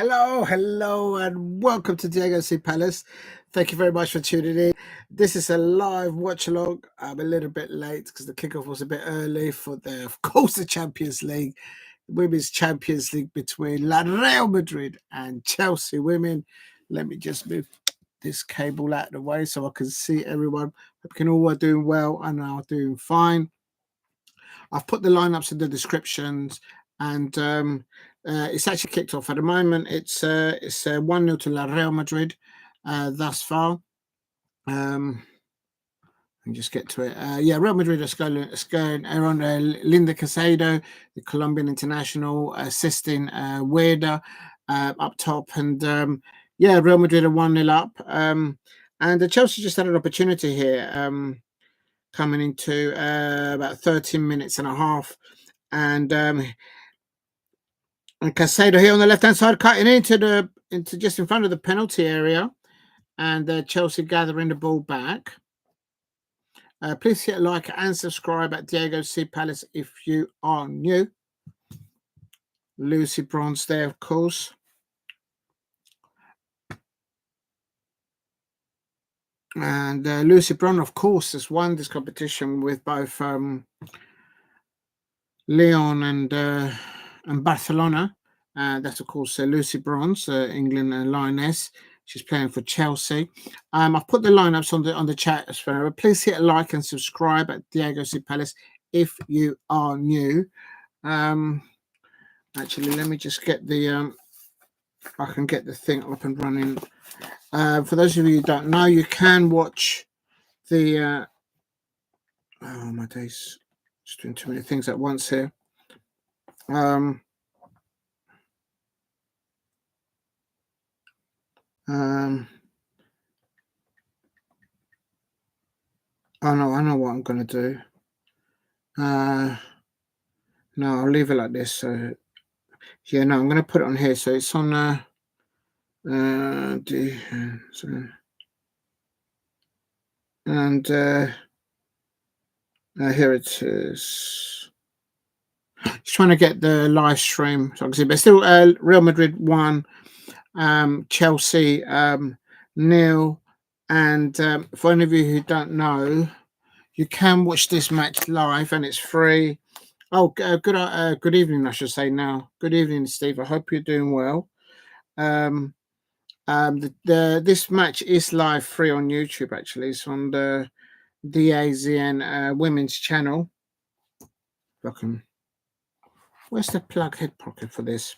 Hello, and welcome to Diego C. Palace. Thank you very much for tuning in. This is a live watch along. I'm a little bit late because the kickoff was a bit early for of course, the Champions League, Women's Champions League between Real Madrid and Chelsea women. Let me just move this cable out of the way so I can see everyone. Hope you all are doing well and are doing fine. I've put the lineups in the descriptions, and it's actually kicked off at the moment. It's 1-0 to Real Madrid thus far. And just get to it. Real Madrid are scoring around Linda Caicedo, the Colombian international, assisting Weir up top. And Real Madrid are 1-0 up. And Chelsea just had an opportunity here coming into about 13 minutes and a half. And Caicedo here on the left-hand side, cutting into just in front of the penalty area. And Chelsea gathering the ball back. Please hit like and subscribe at Diego C. Palace if you are new. Lucy Bronze there, of course. And Lucy Bronze, of course, has won this competition with both Lyon and Barcelona. That's, of course, Lucy Bronze, England Lioness. She's playing for Chelsea. I've put the lineups on the chat as well. Please hit a like and subscribe at Diego C. Palace if you are new. Actually, let me just get the I can get the thing up and running. For those of you who don't know, you can watch the oh my days, just doing too many things at once here. Oh no, I know what I'm going to do. No, I'll leave it like this. So, yeah, no, I'm going to put it on here. So it's on and here it is. Just trying to get the live stream, so I can see. But still, Real Madrid 1, Chelsea 0. And for any of you who don't know, you can watch this match live, and it's free. Oh, good evening, I should say now. Good evening, Steve. I hope you're doing well. This match is live free on YouTube. Actually, it's on the DAZN Women's channel. Where's the plug head pocket for this?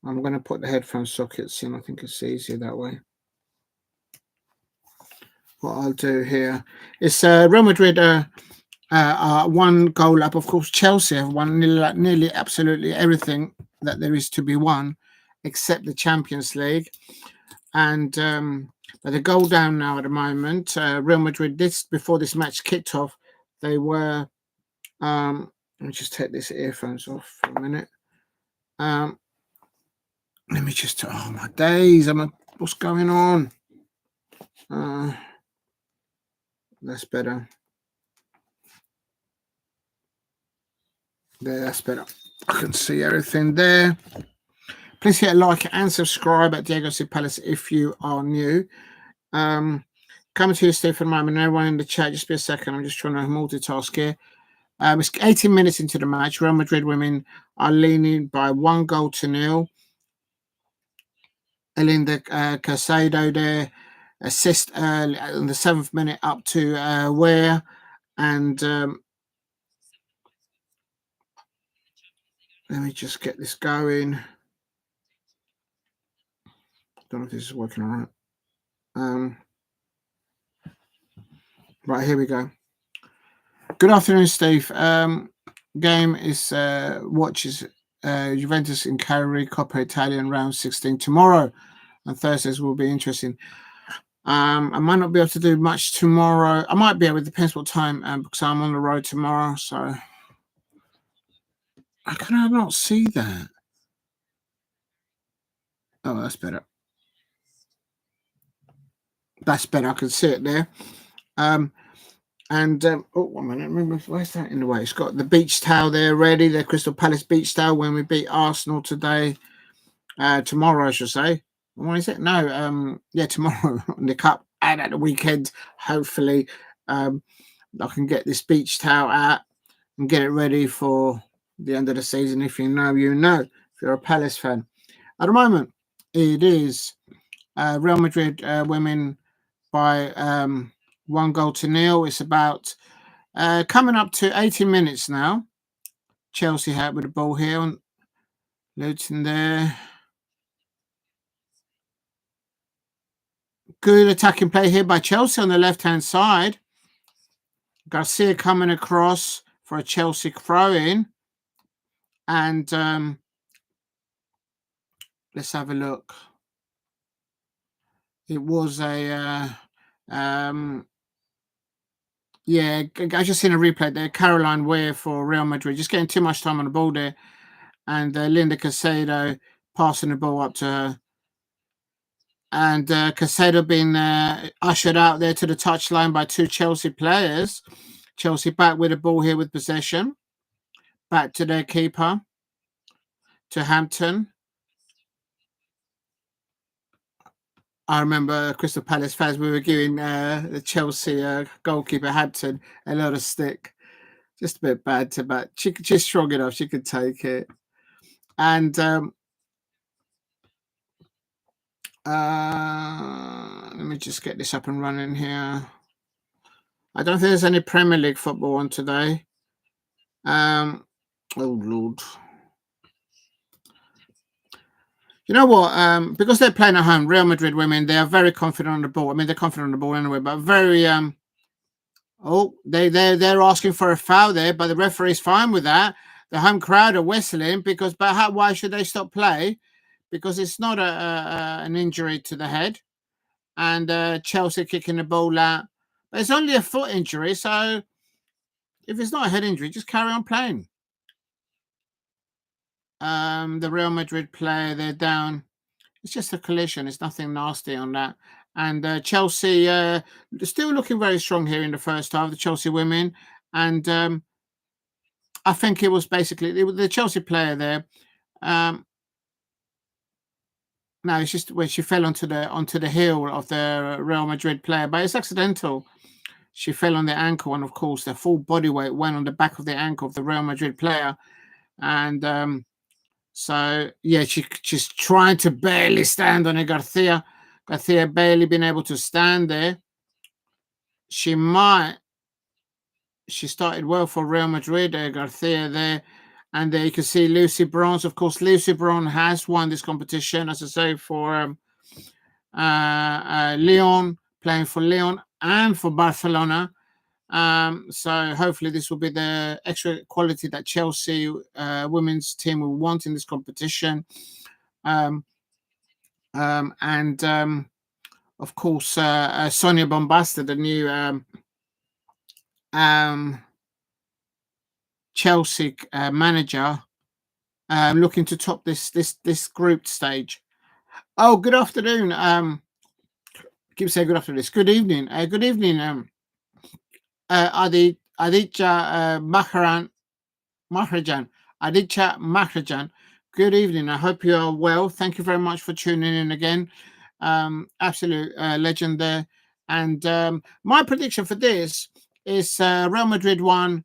I'm going to put the headphone sockets in. I think it's easier that way. What I'll do here is Real Madrid 1 goal up. Of course, Chelsea have won nearly absolutely everything that there is to be won, except the Champions League. And but the goal down now at the moment. Real Madrid, before this match kicked off, they were. Let me just take this earphones off for a minute. Let me just. Oh my days! What's going on? That's better. There, that's better. I can see everything there. Please hit a like and subscribe at Diego C. Palace if you are new. Coming to you, Steve, for the moment. Everyone in the chat, just be a second. I'm just trying to multitask here. It's 18 minutes into the match. Real Madrid women are leaning by 1-0. Linda Caicedo there, assist in the 7th minute up to Weir, and let me just get this going. Don't know if this is working all right. Right, here we go. Good afternoon, Steve. Game is watches Juventus in Cagliari, Coppa Italia in round 16 tomorrow, and Thursdays will be interesting. I might not be able to do much tomorrow. I might be able. It depends what time, because I'm on the road tomorrow. So I cannot not see that. Oh, that's better. That's better. I can see it there. Oh, 1 minute. Where's that in the way? It's got the beach towel there ready. The Crystal Palace beach towel when we beat Arsenal today. tomorrow, I should say. When is it? No, yeah, tomorrow on the cup, and at the weekend, hopefully, I can get this beach towel out and get it ready for the end of the season. If you know, you know. If you're a Palace fan, at the moment, it is Real Madrid women by 1-0. It's about coming up to 80 minutes now. Chelsea had with the ball here on Luton there. Good attacking play here by Chelsea on the left-hand side. Garcia coming across for a Chelsea throw-in. And let's have a look. It was a... yeah, I just seen a replay there. Caroline Weir for Real Madrid. Just getting too much time on the ball there. And Linda Caicedo passing the ball up to her. And Caicedo being ushered out there to the touchline by two Chelsea players. Chelsea back with the ball here with possession. Back to their keeper. To Hampton. I remember Crystal Palace fans, we were giving the Chelsea goalkeeper Hampton a lot of stick. Just a bit bad to but she's strong enough, she could take it. And let me just get this up and running here. I don't think there's any Premier League football on today. Oh Lord. You know what? Because they're playing at home, Real Madrid women, they are very confident on the ball. I mean, they're confident on the ball anyway, but very they're asking for a foul there, but the referee's fine with that. The home crowd are whistling because, why should they stop play? Because it's not an injury to the head, and Chelsea kicking the ball out. But it's only a foot injury, so if it's not a head injury, just carry on playing. The Real Madrid player, they're down. It's just a collision. It's nothing nasty on that. And Chelsea still looking very strong here in the first half, the Chelsea women. And I think it was basically the Chelsea player there. No, it's just when she fell onto the heel of the Real Madrid player, but it's accidental. She fell on the ankle, and of course, the full body weight went on the back of the ankle of the Real Madrid player. And so, yeah, she's trying to barely stand on it. Garcia barely been able to stand there. She started well for Real Madrid, Garcia there. And there you can see Lucy Bronze. Of course, Lucy Bronze has won this competition, as I say, for Lyon, playing for Lyon and for Barcelona. So hopefully this will be the extra quality that Chelsea women's team will want in this competition. And of course, Sonia Bombasta, the new Chelsea manager, looking to top this group stage. Oh, good afternoon. Keep saying good afternoon. Good evening. Good evening. Aditya Maharajan. Good evening. I hope you are well. Thank you very much for tuning in again. Absolute legend there. And my prediction for this is Real Madrid 1,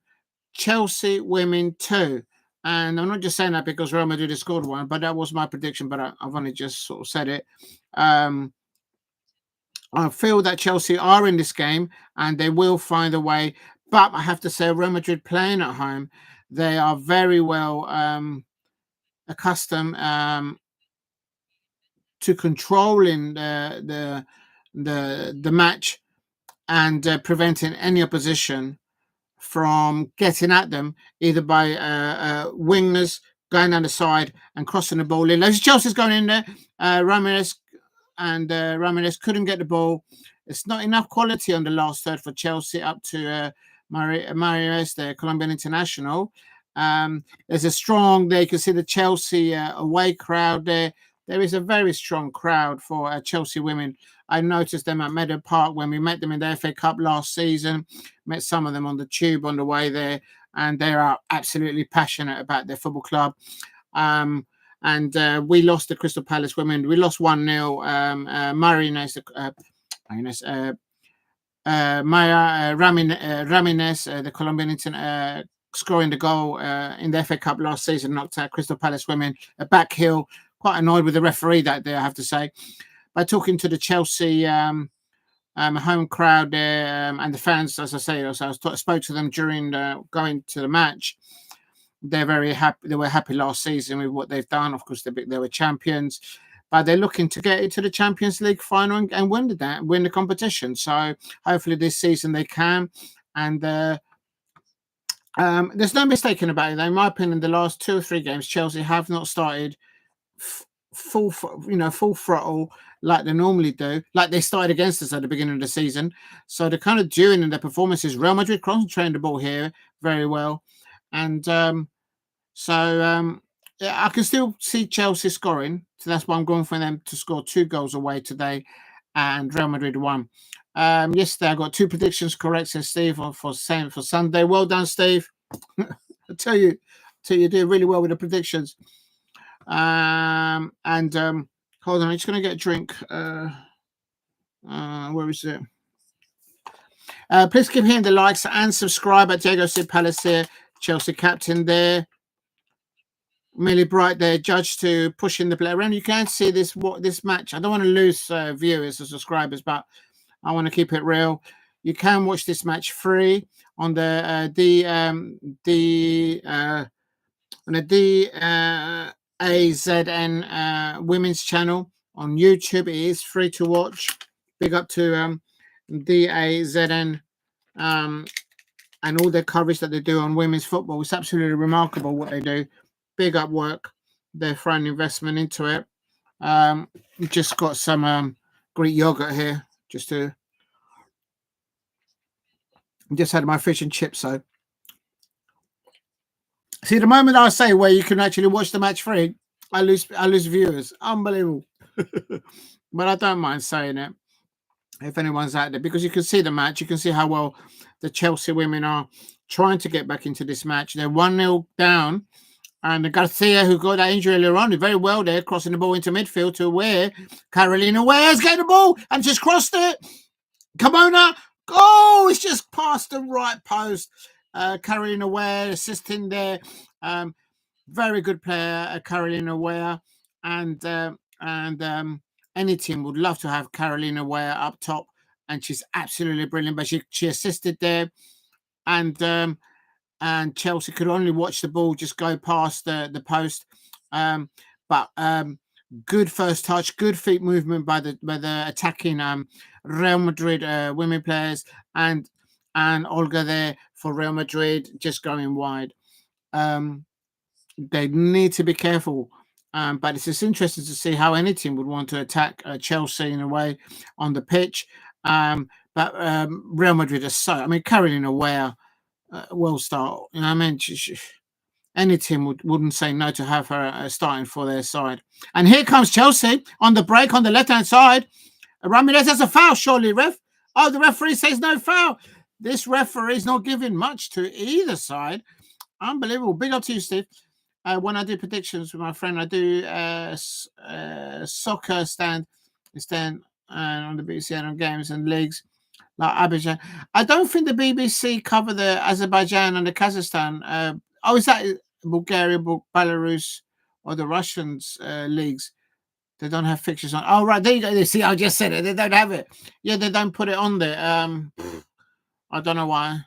Chelsea women 2. And I'm not just saying that because Real Madrid has scored 1, but that was my prediction. But I've only just sort of said it. I feel that Chelsea are in this game and they will find a way. But I have to say, Real Madrid playing at home, they are very well accustomed to controlling the match and preventing any opposition from getting at them, either by wingers going down the side and crossing the ball in. Chelsea's going in there. Ramirez couldn't get the ball. It's not enough quality on the last third for Chelsea up to Marius, the Colombian international. There's a strong there. You can see the Chelsea away crowd there. There is a very strong crowd for Chelsea women. I noticed them at Meadow Park when we met them in the FA Cup last season. Met some of them on the tube on the way there, and they are absolutely passionate about their football club. And we lost the Crystal Palace women. We lost 1-0. Maya Ramirez, the Colombian scoring the goal in the FA Cup last season, knocked out Crystal Palace women. A back heel. Quite annoyed with the referee that day, I have to say. By talking to the Chelsea home crowd there and the fans, as I say, I spoke to them during going to the match. They're very happy. They were happy last season with what they've done. Of course, they were champions, but they're looking to get into the Champions League final and win the competition. So hopefully this season they can. And there's no mistaking about it. Though. In my opinion, the last 2 or 3 games, Chelsea have not started full throttle like they normally do, like they started against us at the beginning of the season. So they're kind of doing in their performances. Real Madrid concentrating the ball here very well. And yeah, I can still see Chelsea scoring. So that's why I'm going for them to score 2 goals away today. And Real Madrid 1. Yesterday I got 2 predictions correct, says Steve, for Sunday. Well done, Steve. I tell you do really well with the predictions. Hold on, I'm just going to get a drink. Where is it? Please keep hitting the likes and subscribe at Diego C. Palace here, Chelsea captain there. Millie Bright there, judge to pushing the player around. You can see this match. I don't want to lose viewers or subscribers, but I want to keep it real. You can watch this match free on the AZN women's channel on YouTube. It is free to watch. Big up to DAZN and all their coverage that they do on women's football. It's absolutely remarkable what they do. Big up work. They're throwing investment into it. Just got some Greek yogurt here. Just had my fish and chips. So see, the moment I say where you can actually watch the match free, I lose viewers. Unbelievable. But I don't mind saying it if anyone's out there, because you can see the match. You can see how well the Chelsea women are trying to get back into this match. They're 1-0 down. And the Garcia, who got that injury earlier on, did very well there, crossing the ball into midfield to Weir. Carolina Weir's getting the ball and just crossed it. Carmona. Oh, it's just past the right post. Carolina Weir assisting there. Very good player, Carolina Weir. And any team would love to have Carolina Weir up top. And she's absolutely brilliant. But she assisted there. And Chelsea could only watch the ball just go past the post. But good first touch, good feet movement by the attacking Real Madrid women players, and Olga there for Real Madrid just going wide. They need to be careful. But it's just interesting to see how any team would want to attack Chelsea in a way on the pitch. But Real Madrid are so. I mean, Carolina Weir. Will start. You know what I mean? Any team wouldn't say no to have her starting for their side. And here comes Chelsea on the break on the left-hand side. Ramirez has a foul, surely, ref. Oh, the referee says no foul. This referee's not giving much to either side. Unbelievable. Big up to you, Steve. When I do predictions with my friend, I do soccer stand on the BBC on games and leagues. Like Azerbaijan. I don't think the BBC cover the Azerbaijan and the Kazakhstan. Is that Bulgaria, Belarus, or the Russians leagues? They don't have fixtures on. Oh, right. There you go. See, I just said it. They don't have it. Yeah, they don't put it on there. I don't know why.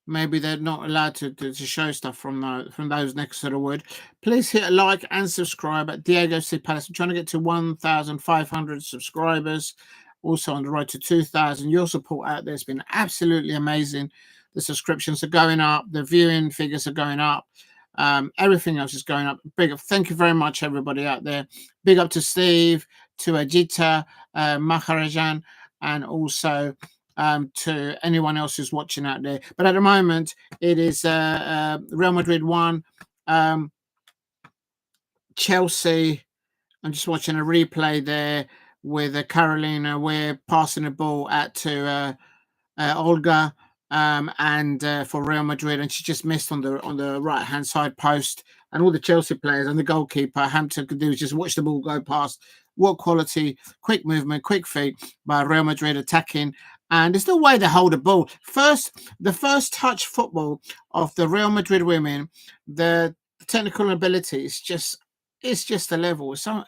Maybe they're not allowed to show stuff from those next to the word. Please hit a like and subscribe at Diego C. Palace. I'm trying to get to 1,500 subscribers. Also on the road to 2,000. Your support out there has been absolutely amazing. The subscriptions are going up. The viewing figures are going up. Everything else is going up. Big up. Thank you very much, everybody out there. Big up to Steve, to Ajita, Maharajan, and also to anyone else who's watching out there. But at the moment, it is Real Madrid 1, Chelsea. I'm just watching a replay there with Carolina. We're passing the ball out to Olga. and for Real Madrid, and she just missed on the right hand side post. And all the Chelsea players and the goalkeeper Hampton could do is just watch the ball go past. What quality, quick movement, quick feet by Real Madrid attacking. And it's the way they hold the ball. The first touch football of the Real Madrid women, the technical ability is just a level. So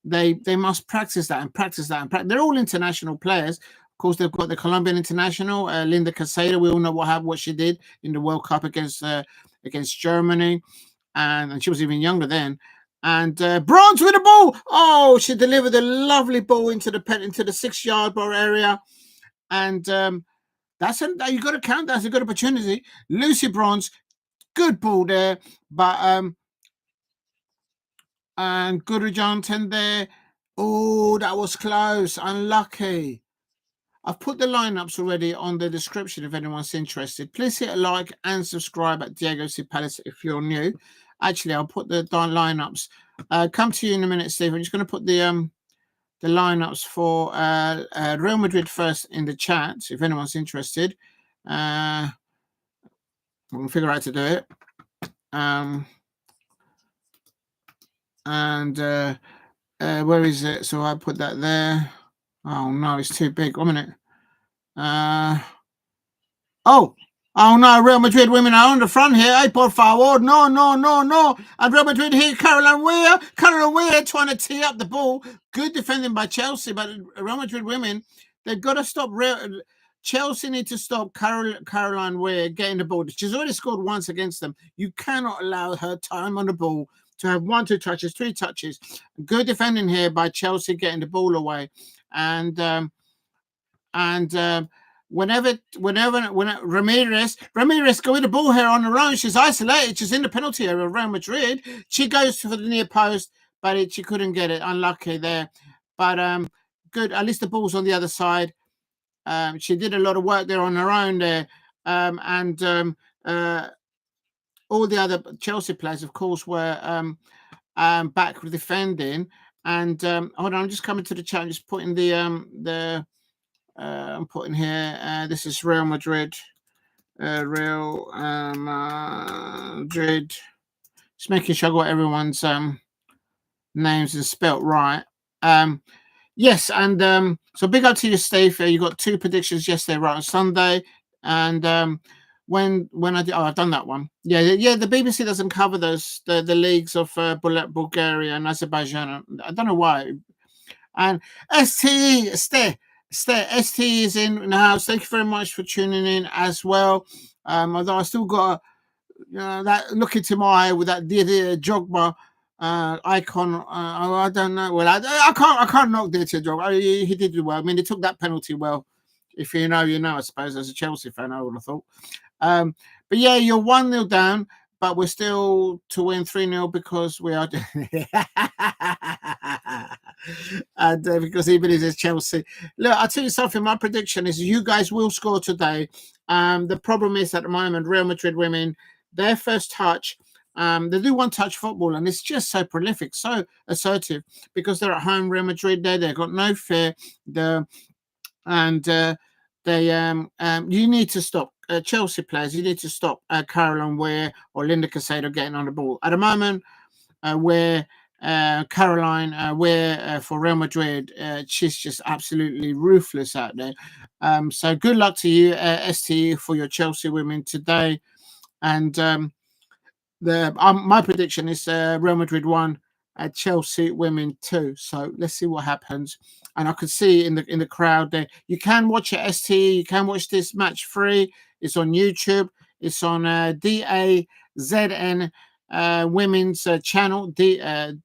they must practice that and practice that and practice. They're all international players. Of course, they've got the Colombian international, Linda Caicedo. We all know what she did in the World Cup against Germany, and she was even younger then. And Bronze with the ball. Oh, she delivered a lovely ball into the 6-yard bar area, and you got to count. That's a good opportunity. Lucy Bronze, good ball there, but and Guru Johnson there. Oh, that was close. Unlucky. I've put the lineups already on the description if anyone's interested. Please hit a like and subscribe at Diego C. Palace if you're new. Actually, I'll put the lineups. Come to you in a minute, Steve. I'm just going to put the lineups for Real Madrid first in the chat if anyone's interested. We'll figure out how to do it. Where is it? So I put that there. Oh no, it's too big. 1 minute. Oh no, Real Madrid women are on the front here. Hey, por favor. No. And Real Madrid here, Caroline Weir trying to tee up the ball. Good defending by Chelsea, but Real Madrid women, they've got to stop. Chelsea need to stop Caroline Weir getting the ball. She's already scored once against them. You cannot allow her time on the ball to have 1, 2 touches, 3 touches. Good defending here by Chelsea getting the ball away. And whenever Ramirez go with the ball here on her own, she's isolated. She's in the penalty area of Real Madrid. She goes for the near post, but she couldn't get it. Unlucky there. But good. At least the ball's on the other side. She did a lot of work there on her own there. All the other Chelsea players, of course, were back defending. And hold on, I'm just coming to the chat. I'm just putting I'm putting here. This is Real Madrid. Real Madrid. Just making sure I got everyone's names and spelt right. Yes, and so big up to you, Steve. You got 2 predictions yesterday, right on Sunday, and when I've done that one. Yeah. The BBC doesn't cover those the leagues of Bulgaria and Azerbaijan. I don't know why. And STE is in the house. Thank you very much for tuning in as well. Although I still got that look into my eye with that the Drogba icon. I don't know. Well, I can't knock Didier Drogba. He did well. I mean, he took that penalty well. If you know, you know. I suppose as a Chelsea fan, I would have thought. But yeah, you're 1-0 down, but we're still to win 3-0 because we are. And because he believes it's Chelsea. Look, I'll tell you something. My prediction is you guys will score today. The problem is at the moment, Real Madrid women, their first touch, they do one-touch football, and it's just so prolific, so assertive because they're at home. Real Madrid, they've got no fear. You need to stop Chelsea players. You need to stop Caroline Weir or Linda Caicedo getting on the ball. At the moment, where Caroline Weir for Real Madrid, she's just absolutely ruthless out there. So good luck to you, STE, for your Chelsea women today. And my prediction is Real Madrid 1, Chelsea women 2. So let's see what happens. And I could see in the crowd there. You can watch it, STE. You can watch this match free. It's on YouTube. It's on DAZN women's channel. DAZN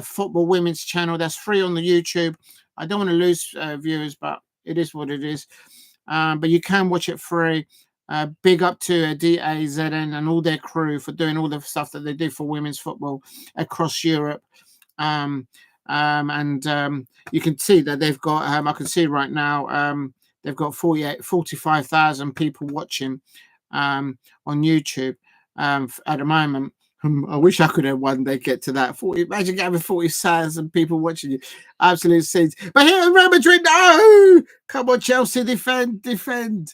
football women's channel. That's free on the YouTube. I don't want to lose viewers, but it is what it is. But you can watch it free. Big up to DAZN and all their crew for doing all the stuff that they do for women's football across Europe. You can see that they've got, I can see right now, they've got 45,000 people watching on YouTube at the moment I wish I could have one day get to that. 40, imagine having 40,000 people watching you. Absolute scenes. But here, Real Madrid, no! Come on, Chelsea, defend.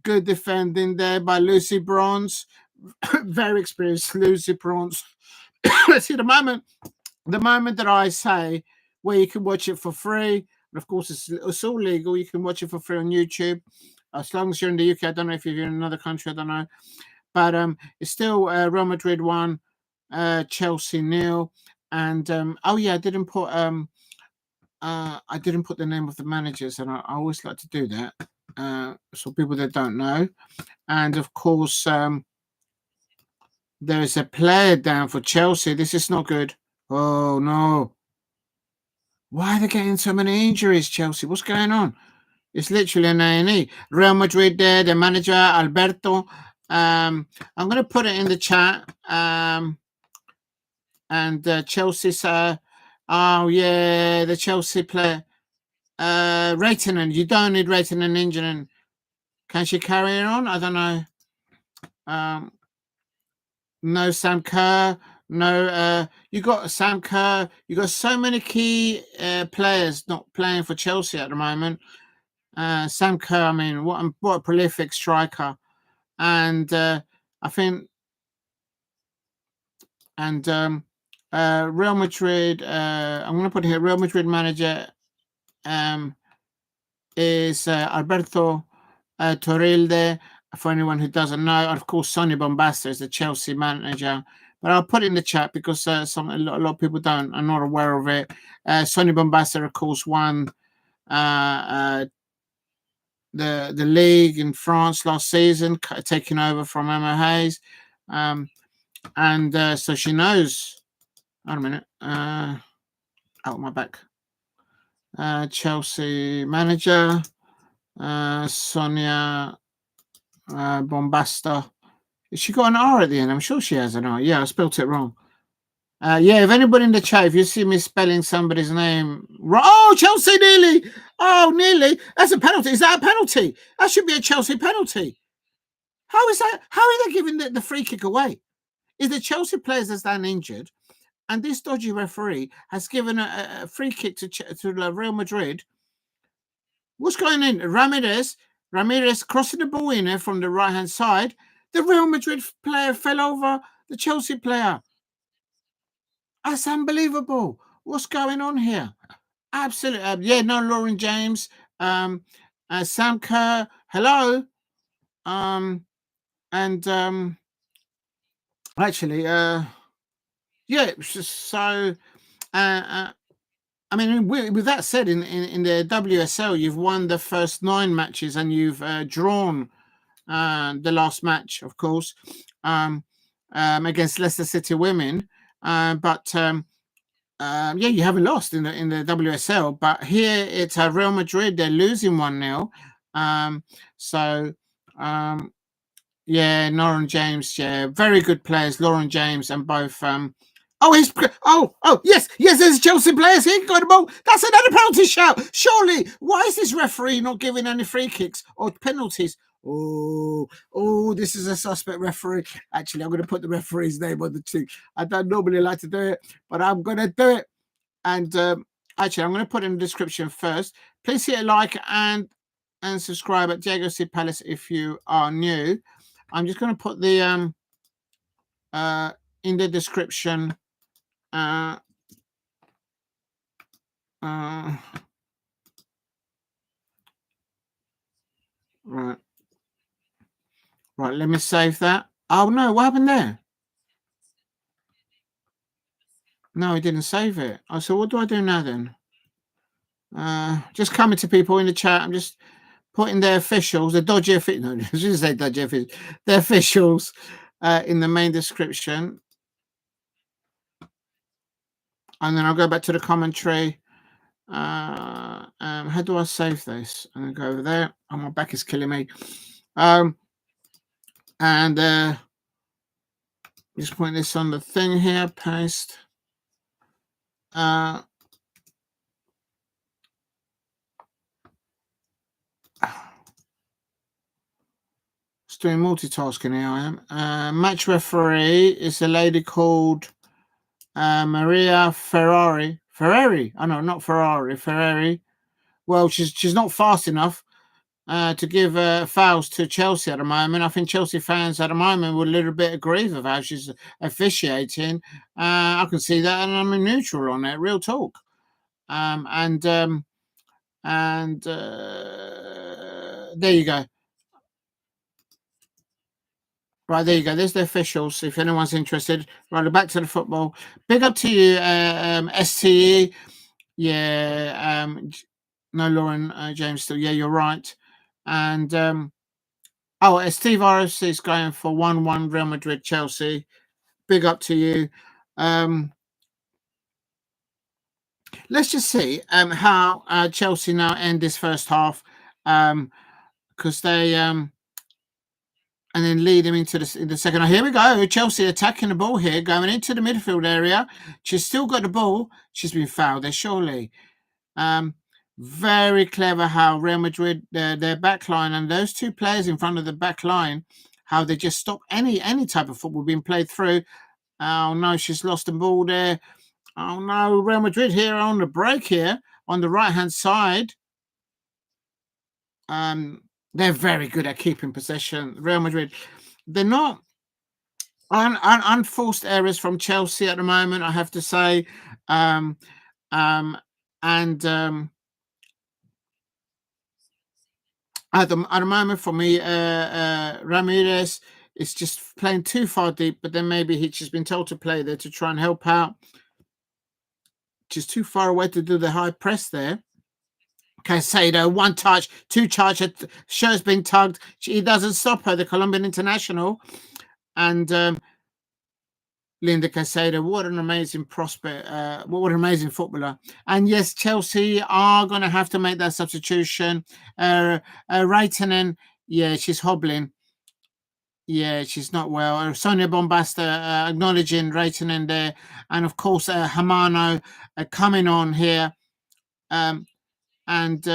Good defending there by Lucy Bronze. Very experienced Lucy Bronze. See, the moment that I say where you can watch it for free, and of course it's all legal, you can watch it for free on YouTube. As long as you're in the UK, I don't know if you're in another country, I don't know. But it's still Real Madrid 1, Chelsea 0. And oh yeah, I didn't put the name of the managers, and I always like to do that. So people that don't know. And of course, there is a player down for Chelsea. This is not good. Oh no. Why are they getting so many injuries, Chelsea? What's going on? It's literally an A&E. Real Madrid there, the manager, Alberto. I'm going to put it in the chat. And Chelsea's, oh yeah, the Chelsea player. Reitinen, you don't need Reitinen injuring. Can she carry it on? I don't know. No Sam Kerr. No, you got Sam Kerr. You got so many key players not playing for Chelsea at the moment. Sam Kerr, I mean, what a prolific striker. And I think, and Real Madrid, I'm going to put here, Real Madrid manager is Alberto Torrilde, for anyone who doesn't know. Of course, Sonny Bombasta is the Chelsea manager. But I'll put it in the chat because a lot of people are not aware of it. Sonny Bombasta, of course, won the league in France last season, taking over from Emma Hayes. And so she knows. Wait a minute. Out my back. Chelsea manager, Sonia Bombasta. She got an R at the end. I'm sure she has an R. Yeah, I spelt it wrong. Yeah, if anybody in the chat, if you see me spelling somebody's name wrong, oh, Chelsea nearly. Oh, nearly. That's a penalty. Is that a penalty? That should be a Chelsea penalty. How is that? How are they giving the free kick away? Is the Chelsea players that's then injured, and this dodgy referee has given a free kick to Real Madrid? What's going on? Ramirez crossing the ball in there from the right-hand side. The Real Madrid player fell over the Chelsea player. That's unbelievable. What's going on here? Absolutely. Yeah, no, Lauren James. Sam Kerr. Hello. Actually, yeah, so I mean, with that said, in the WSL, you've won the first 9 matches and you've drawn the last match, of course, against Leicester City Women. But yeah, you haven't lost in the WSL. But here it's Real Madrid. They're losing 1-0. So yeah, Lauren James. Yeah, very good players, Lauren James and both. Yes, there's Chelsea players here. Got the ball. That's another penalty shout. Surely, why is this referee not giving any free kicks or penalties? Oh, this is a suspect referee. Actually, I'm going to put the referee's name on the two. I don't normally like to do it, but I'm going to do it. And actually, I'm going to put it in the description first. Please hit a like and subscribe at Diego C. Palace if you are new. I'm just going to put the in the description. Right. Let me save that. Oh no, what happened there? No, he didn't save it. Oh, so what do I do now then? Just coming to people in the chat. I'm just putting their officials, the dodgy officials. No, I shouldn't say dodgy officials. Their officials in the main description. And then I'll go back to the commentary. How do I save this? I'm gonna go over there. Oh, my back is killing me. And just put this on the thing here. Paste. Just doing multitasking here, I am. Match referee is a lady called Maria Ferrari. Oh no, not Ferrari. Ferrari. Well, she's not fast enough to give fouls to Chelsea at the moment. I think Chelsea fans at the moment were a little bit aggrieved of how she's officiating. I can see that, and I'm neutral on it. Real talk. And there you go. Right, there you go. There's the officials. If anyone's interested, right, back to the football. Big up to you, STE. Yeah, no, Lauren James still. Yeah, you're right. And Steve RFC is going for 1-1 Real Madrid Chelsea. Big up to you. Let's just see how Chelsea now end this first half, because they and then lead him into the second half. Here we go. Chelsea attacking the ball here, going into the midfield area. She's still got the ball. She's been fouled there, surely. Very clever how Real Madrid, their back line, and those two players in front of the back line, how they just stop any type of football being played through. Oh, no, she's lost the ball there. Oh, no, Real Madrid here on the break here on the right-hand side. They're very good at keeping possession. Real Madrid, they're not unforced errors from Chelsea at the moment, I have to say. At the moment, for me, Ramirez is just playing too far deep, but then maybe he's just been told to play there to try and help out. Just too far away to do the high press there. Caicedo, one touch, two charge, shirt's been tugged. He doesn't stop her, the Colombian international. And Linda Caicedo, what an amazing prospect, what an amazing footballer. And yes, Chelsea are going to have to make that substitution. Raitanen, yeah, she's hobbling. Yeah, she's not well. Sonia Bombasta acknowledging Raitanen there. And of course, Hamano coming on here. And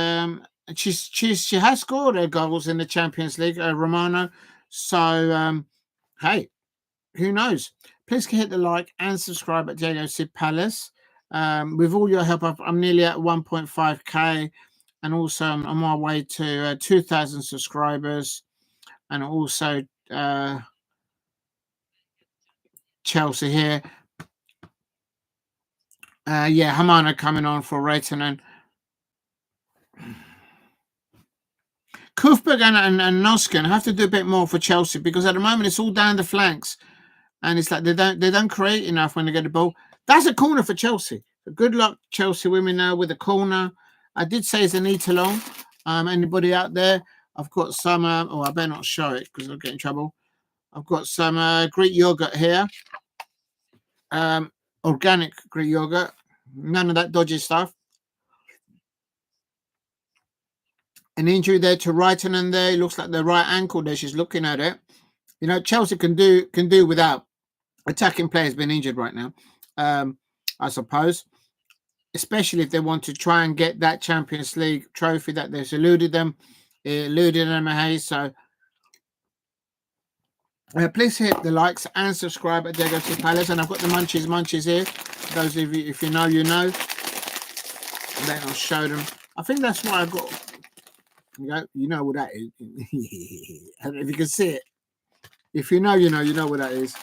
she has scored her goals in the Champions League, Romano. So, hey, who knows? Please hit the like and subscribe at Diego Sid Palace. With all your help, I'm nearly at 1.5k, and also I'm on my way to 2,000 subscribers, and also Chelsea here. Yeah, Hamano coming on for Raitanen. Kufberg and Noskin have to do a bit more for Chelsea, because at the moment it's all down the flanks, and it's like they don't create enough when they get the ball. That's a corner for Chelsea. Good luck, Chelsea women, now with the corner. I did say it's an eat-along. Anybody out there? I've got some. I better not show it because I'll get in trouble. I've got some Greek yogurt here. Organic Greek yogurt. None of that dodgy stuff. An injury there to Raitanen there. It looks like the right ankle there. She's looking at it. You know, Chelsea can do without attacking players being injured right now, I suppose. Especially if they want to try and get that Champions League trophy that they've eluded them. Hey, so please hit the likes and subscribe at Diego Sid Palace. And I've got the munchies here. Those of you, if you know, you know. Then I'll show them. I think that's what I got. You know what that is. If you can see it. If you know, you know what that is.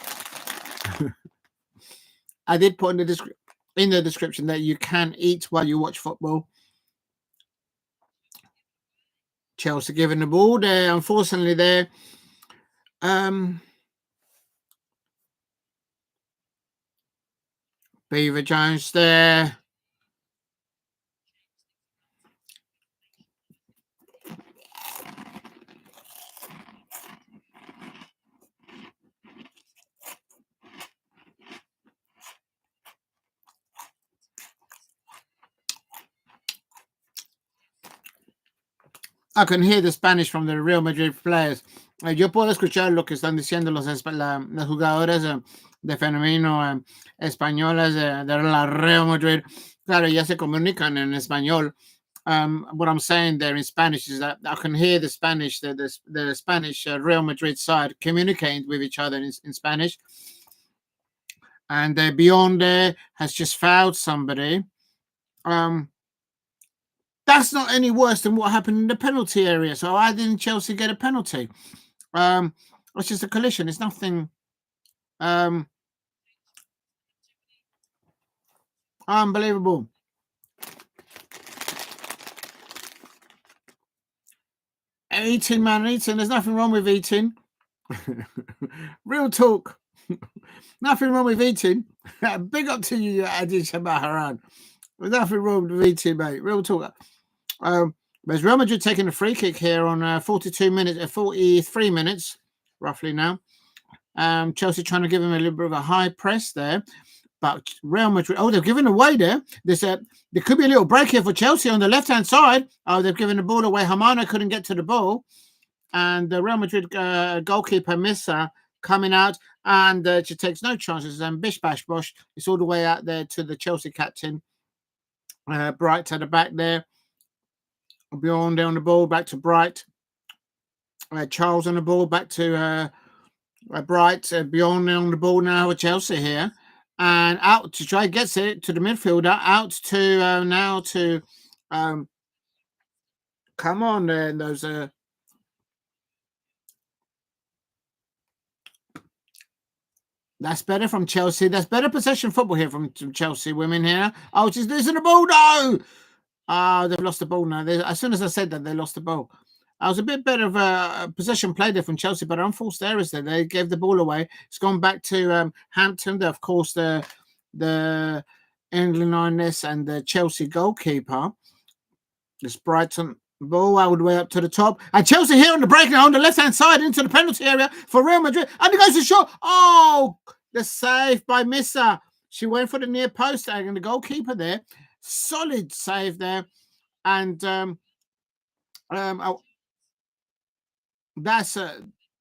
I did put in the description that you can eat while you watch football. Chelsea giving the ball there, unfortunately there. Beever-Jones there. I can hear the Spanish from the Real Madrid players. Yo puedo escuchar lo que están diciendo las jugadoras de femenino españolas de la Real Madrid. Claro, ya se comunican en español. what I'm saying there in Spanish is that I can hear the Spanish, the Spanish Real Madrid side communicating with each other in Spanish. And Bjorn there has just fouled somebody. That's not any worse than what happened in the penalty area. So why didn't Chelsea get a penalty? It's just a collision. It's nothing. Unbelievable. Eating, man, eating. There's nothing wrong with eating. Real talk. Nothing wrong with eating. Big up to you, Adi Shabaharan. There's nothing wrong with eating, mate. Real talk. There's Real Madrid taking a free kick here on 43 minutes, roughly now. Chelsea trying to give him a little bit of a high press there. But Real Madrid, they've given away there. There could be a little break here for Chelsea on the left-hand side. They've given the ball away. Hermano couldn't get to the ball. And the Real Madrid goalkeeper, Missa, coming out. And she takes no chances. And Bish Bash Bosh, it's all the way out there to the Chelsea captain. Bright at the back there. Bjorn down the ball, back to Bright. Charles on the ball, back to Bright. Bjorn on the ball now with Chelsea here. And out to try gets it to the midfielder. Out to now to come on there. Those that's better from Chelsea. That's better possession football here from Chelsea women here. Oh, she's losing the ball. No. They've lost the ball now. As soon as I said that, they lost the ball. I was a bit better of a possession play there from Chelsea, but unforced errors there. They gave the ball away. It's gone back to Hampton. Of course, the England and the Chelsea goalkeeper. This Brighton ball all the way up to the top. And Chelsea here on the break now on the left-hand side into the penalty area for Real Madrid. And it goes to shot. Oh, the save by Missa. She went for the near post and the goalkeeper there. Solid save there. And that's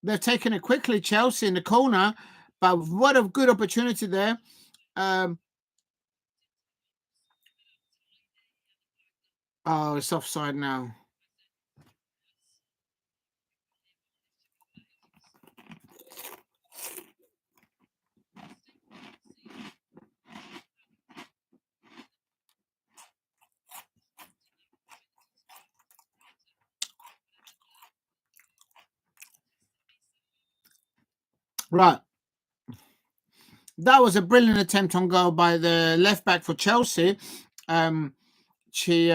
they've taken it quickly, Chelsea in the corner, but what a good opportunity there. It's offside now. Right. That was a brilliant attempt on goal by the left back for Chelsea. She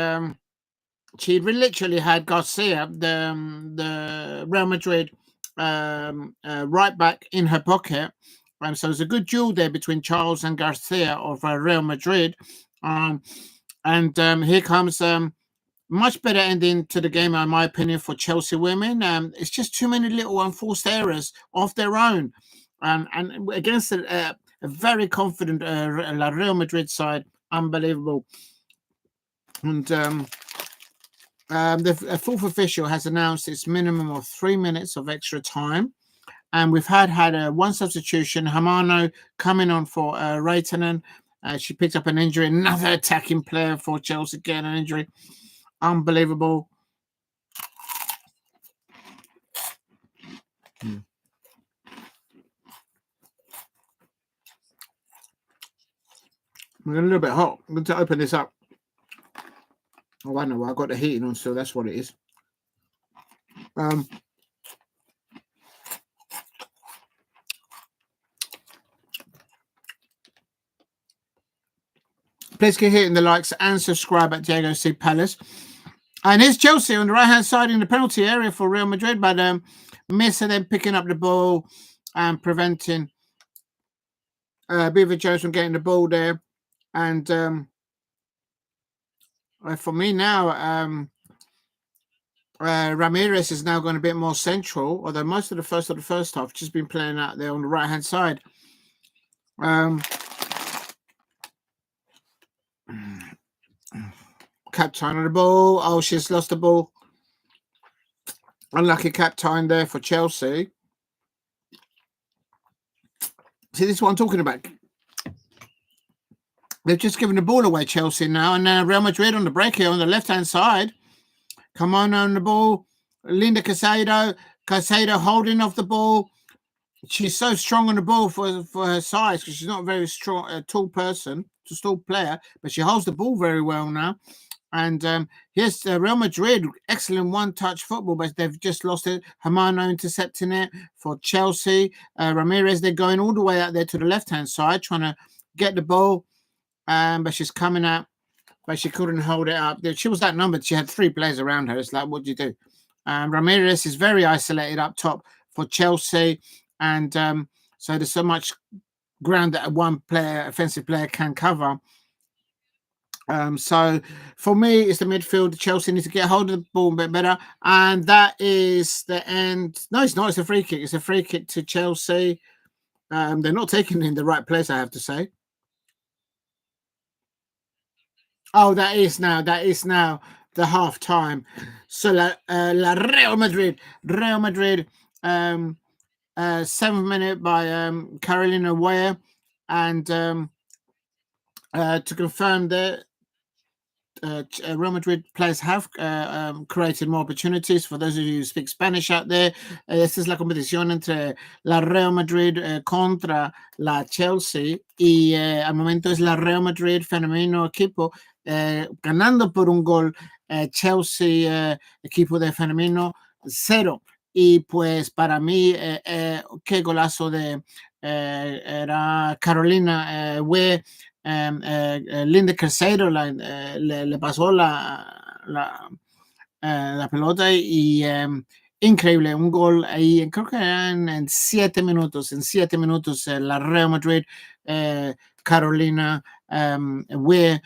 literally had Garcia, the Real Madrid right back, in her pocket. So it's a good duel there between Charles and Garcia of Real Madrid. And here comes much better ending to the game, in my opinion, for Chelsea women. It's just too many little unforced errors of their own. And against a very confident Real Madrid side. Unbelievable. And the fourth official has announced its minimum of 3 minutes of extra time. And we've had one substitution, Hermano coming on for Reitanen. She picked up an injury. Another attacking player for Chelsea getting an injury. Unbelievable. We're a little bit hot. I'm going to open this up. Oh, I know. I've got the heating on, so that's what it is. Please keep hitting the likes and subscribe at Diego C. Palace. And here's Chelsea on the right-hand side in the penalty area for Real Madrid, but Missa then picking up the ball and preventing Beever-Jones from getting the ball there. And for me now, Ramirez is now going a bit more central, although most of the first half just been playing out there on the right-hand side. Captain on the ball. Oh, she's lost the ball. Unlucky captain there for Chelsea. See, this is what I'm talking about. They've just given the ball away, Chelsea now, and Real Madrid on the break here on the left-hand side. Carmona on the ball. Linda Caicedo holding off the ball. She's so strong on the ball for her size because she's not a very strong, tall person, a tall player, but she holds the ball very well now. And here's Real Madrid, excellent one-touch football, but they've just lost it. Hermano intercepting it for Chelsea. Ramirez, they're going all the way out there to the left-hand side, trying to get the ball, but she's coming out, but she couldn't hold it up. She was that numbered. She had 3 players around her. It's like, what do you do? Ramirez is very isolated up top for Chelsea, and so there's so much ground that one player, offensive player, can cover. So for me, it's the midfield. Chelsea need to get hold of the ball a bit better, and that is the end. No, it's not. It's a free kick. It's a free kick to Chelsea. They're not taking it in the right place, I have to say. Oh, that is now the half time. So la Real Madrid, 7th minute by Carolina Weir, and to confirm that Real Madrid players have created more opportunities. For those of you who speak Spanish out there, esta es la competición entre la Real Madrid contra la Chelsea, y al momento es la Real Madrid femenino equipo ganando por un gol, Chelsea equipo de femenino 0. Y pues para mí, qué golazo de era Carolina Weir. Linda Caicedo le pasó la pelota y increíble, un gol ahí, creo que eran en 7 minutos, la Real Madrid, Carolina Weir,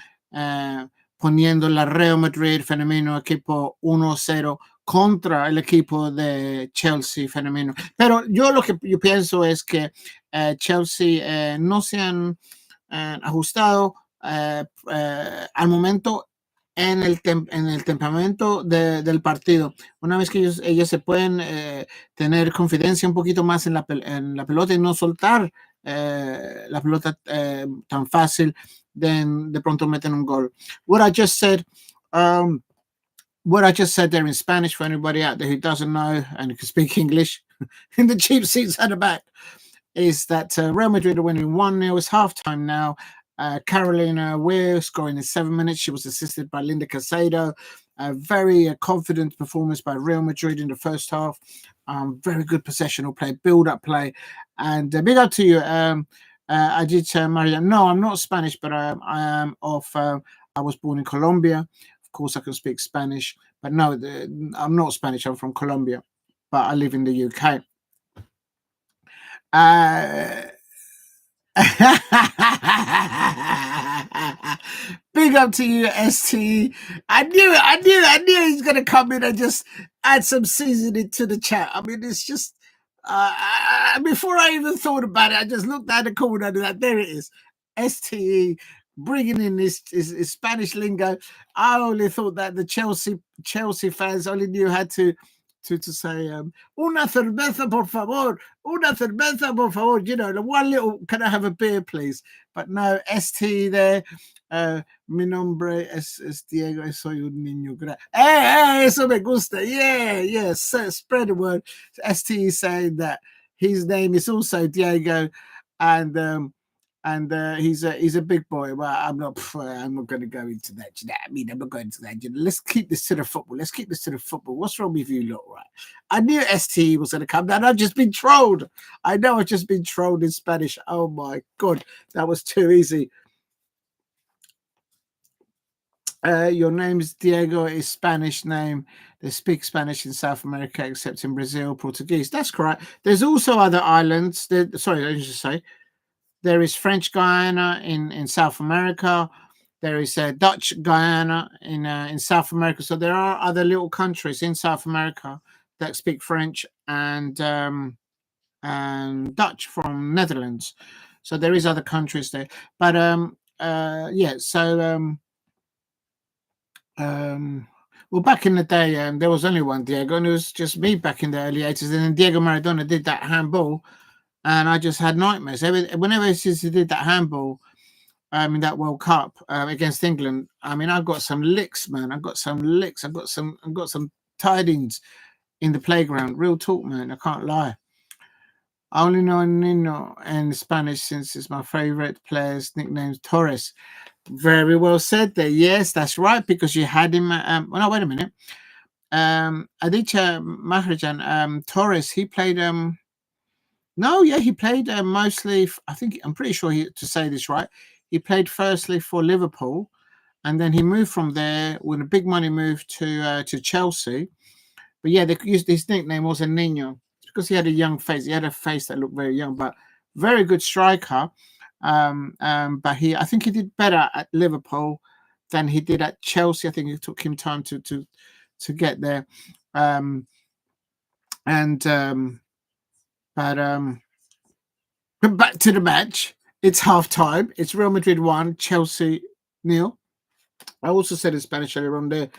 poniendo la Real Madrid femenino equipo 1-0 contra el equipo de Chelsea femenino. Pero yo lo que yo pienso es que Chelsea no se han ajustado al momento en el temperamento del partido. Una vez que ellos se pueden tener confianza un poquito más en la pelota y no soltar la pelota tan fácil, de pronto meten un gol. What I just said there in Spanish for anybody out there who doesn't know and can speak English in the cheap seats at the back is that Real Madrid are winning 1-0. It's halftime now. Carolina Weir scoring in 7 minutes. She was assisted by Linda Caicedo. A very confident performance by Real Madrid in the first half. Very good possessional play, build-up play. And big up to you, Aditya Maria. No, I'm not Spanish, but I am I was born in Colombia. Of course, I can speak Spanish. But no, I'm not Spanish. I'm from Colombia. But I live in the UK. Big up to you, ST. I knew he's gonna come in and just add some seasoning to the chat. I mean, it's just before I even thought about it, I just looked at the corner and like, there it is, STE bringing in this Spanish lingo. I only thought that the Chelsea fans only knew how to say una cerveza por favor, you know, the one little, can I have a beer please? But no, ST there. Mi nombre es Diego, soy un niño grande. Eso me gusta. Yes, spread the word. ST is saying that his name is also Diego, and he's a big boy. Well, I'm not going to go into that. You know what I mean? I'm not going into that. You know, let's keep this to the football. What's wrong with you, lot? Right? I knew ST was going to come down. I've just been trolled. I know I've just been trolled in Spanish. Oh my God, that was too easy. Your name is Diego, is Spanish name. They speak Spanish in South America, except in Brazil, Portuguese. That's correct. There's also other islands. Sorry, let me just say. There is French Guiana in South America. There is Dutch Guiana in South America. So there are other little countries in South America that speak French and Dutch from Netherlands. So there is other countries there. But yeah, so well, back in the day, there was only one Diego, and it was just me back in the early 80s. And then Diego Maradona did that handball, and I just had nightmares. Whenever he did that handball, in that World Cup against England. I mean, I've got some licks, man. I've got some licks. I've got some tidings in the playground. Real talk, man. I can't lie. I only know Nino in Spanish since it's my favorite player's nickname's Torres. Very well said there. Yes, that's right, because you had him. Well, no, wait a minute. Aditya Maharajan, Torres, he played. No, yeah, he played mostly. I think I'm pretty sure to say this right. He played firstly for Liverpool, and then he moved from there with a big money move to Chelsea. But yeah, they used his nickname was a Nino because he had a young face. He had a face that looked very young, but very good striker. But I think he did better at Liverpool than he did at Chelsea. I think it took him time to get there. But back to the match. It's half time. It's Real Madrid 1, Chelsea 0. I also said in Spanish earlier on there.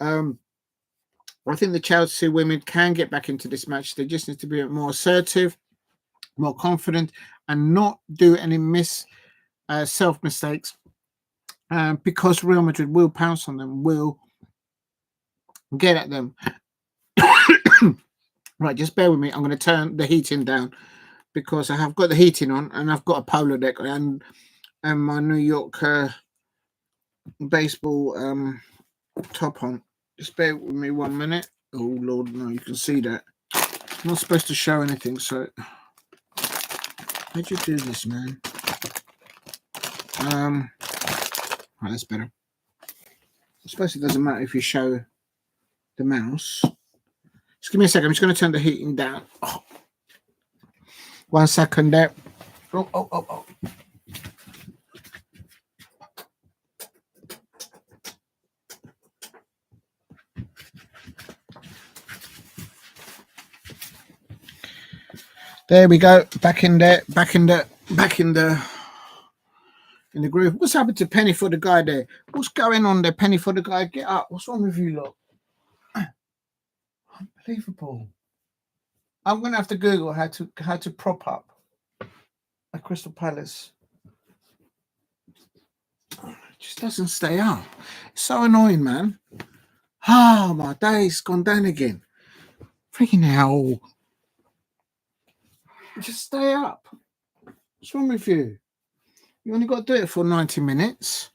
I think the Chelsea women can get back into this match. They just need to be more assertive, more confident, and not do any self mistakes. Because Real Madrid will pounce on them, will get at them. Right, just bear with me. I'm going to turn the heating down because I have got the heating on and I've got a polo deck and my New York baseball top on. Just bear with me 1 minute. Oh, Lord, no, you can see that. I'm not supposed to show anything, so... How'd you do this, man? Right, that's better. I suppose it doesn't matter if you show the mouse. Just give me a second. I'm just going to turn the heating down. Oh. 1 second there. Oh. There we go. Back in the groove. What's happened to Penny for the guy there? What's going on there, Penny for the guy? Get up. What's wrong with you lot? Unbelievable. I'm gonna have to Google how to prop up a Crystal Palace. It just doesn't stay up. It's so annoying, man. Oh, my day's gone down again. Freaking hell. Just stay up. What's wrong with you? You only got to do it for 90 minutes.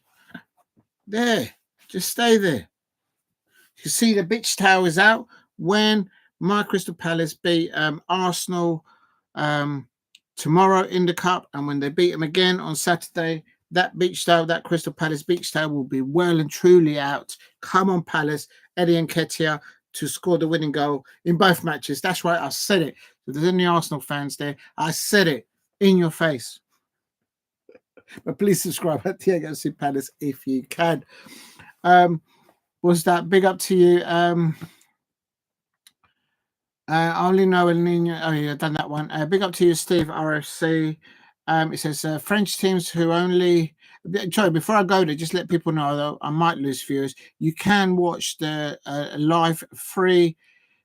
There. Just stay there. You see the bitch towel is out when my Crystal Palace beat Arsenal tomorrow in the Cup, and when they beat them again on Saturday, that beach towel, that Crystal Palace beach towel will be well and truly out. Come on, Palace, Eddie Nketiah to score the winning goal in both matches. That's right, I said it. If there's any Arsenal fans there, I said it in your face. But please subscribe at Diego C. Palace if you can. Was that big up to you? I only know El Nino. Oh, yeah, done that one. Big up to you, Steve RFC. It says French teams who only. Sorry, before I go there, just let people know, though, I might lose viewers. You can watch the live free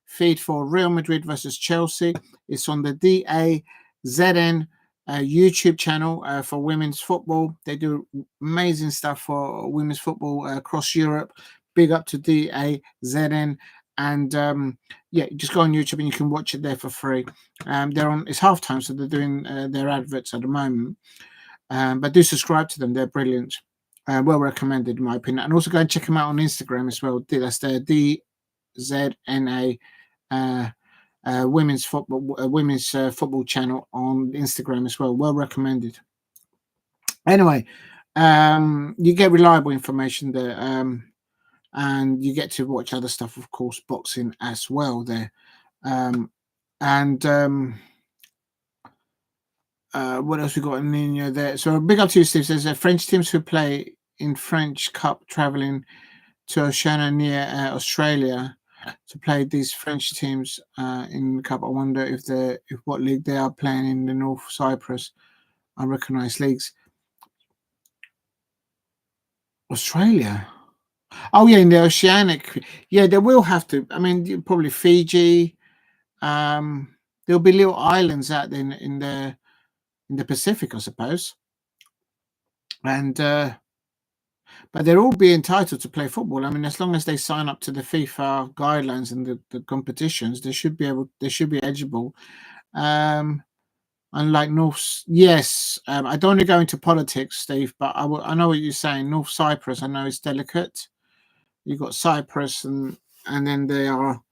feed for Real Madrid versus Chelsea. It's on the DAZN YouTube channel for women's football. They do amazing stuff for women's football across Europe. Big up to DAZN. And yeah, just go on YouTube and you can watch it there for free. They're on. It's halftime, so they're doing their adverts at the moment. But do subscribe to them; they're brilliant, well recommended in my opinion. And also go and check them out on Instagram as well. That's the DZNA women's football channel on Instagram as well. Well recommended. Anyway, you get reliable information there. And you get to watch other stuff, of course, boxing as well there. What else we got in Nino there? So big up to you, Steve. Says French teams who play in French Cup traveling to Oceania near Australia to play these French teams in the Cup. I wonder if what league they are playing in the North Cyprus. Unrecognised leagues. Australia. Oh yeah, in the Oceanic. Yeah, they will have to. I mean, probably Fiji. There'll be little islands out there in the Pacific, I suppose. and but they'll all be entitled to play football. I mean, as long as they sign up to the FIFA guidelines and the competitions, they should be eligible. Unlike North, yes, I don't want to go into politics, Steve, but I know what you're saying. North Cyprus, I know it's delicate. You've got Cyprus, and then they are.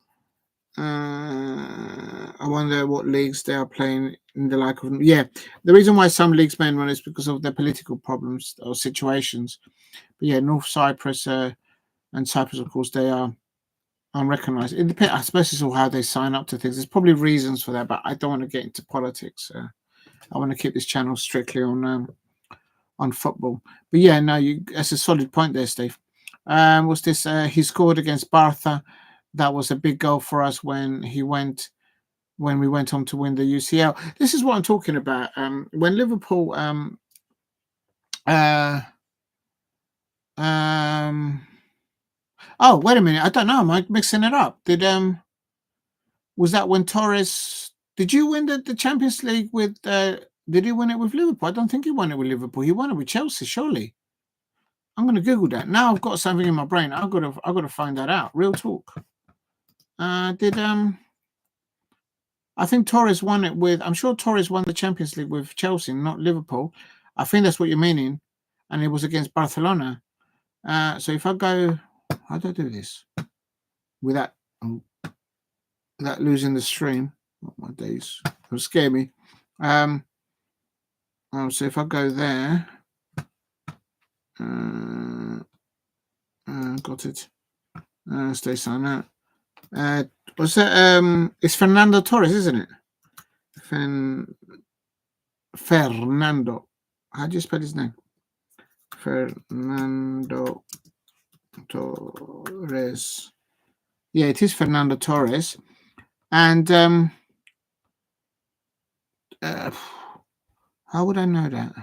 I wonder what leagues they are playing in the like of. Yeah, the reason why some leagues may run is because of their political problems or situations. But yeah, North Cyprus and Cyprus, of course, they are unrecognised. It depends. I suppose it's all how they sign up to things. There's probably reasons for that, but I don't want to get into politics. I want to keep this channel strictly on football. But yeah, no, that's a solid point there, Steve. What's this? He scored against Barca. That was a big goal for us when we went on to win the UCL. This is what I'm talking about. When Liverpool oh, wait a minute. I don't know. Am I mixing it up? Was that when Torres? Did you win the Champions League with? Did he win it with Liverpool? I don't think he won it with Liverpool. He won it with Chelsea, surely. I'm going to Google that. Now I've got something in my brain. I've got to find that out. Real talk. I think Torres won it with. I'm sure Torres won the Champions League with Chelsea, not Liverpool. I think that's what you're meaning, and it was against Barcelona. So if I go, how do I do this without losing the stream? Oh, my days, it'll scare me. So if I go there, got it. Stay on that. What's that? It's Fernando Torres, isn't it? Fernando. How do you spell his name? Fernando Torres. Yeah, it is Fernando Torres. And how would I know that?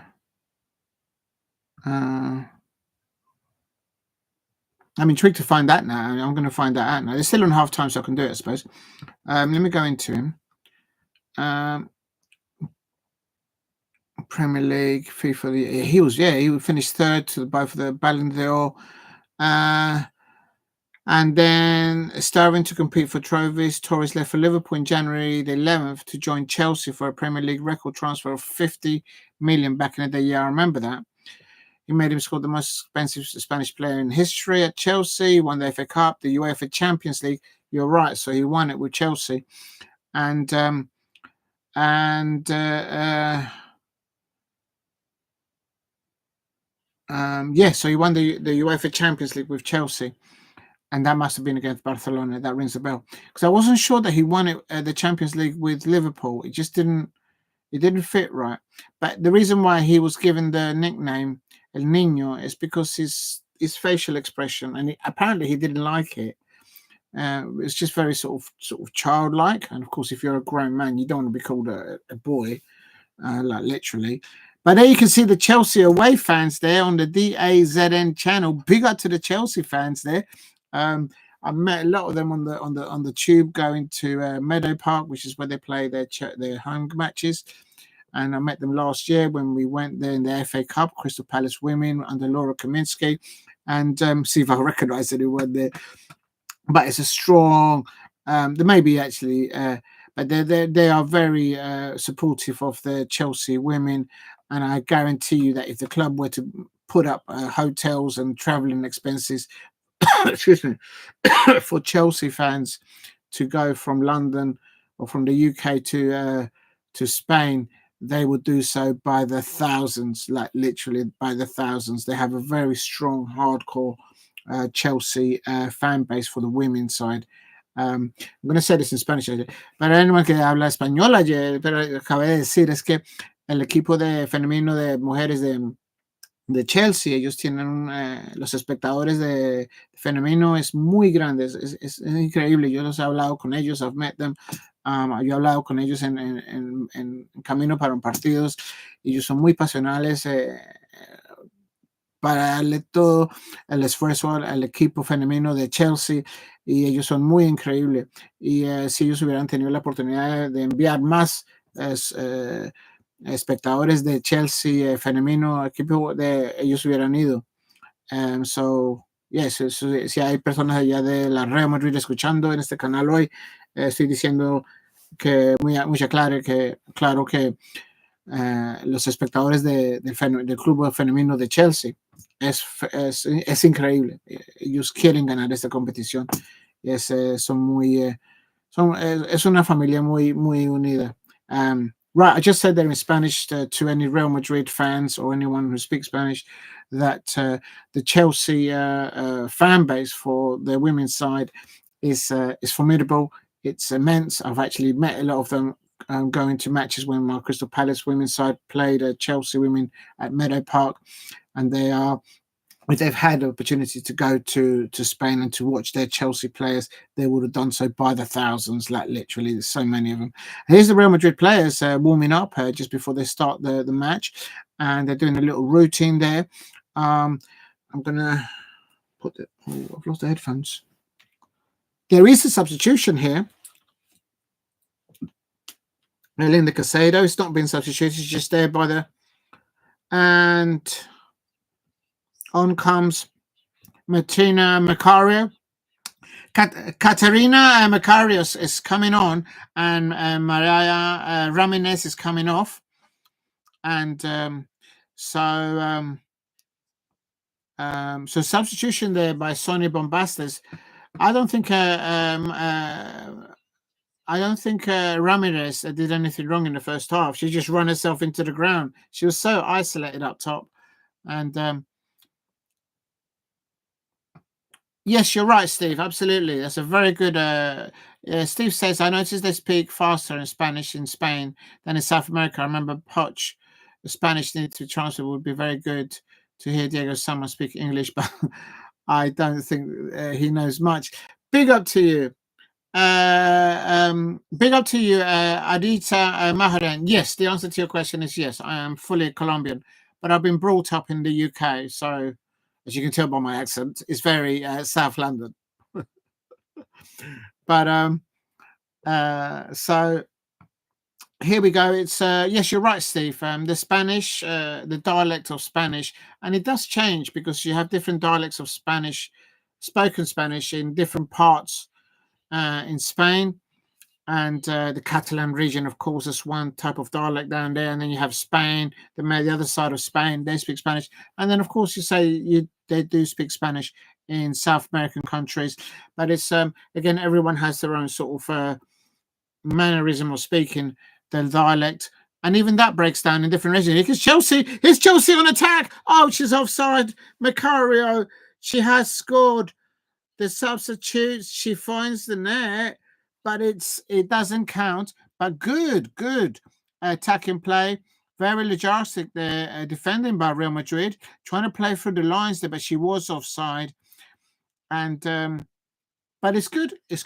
I'm intrigued to find that now. I'm going to find that out now. They're still on half time, so I can do it, I suppose. Let me go into him. Premier League, FIFA. He finished third to both of the Ballon d'Or. And then starting to compete for trophies, Torres left for Liverpool in January the 11th to join Chelsea for a Premier League record transfer of 50 million back in the day. Yeah, I remember that. He made him score the most expensive Spanish player in history at Chelsea, won the FA Cup, the UEFA Champions League. You're right. So he won it with Chelsea. And so he won the UEFA Champions League with Chelsea. And that must have been against Barcelona. That rings a bell. Because I wasn't sure that he won it the Champions League with Liverpool. It just didn't fit right. But the reason why he was given the nickname El Niño is because his facial expression, and apparently he didn't like it. It's just very sort of childlike. And of course, if you're a grown man, you don't want to be called a boy, like literally. But there you can see the Chelsea away fans there on the DAZN channel. Big up to the Chelsea fans there. I met a lot of them on the tube going to Meadow Park, which is where they play their home matches. And I met them last year when we went there in the FA Cup, Crystal Palace women under Laura Kaminsky, and see if I recognise anyone there. But it's a strong. There may be actually, but they are very supportive of the Chelsea women, and I guarantee you that if the club were to put up hotels and travelling expenses, excuse me, for Chelsea fans to go from London or from the UK to Spain, they would do so by the thousands, like literally by the thousands. They have a very strong, hardcore Chelsea fan base for the women's side. I'm going to say this in Spanish, pero anyone que habla español, pero acabé de decir es que el equipo de femenino de mujeres de Chelsea, ellos tienen los espectadores de femenino es muy grande, es increíble. Yo los he hablado con ellos, I've met them. Yo he hablado con ellos en camino para un partidos. Ellos son muy pasionales para darle todo el esfuerzo al equipo femenino de Chelsea, y ellos son muy increíbles. Y si ellos hubieran tenido la oportunidad de enviar más espectadores de Chelsea femenino, equipo de ellos hubieran ido. So, yes, si hay personas allá de la Real Madrid escuchando en este canal hoy, estoy diciendo que claro que los espectadores del club femenino de Chelsea es increíble. Ellos quieren ganar esta competición. Son muy es una familia muy unida. Right, I just said that in Spanish to any Real Madrid fans or anyone who speaks Spanish that the Chelsea fan base for the women's side is formidable. It's immense. I've actually met a lot of them going to matches when my Crystal Palace women's side played Chelsea women at Meadow Park, and if they've had the opportunity to go to Spain and to watch their Chelsea players, they would have done so by the thousands, like literally, there's so many of them. And here's the Real Madrid players warming up just before they start the match, and they're doing a little routine there. I'm going to put I've lost the headphones. There is a substitution here. Linda Caicedo, it's not been substituted, it's just there by the... And on comes Martina Macario. Katerina Macarios is coming on, and Maria Ramirez is coming off. And so substitution there by Sonia Bombastes. I don't think Ramirez did anything wrong in the first half. She just ran herself into the ground. She was so isolated up top. And yes, you're right, Steve. Absolutely. That's a very good... Steve says, I noticed they speak faster in Spanish in Spain than in South America. I remember Poch, the Spanish needed to transfer. Would be very good to hear Diego Sama speak English, but I don't think he knows much. Big up to you. Big up to you, Adita Maharan. Yes, the answer to your question is yes. I am fully Colombian, but I've been brought up in the UK, so as you can tell by my accent, it's very South London. But so here we go. It's yes, you're right, Steve. The Spanish, the dialect of Spanish, and it does change because you have different dialects of Spanish, spoken Spanish in different parts in Spain. And the Catalan region, of course, is one type of dialect down there. And then you have Spain, the other side of Spain, they speak Spanish. And then, of course, you say they do speak Spanish in South American countries. But it's, again, everyone has their own sort of mannerism of speaking, their dialect. And even that breaks down in different regions. Because Here's Chelsea on attack. Oh, she's offside. Macario, she has scored. The substitutes, she finds the net, but it doesn't count. But good attacking play. Very lethargic there, defending by Real Madrid, trying to play through the lines there, but she was offside. And but it's good. It's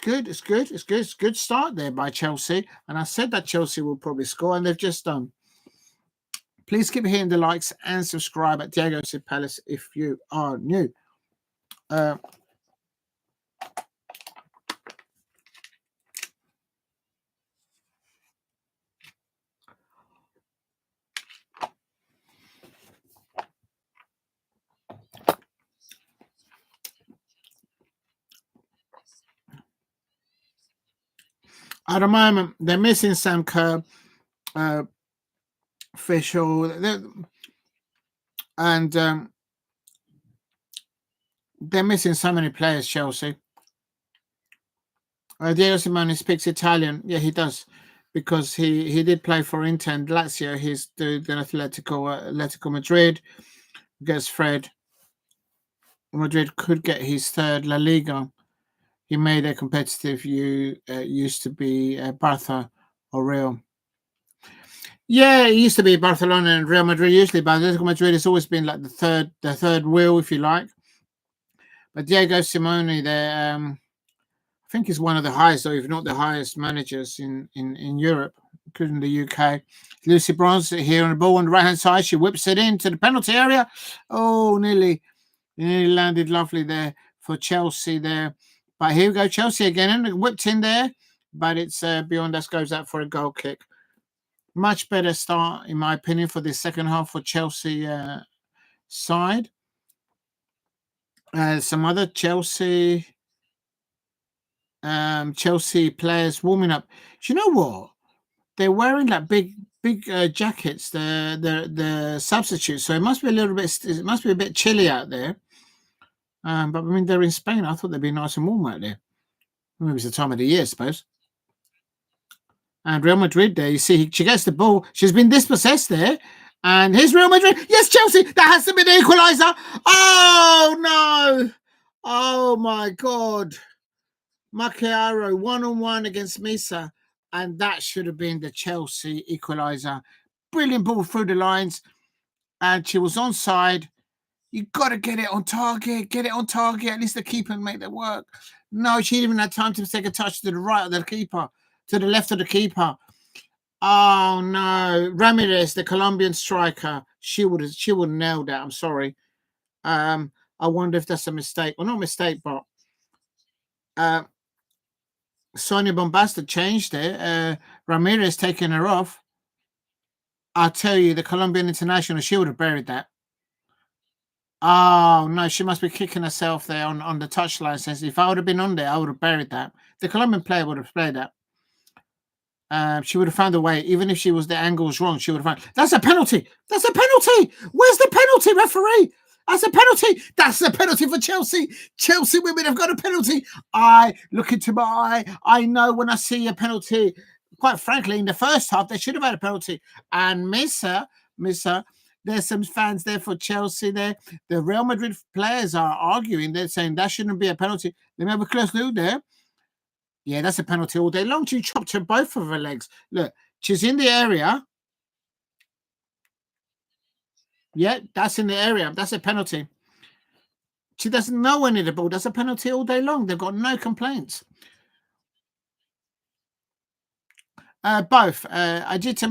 good start there by Chelsea. And I said that Chelsea will probably score, and they've just done. Please keep hitting the likes and subscribe at Diego Sid Palace if you are new. At the moment, they're missing Sam Kerr, Fischl, and they're missing so many players, Chelsea. Diego Simone speaks Italian. Yeah, he does, because he did play for Inter and Lazio. He's the Atletico Madrid. Gets Fred. Madrid could get his third La Liga. He made a competitive used to be Barca or Real. Yeah, it used to be Barcelona and Real Madrid usually, but Atletico Madrid has always been like the third wheel, if you like. But Diego Simone, there, I think he's one of the highest, or if not the highest, managers in Europe, including the UK. Lucy Bronze here on the ball on the right-hand side. She whips it into the penalty area. Oh, nearly landed lovely there for Chelsea there. But here we go, Chelsea again, and whipped in there. But it's Bjorn that goes out for a goal kick. Much better start, in my opinion, for the second half for Chelsea side. Some other Chelsea players warming up. Do you know what? They're wearing like big jackets. The substitutes. So it must be a little bit. It must be a bit chilly out there. But I mean, they're in Spain. I thought they'd be nice and warm out there. Maybe it's the time of the year, I suppose. And Real Madrid there, you see, she gets the ball. She's been dispossessed there. And here's Real Madrid. Yes, Chelsea. That has to be the equaliser. Oh, no. Oh, my God. Macchiaro, 1-on-1 against Misa. And that should have been the Chelsea equaliser. Brilliant ball through the lines. And she was onside. You got to get it on target. Get it on target. At least the keeper can make that work. No, she didn't even have time to take a touch to the right of the keeper. To the left of the keeper. Oh no, Ramirez, the Colombian striker, she would have nailed that. I'm sorry. I wonder if that's a mistake. Well, not a mistake, but Sonia Bombasta changed it. Ramirez taking her off. I'll tell you, the Colombian international, she would have buried that. Oh no, she must be kicking herself there on the touchline. Says if I would have been on there, I would have buried that. The Colombian player would have played that. She would have found a way, even if she was the angles wrong. She would have found that's a penalty. That's a penalty. Where's the penalty, referee? That's a penalty. That's a penalty for Chelsea. Chelsea women have got a penalty. I look into my eye. I know when I see a penalty. Quite frankly, in the first half, they should have had a penalty. And Missa, there's some fans there for Chelsea there. The Real Madrid players are arguing. They're saying that shouldn't be a penalty. Let me have a close look there. Yeah, that's a penalty all day long. She chopped her both of her legs. Look, she's in the area. Yeah, that's in the area. That's a penalty. She doesn't know any of the ball. That's a penalty all day long. They've got no complaints. Both. Ajita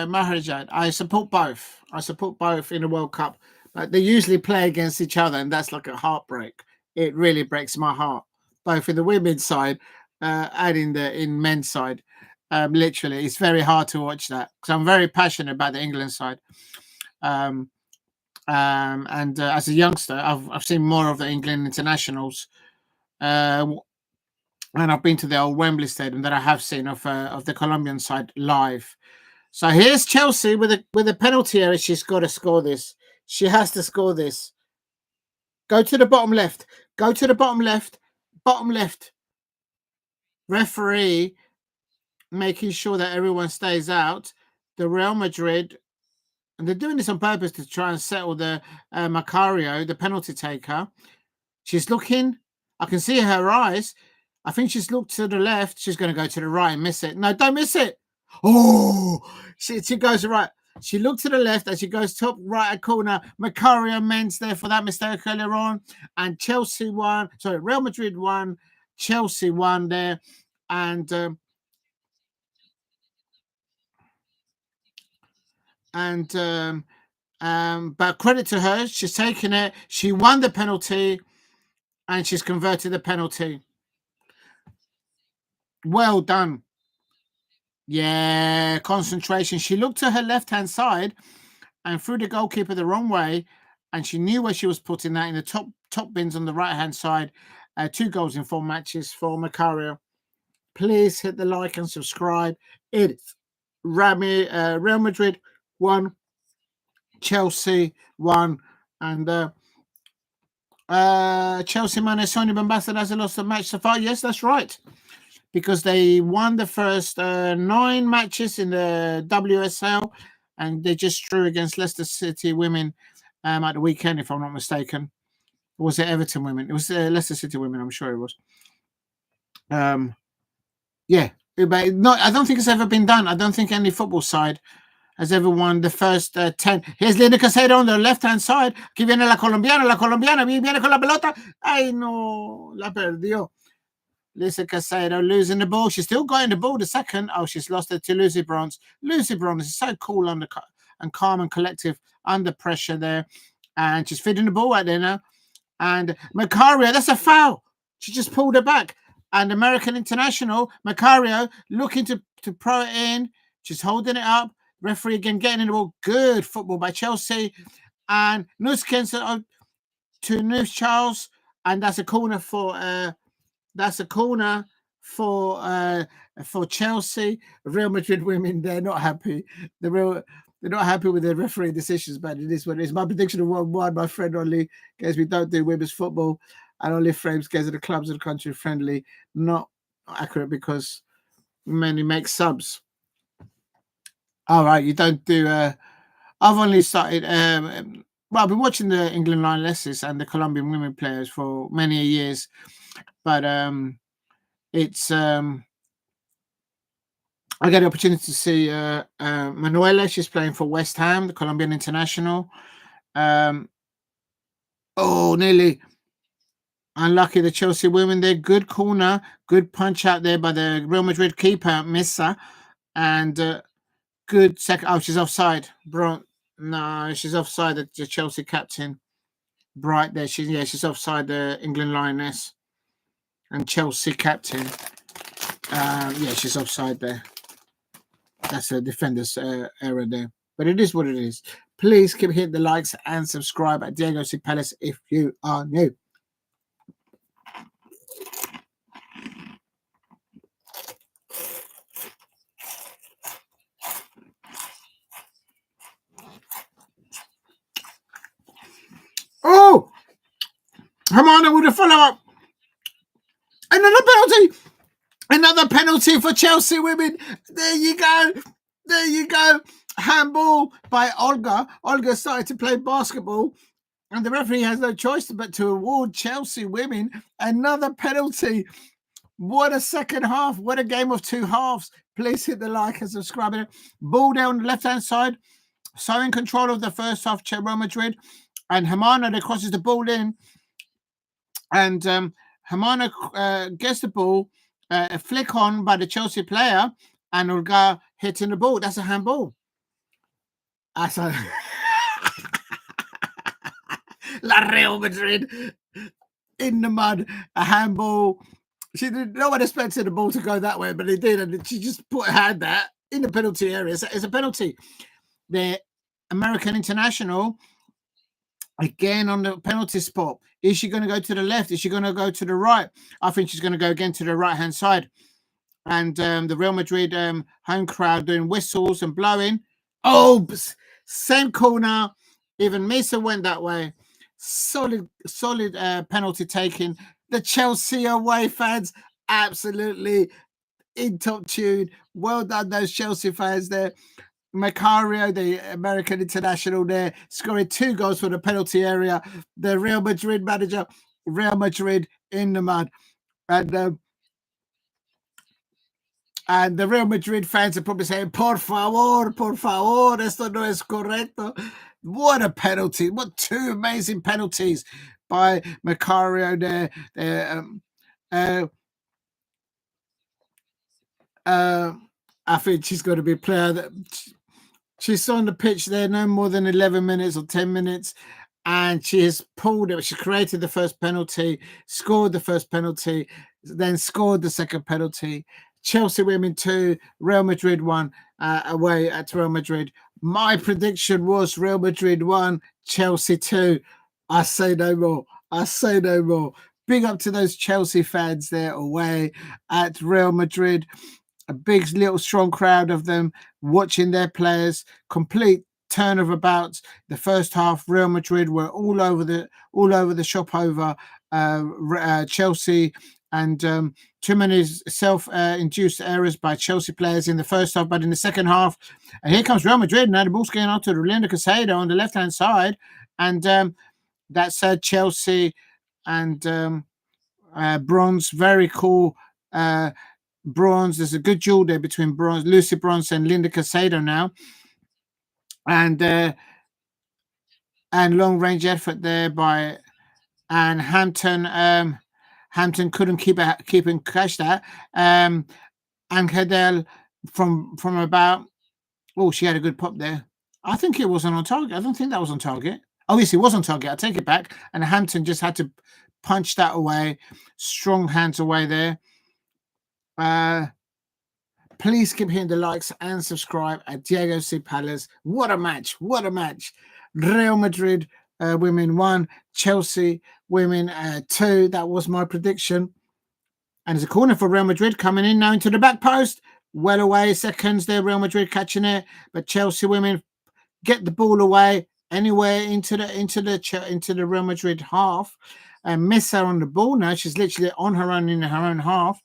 Maharajat. I support both. I support both in the World Cup. But they usually play against each other, and that's like a heartbreak. It really breaks my heart. Both in the women's side and in men's side. Literally, it's very hard to watch that because I'm very passionate about the England side. And as a youngster, I've seen more of the England internationals, and I've been to the old Wembley Stadium that I have seen of the Colombian side live. So here's Chelsea with a penalty area. She's got to score this. She has to score this. Go to the bottom left. Go to the bottom left. Bottom left. Referee making sure that everyone stays out. The Real Madrid, and they're doing this on purpose to try and settle the Macario, the penalty taker. She's looking. I can see her eyes. I think she's looked to the left. She's going to go to the right and miss it. No, don't miss it. Oh, she goes to the right. She looked to the left as she goes top right corner. Macario Mendez there for that mistake earlier on. And Chelsea won. Sorry, Real Madrid won. Chelsea won there. And but credit to her. She's taken it. She won the penalty. And she's converted the penalty. Well done. Yeah, concentration. She looked to her left-hand side and threw the goalkeeper the wrong way, and she knew where she was putting that in the top bins on the right-hand side. 2 goals in 4 matches for Macario. Please hit the like and subscribe. It's Real Madrid 1, Chelsea 1, and Chelsea minus Sonia Bombasta has lost the match so far. Yes, that's right. Because they won the first 9 matches in the WSL, and they just drew against Leicester City women at the weekend, if I'm not mistaken. Or was it Everton women? It was Leicester City women, I'm sure it was. Yeah, but I don't think it's ever been done. I don't think any football side has ever won the first 10. Here's Lina Caicedo on the left-hand side. Aquí viene la colombiana, viene con la pelota. Ay, no, la perdió. Lisa Caicedo losing the ball. She's still got in the ball the second. Oh, she's lost it to Lucy Bronze. Lucy Bronze is so cool and calm and collective under pressure there. And she's feeding the ball out there now. And Macario, that's a foul. She just pulled it back. And American international, Macario, looking to pro it in. She's holding it up. Referee again getting in the ball. Good football by Chelsea. And Nuskens to News Charles. And that's a corner for Chelsea. Real Madrid women, they're not happy. They're not happy with the referee decisions, but it is what it is. My prediction of 1-1, my friend only guess we don't do women's football, and only frames guess the clubs of the country friendly. Not accurate because many make subs. All right, you don't do. I've only started. Well, I've been watching the England Lionesses and the Colombian women players for many years, but it's I get the opportunity to see Manuela. She's playing for West Ham, the Colombian international. Nearly unlucky. The Chelsea women there. Good corner, good punch out there by the Real Madrid keeper, Missa, and good second. Oh, she's offside. No, she's offside. The Chelsea captain, Bright there. She's offside. The England Lioness and Chelsea captain. She's offside there. That's a defender's error there. But it is what it is. Please keep hitting the likes and subscribe at Diego C. Palace if you are new. Oh! Hermana with a follow-up. Another penalty for Chelsea women. There you go. Handball by Olga. Olga started to play basketball, and the referee has no choice but to award Chelsea women another penalty. What a second half. What a game of two halves. Please hit the like and subscribe. Ball down the left-hand side. So in control of the first half, Real Madrid. And Hermana that crosses the ball in. And Hermana gets the ball. A flick on by the Chelsea player. And Olga hitting the ball. That's a handball. La Real Madrid in the mud, a handball. No one expected the ball to go that way, but it did, and she just put her hand there in the penalty area. So it's a penalty. The American international again on the penalty spot. Is she going to go to the left? Is she going to go to the right? I think she's going to go again to the right-hand side. And the Real Madrid home crowd doing whistles and blowing. Oh, same corner. Even Misa went that way. Solid penalty taken. The Chelsea away fans absolutely in top tune. Well done, those Chelsea fans there. Macario, the American international there, scoring 2 goals for the penalty area. The Real Madrid manager, Real Madrid in the mud. And the Real Madrid fans are probably saying, por favor, esto no es correcto. What a penalty. What 2 amazing penalties by Macario there. I think she's going to be a player that she's on the pitch there no more than 11 minutes or 10 minutes. And she has pulled it. She created the first penalty, scored the first penalty, then scored the second penalty. Chelsea women 2, Real Madrid 1 away at Real Madrid. My prediction was Real Madrid 1, Chelsea 2. I say no more. Big up to those Chelsea fans there away at Real Madrid. A big, little, strong crowd of them watching their players. Complete turn of abouts. The first half, Real Madrid were all over the shop over Chelsea. And too many self-induced errors by Chelsea players in the first half. But in the second half, and here comes Real Madrid. Now the ball's going out to Linda Caicedo on the left-hand side. And that's Chelsea and Bronze. Very cool. Bronze. There's a good duel there between Lucy Bronze and Linda Caicedo now. And long-range effort there by Hampton. Hampton couldn't keep and catch that. Angeldahl from about. Oh, she had a good pop there. I think it wasn't on target. I don't think that was on target. Oh, yes, it was on target. I take it back. And Hampton just had to punch that away. Strong hands away there. Please keep hitting the likes and subscribe at Diego C. Palace. What a match. What a match. Real Madrid women 1, Chelsea women 2. That was my prediction. And it's a corner for Real Madrid coming in now into the back post. Well away, seconds there, Real Madrid catching it. But Chelsea women get the ball away anywhere into the Real Madrid half and miss her on the ball now. She's literally on her own in her own half.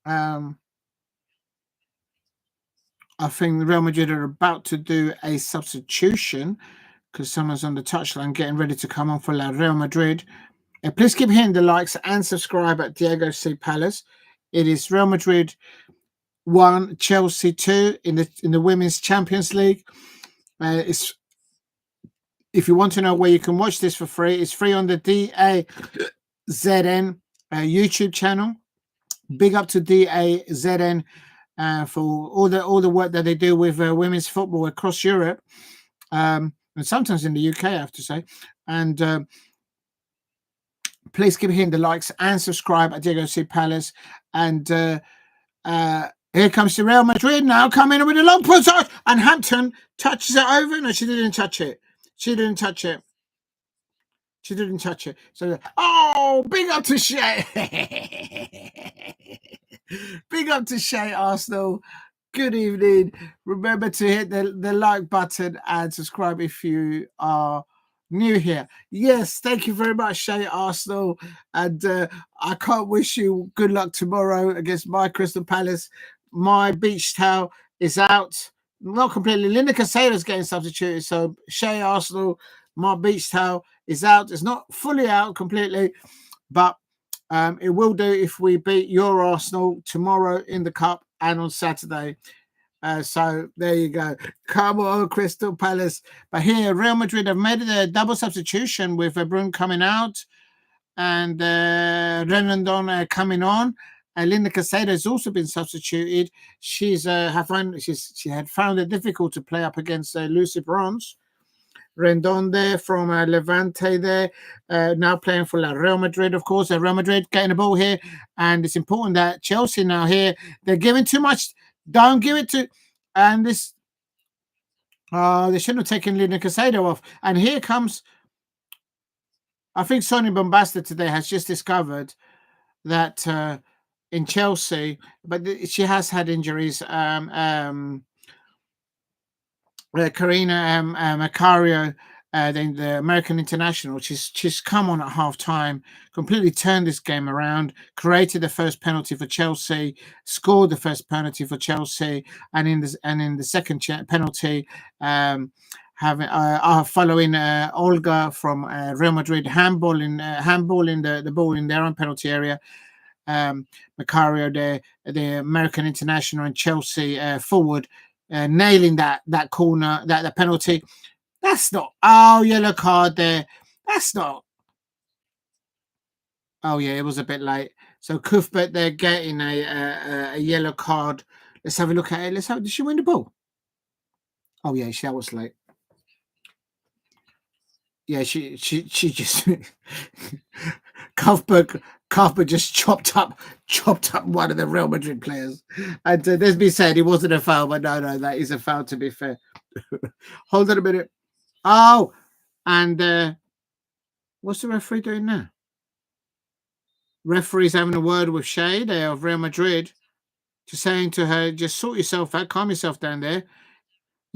I think Real Madrid are about to do a substitution because someone's on the touchline getting ready to come on for Real Madrid. And please keep hitting the likes and subscribe at Diego C. Palace. It is Real Madrid 1, Chelsea 2 in the Women's Champions League. If you want to know where you can watch this for free, it's free on the DAZN YouTube channel. Big up to DAZN for all the work that they do with women's football across Europe, and sometimes in the UK, I have to say. And please keep hitting the likes and subscribe at Diego C. Palace. And here comes the Real Madrid now, coming in with a long push, and Hampton touches it over. No, she didn't touch it. She didn't touch it. So, big up to Shay. Big up to Shay Arsenal. Good evening. Remember to hit the like button and subscribe if you are new here. Yes, thank you very much, Shay Arsenal. And I can't wish you good luck tomorrow against my Crystal Palace. My beach towel is out. Not completely. Linda Caicedo's getting substituted. So Shay Arsenal, my beach towel is out. It's not fully out completely, but it will do if we beat your Arsenal tomorrow in the Cup and on Saturday. So there you go. Come on, Crystal Palace. But here, Real Madrid have made a double substitution with Bruun coming out and Redondo coming on. Linda Caicedo has also been substituted. She had found it difficult to play up against Lucy Bronze. Redondo from Levante there, now playing for Real Madrid, of course. Real Madrid getting the ball here, and it's important that Chelsea now here, they're giving too much. Don't give it to, and this, they shouldn't have taken Linda Caicedo off. And here comes, I think Sonia Bombasta today has just discovered that in Chelsea, but she has had injuries. Karina Macario, the American international, she's come on at half time, completely turned this game around, created the first penalty for Chelsea, scored the first penalty for Chelsea, and in the second penalty, following Olga from Real Madrid handballing the ball in their own penalty area. Macario, the American international, and Chelsea forward. Nailing that corner, that penalty. That's not yellow card there. That's not. Oh yeah, it was a bit late. So Cuthbert, they're getting a yellow card. Let's have a look at it. Did she win the ball? Oh yeah, that was late. Yeah, she just Cuthbert just chopped up one of the Real Madrid players. And there's been said it wasn't a foul, but no, that is a foul, to be fair. Hold on a minute. Oh, and what's the referee doing now? Referee's having a word with Shay there of Real Madrid, just saying to her, just sort yourself out, calm yourself down there.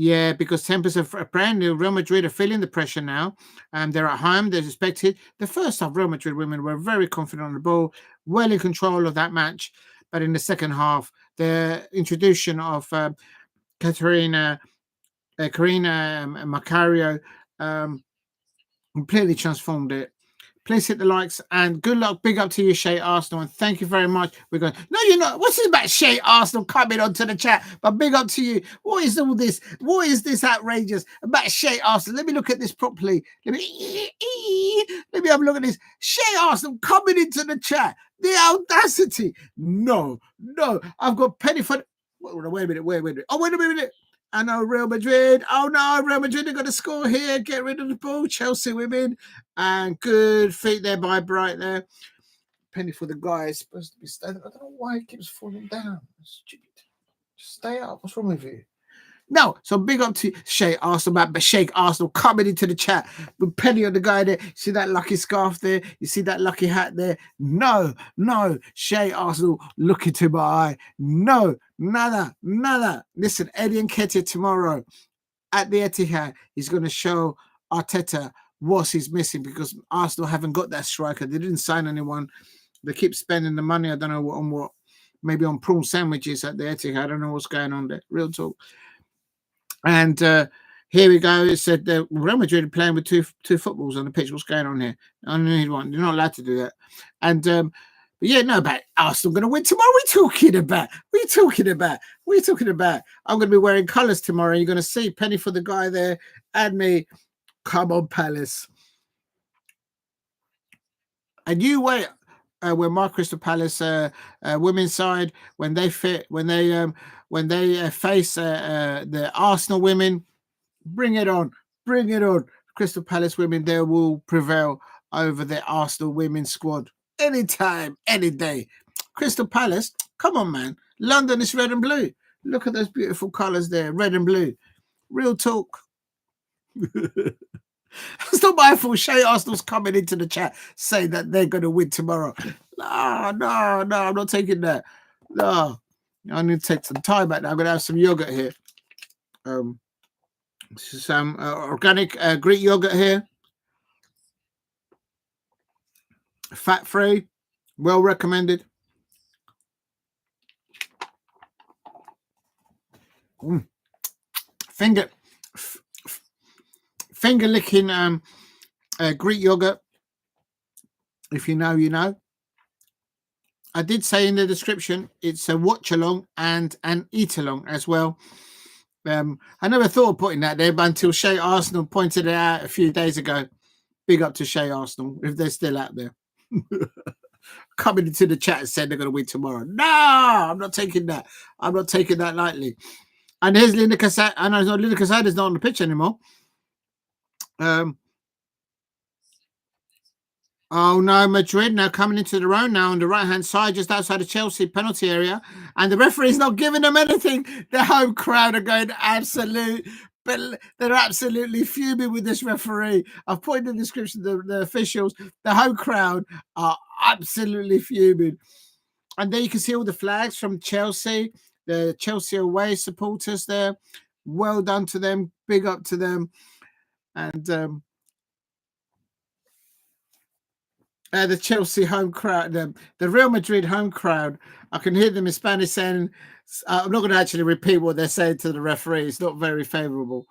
Yeah, because tempers are brand new. Real Madrid are feeling the pressure now. They're at home. They're expected. The first half, Real Madrid women were very confident on the ball, well in control of that match. But in the second half, the introduction of Karina Macario completely transformed it. Please hit the likes and good luck. Big up to you, Shay Arsenal, and thank you very much. We're going, no, you're not. What's this about Shay Arsenal coming onto the chat? But big up to you. What is all this? What is this outrageous about Shay Arsenal? Let me look at this properly. Let me have a look at this. Shay Arsenal coming into the chat. The audacity. No. I've got penny for. Wait a minute. Oh, wait a minute. I know Real Madrid. Oh no, Real Madrid are going to score here. Get rid of the ball. Chelsea women. And good feet there by Bright there. Penny for the guy is supposed to be standing. I don't know why he keeps falling down. It's stupid. Just stay up. What's wrong with you? No, so big up to Sheikh Arsenal, but Sheikh Arsenal coming into the chat with Penny on the guy there. See that lucky scarf there? You see that lucky hat there? No, Sheikh Arsenal, look into my eye. No, nada. Listen, Eddie Nketiah tomorrow at the Etihad, he's going to show Arteta what he's missing because Arsenal haven't got that striker. They didn't sign anyone. They keep spending the money. I don't know on what. Maybe on prawn sandwiches at the Etihad. I don't know what's going on there. Real talk. And here we go. It said Real Madrid are playing with two footballs on the pitch. What's going on here? I need one. You're not allowed to do that. And but yeah, no, about Arsenal going to win tomorrow. What are you talking about? I'm going to be wearing colours tomorrow. You're going to see Penny for the guy there and me. Come on, Palace. And you wait. When my Crystal Palace women's side, when they face the Arsenal women, bring it on. Crystal Palace women, they will prevail over the Arsenal women's squad anytime, any day. Crystal Palace, come on, man. London is red and blue. Look at those beautiful colours there, red and blue. Real talk. It's not my fault. Shay Arsenal's coming into the chat saying that they're going to win tomorrow. No, I'm not taking that. No, I need to take some time back now. I'm going to have some yogurt here. Some organic Greek yogurt here. Fat-free. Well recommended. Finger licking Greek yogurt. If you know, you know. I did say in the description it's a watch along and an eat along as well. I never thought of putting that there, but until Shay Arsenal pointed it out a few days ago. Big up to Shay Arsenal if they're still out there. Coming into the chat and said they're going to win tomorrow. No, I'm not taking that. I'm not taking that lightly. And here's Linda Casado. I know Linda Casado's not on the pitch anymore. Oh no, Madrid now coming into their own now on the right-hand side, just outside the Chelsea penalty area. And the referee's not giving them anything. The home crowd are going absolute, but they're absolutely fuming with this referee. I've put in the description the officials, the home crowd are absolutely fuming. And there you can see all the flags from Chelsea, the Chelsea away supporters there. Well done to them. Big up to them. And the Chelsea home crowd, the Real Madrid home crowd, I can hear them in Spanish saying, I'm not going to actually repeat what they're saying to the referee. It's not very favourable.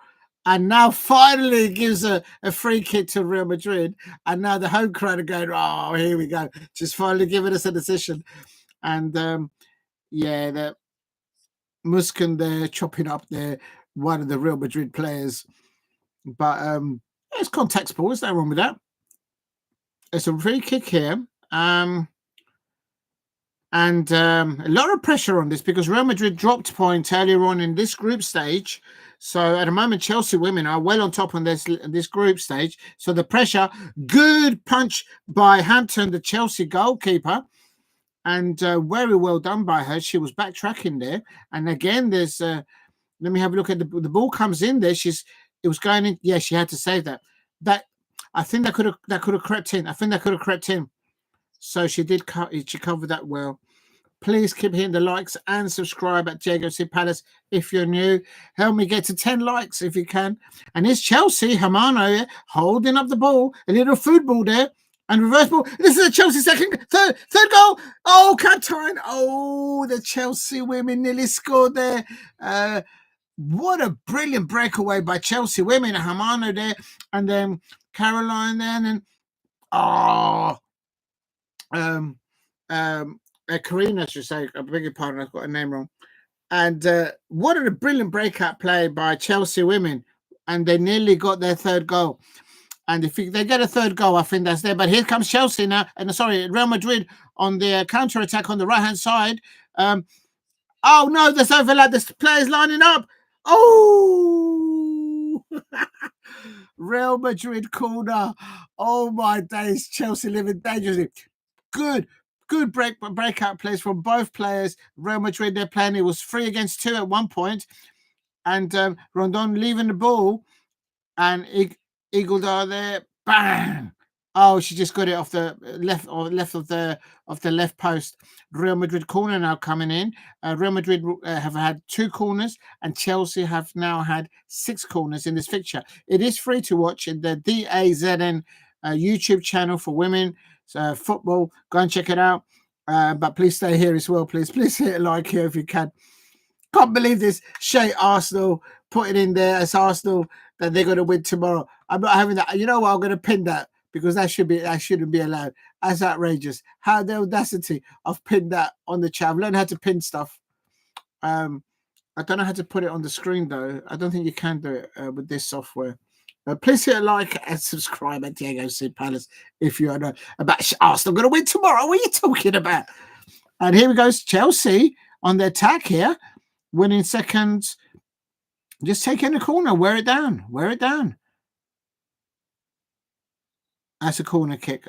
And now finally gives a free kick to Real Madrid. And now the home crowd are going, oh, here we go. Just finally giving us a decision. And yeah, the Muskin there chopping up there, one of the Real Madrid players. But it's contact sport. There's nothing wrong with that. It's a free kick here. And a lot of pressure on this because Real Madrid dropped points earlier on in this group stage. So at the moment, Chelsea women are well on top on this group stage. So the pressure, good punch by Hampton, the Chelsea goalkeeper. And very well done by her. She was backtracking there. And again, there's, let me have a look at the ball comes in there. It was going in. Yeah, she had to save that. I think that could have crept in. So she covered that well. Please keep hitting the likes and subscribe at Diego C Palace if you're new. Help me get to 10 likes if you can. And here's Chelsea, Hermano holding up the ball, a little food ball there, and reverse ball. This is a Chelsea third goal. Oh, Captain. Oh, the Chelsea women nearly scored there. What a brilliant breakaway by Chelsea women. Hermano there, and then Caroline then, and Karina, I should say. I beg your pardon, I've got her name wrong. And what a brilliant breakout play by Chelsea women, and they nearly got their third goal. And if they get a third goal, I think that's there. But here comes Chelsea now, and Real Madrid on the counter attack on the right hand side. Oh no, there's overlap. This players lining up. Oh, Real Madrid corner. Oh my days, Chelsea living dangerously. Good good breakout plays from both players. Real Madrid, they're playing. It was 3 against 2 at one point, and Rondon leaving the ball, and Angeldahl there, bang! Oh, she just got it off the left of the left post. Real Madrid corner now coming in. Real Madrid have had 2 corners, and Chelsea have now had 6 corners in this fixture. It is free to watch in the DAZN YouTube channel for women football. Go and check it out. But please stay here as well. Please hit a like here if you can. Can't believe this. Shay Arsenal put it in there as Arsenal that they're going to win tomorrow. I'm not having that. You know what? I'm going to pin that because that shouldn't be allowed. That's outrageous. How the audacity of pinned that on the chat. I've learned how to pin stuff. I don't know how to put it on the screen though. I don't think you can do it with this software. Please hit a like and subscribe at Diego C. Palace if you know about Arsenal going to win tomorrow. What are you talking about? And here we go. Chelsea on the attack here. Winning seconds, just taking the corner, wear it down. That's a corner kick.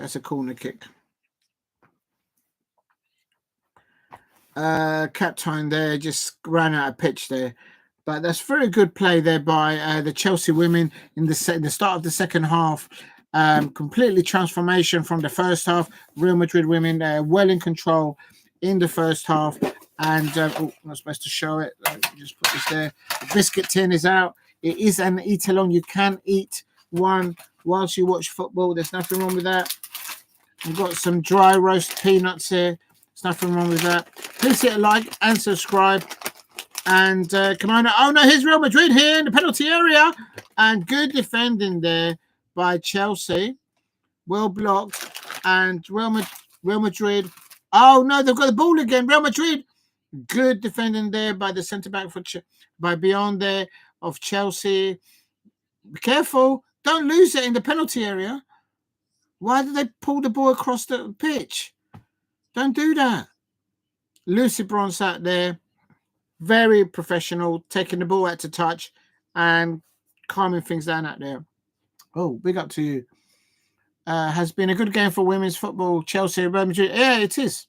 Captain there just ran out of pitch there, but that's very good play there by the Chelsea women in the start of the second half. Completely transformation from the first half. Real Madrid women well in control in the first half. And I'm not supposed to show it. Just put this there. The biscuit tin is out. It is an eat along. You can eat one whilst you watch football. There's nothing wrong with that. I've got some dry roast peanuts here. There's nothing wrong with that. Please hit a like and subscribe. And come on. Oh no, here's Real Madrid here in the penalty area. And good defending there by Chelsea. Well blocked. And Real Madrid. Oh no, they've got the ball again. Real Madrid. Good defending there by the centre-back by Bjorn there of Chelsea. Be careful. Don't lose it in the penalty area. Why did they pull the ball across the pitch? Don't do that. Lucy Bronze out there. Very professional. Taking the ball out to touch and calming things down out there. Oh, big up to you. Has been a good game for women's football. Chelsea, Real Madrid. Yeah, it is.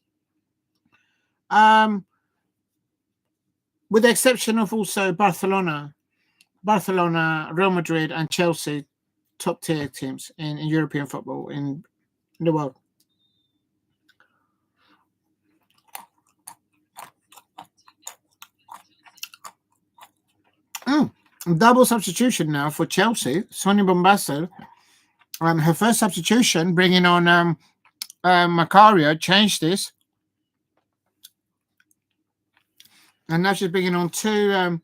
With the exception of also Barcelona, Real Madrid, and Chelsea, top tier teams in European football in the world. Double substitution now for Chelsea. Sonia Bombasel, her first substitution, bringing on Macario, changed this. And now she's bringing on two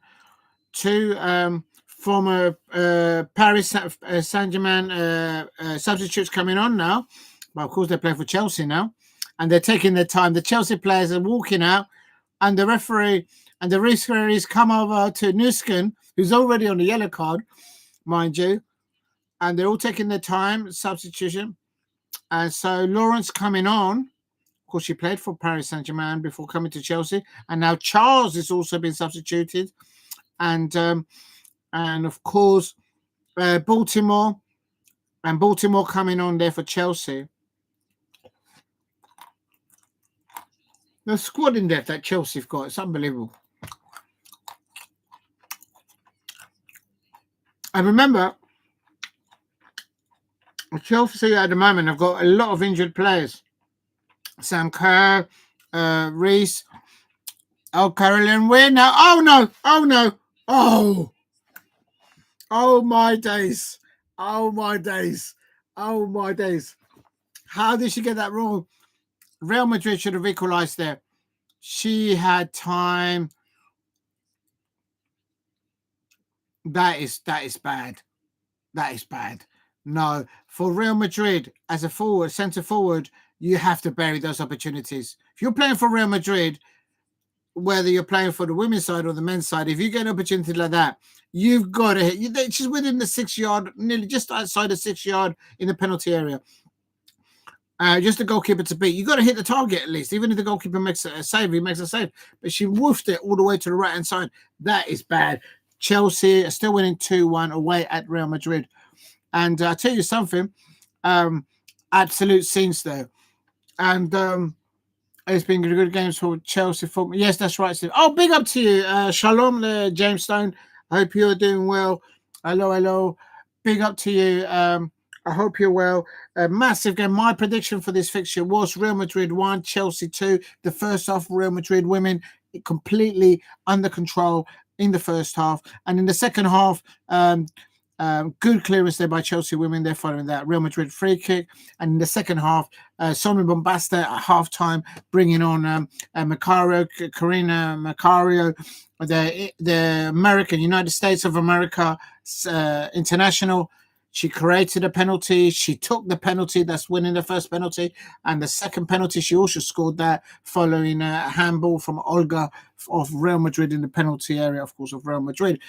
former Paris Saint-Germain substitutes coming on now. Well, of course, they play for Chelsea now. And they're taking their time. The Chelsea players are walking out. And the referees come over to Nusken, who's already on the yellow card, mind you. And they're all taking their time, substitution. And so Lawrence coming on. Of course, she played for Paris Saint-Germain before coming to Chelsea. And now Charles has also been substituted. And of course, Baltimore. And Baltimore coming on there for Chelsea. The squad in depth that Chelsea have got, it's unbelievable. And remember, Chelsea at the moment have got a lot of injured players. Sam Kerr, Reese, Caroline Weir now. Oh no! Oh my days! How did she get that wrong? Real Madrid should have equalised there. She had time. That is bad. That is bad. No, for Real Madrid as a forward, centre forward, you have to bury those opportunities. If you're playing for Real Madrid, whether you're playing for the women's side or the men's side, if you get an opportunity like that, you've got to hit. She's within the 6 yard, nearly just outside the 6 yard in the penalty area. Just the goalkeeper to beat. You've got to hit the target at least. Even if the goalkeeper makes a save, he makes a save. But she woofed it all the way to the right-hand side. That is bad. Chelsea are still winning 2-1 away at Real Madrid. And I'll tell you something, absolute scenes there. And It's been good games for Chelsea football. Yes, that's right, Steve. Oh, big up to you. Shalom there, James Stone. I hope you're doing well. Hello. Big up to you. I hope you're well. A massive game. My prediction for this fixture was Real Madrid 1, Chelsea 2. The first half, Real Madrid women completely under control in the first half. And in the second half, good clearance there by Chelsea women. They're following that Real Madrid free kick. And in the second half, Sonia Bombasta at halftime, bringing on Karina Macario, the American, United States of America international. She created a penalty. She took the penalty. That's winning the first penalty. And the second penalty, she also scored that following a handball from Olga of Real Madrid in the penalty area, of course, of Real Madrid.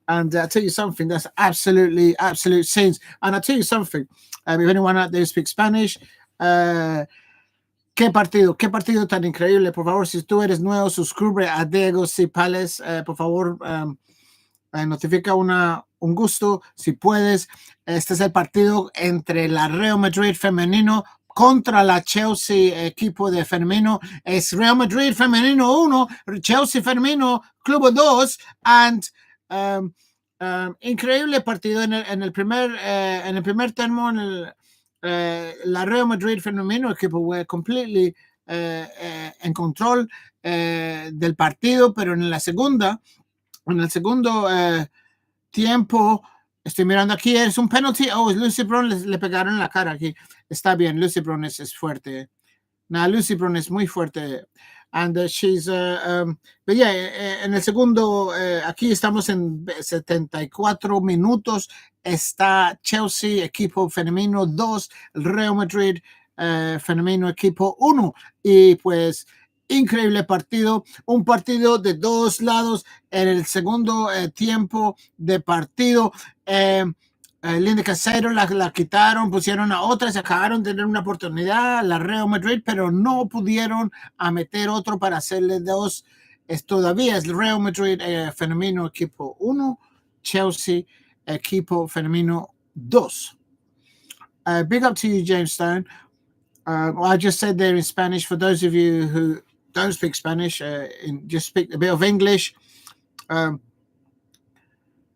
And I'll tell you something, that's absolute scenes. And I'll tell you something, if anyone out there speaks Spanish, qué partido tan increíble. Por favor, si tú eres nuevo, suscribe a Diego Cipales, por favor, notifica un gusto, si puedes. Este es el partido entre la Real Madrid femenino contra la Chelsea equipo de femenino. Es Real Madrid femenino 1, Chelsea femenino club 2, and increíble partido en el primer termo. La Real Madrid femenino equipo fue completely en control del partido, pero en el segundo tiempo, estoy mirando aquí, es un penalty. Oh, Lucy Bruun le pegaron en la cara aquí. Está bien, Lucy Bruun es fuerte. Lucy Bruun es muy fuerte. And she's, but yeah, en el segundo, aquí estamos en 74 minutos. Está Chelsea, equipo femenino 2, Real Madrid, femenino equipo 1. Y pues, increíble partido, un partido de dos lados en el segundo tiempo de partido. Linda Caicedo la quitaron, pusieron a otra, se acabaron de tener una oportunidad, la Real Madrid, pero no pudieron a meter otro para hacerle 2. Todavía es Real Madrid femenino equipo 1, Chelsea equipo femenino 2. Big up to you, James Stone. I just said there in Spanish, for those of you who don't speak Spanish, just speak a bit of English.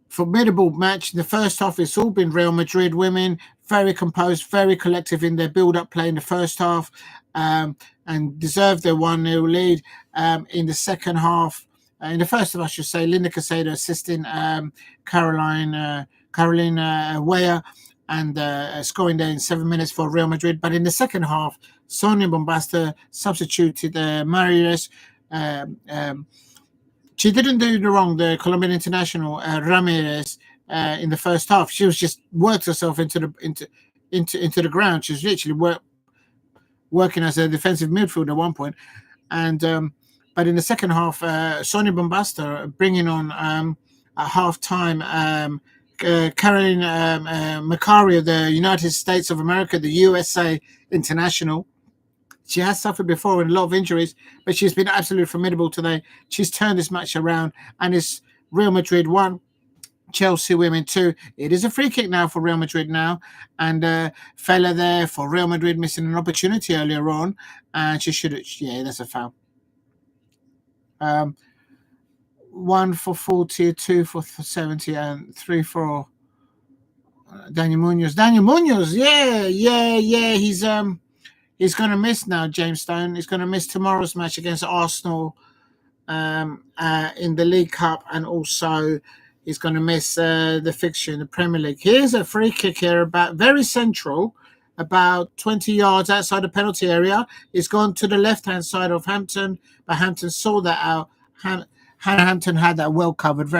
Formidable match. The first half, it's all been Real Madrid women, very composed, very collective in their build-up play in the first half, and deserved their 1-0 lead. In the second half, in the first half, I should say, Linda Caicedo assisting Caroline Weir, and scoring there in 7 minutes for Real Madrid. But in the second half, Sonia Bombasta substituted Marius. She didn't do the wrong, the Colombian international Ramirez, in the first half. She was just worked herself into the ground. She was literally working as a defensive midfielder at one point. And but in the second half, Sonia Bombasta bringing on at half time Caroline Macario, the United States of America, the USA international. She has suffered before with a lot of injuries, but she's been absolutely formidable today. She's turned this match around, and it's Real Madrid 1, Chelsea women 2. It is a free kick now for Real Madrid now, and fella there for Real Madrid missing an opportunity earlier on, and she should have, yeah, that's a foul. 1 for 40, 2 for 70, and 3 for Daniel Munoz. Daniel Munoz, yeah. He's going to miss now, James Stone. He's going to miss tomorrow's match against Arsenal in the League Cup, and also he's going to miss the fixture in the Premier League. Here's a free kick here, about very central, about 20 yards outside the penalty area. It's gone to the left-hand side of Hampton, but Hampton saw that out. Hampton had that well covered.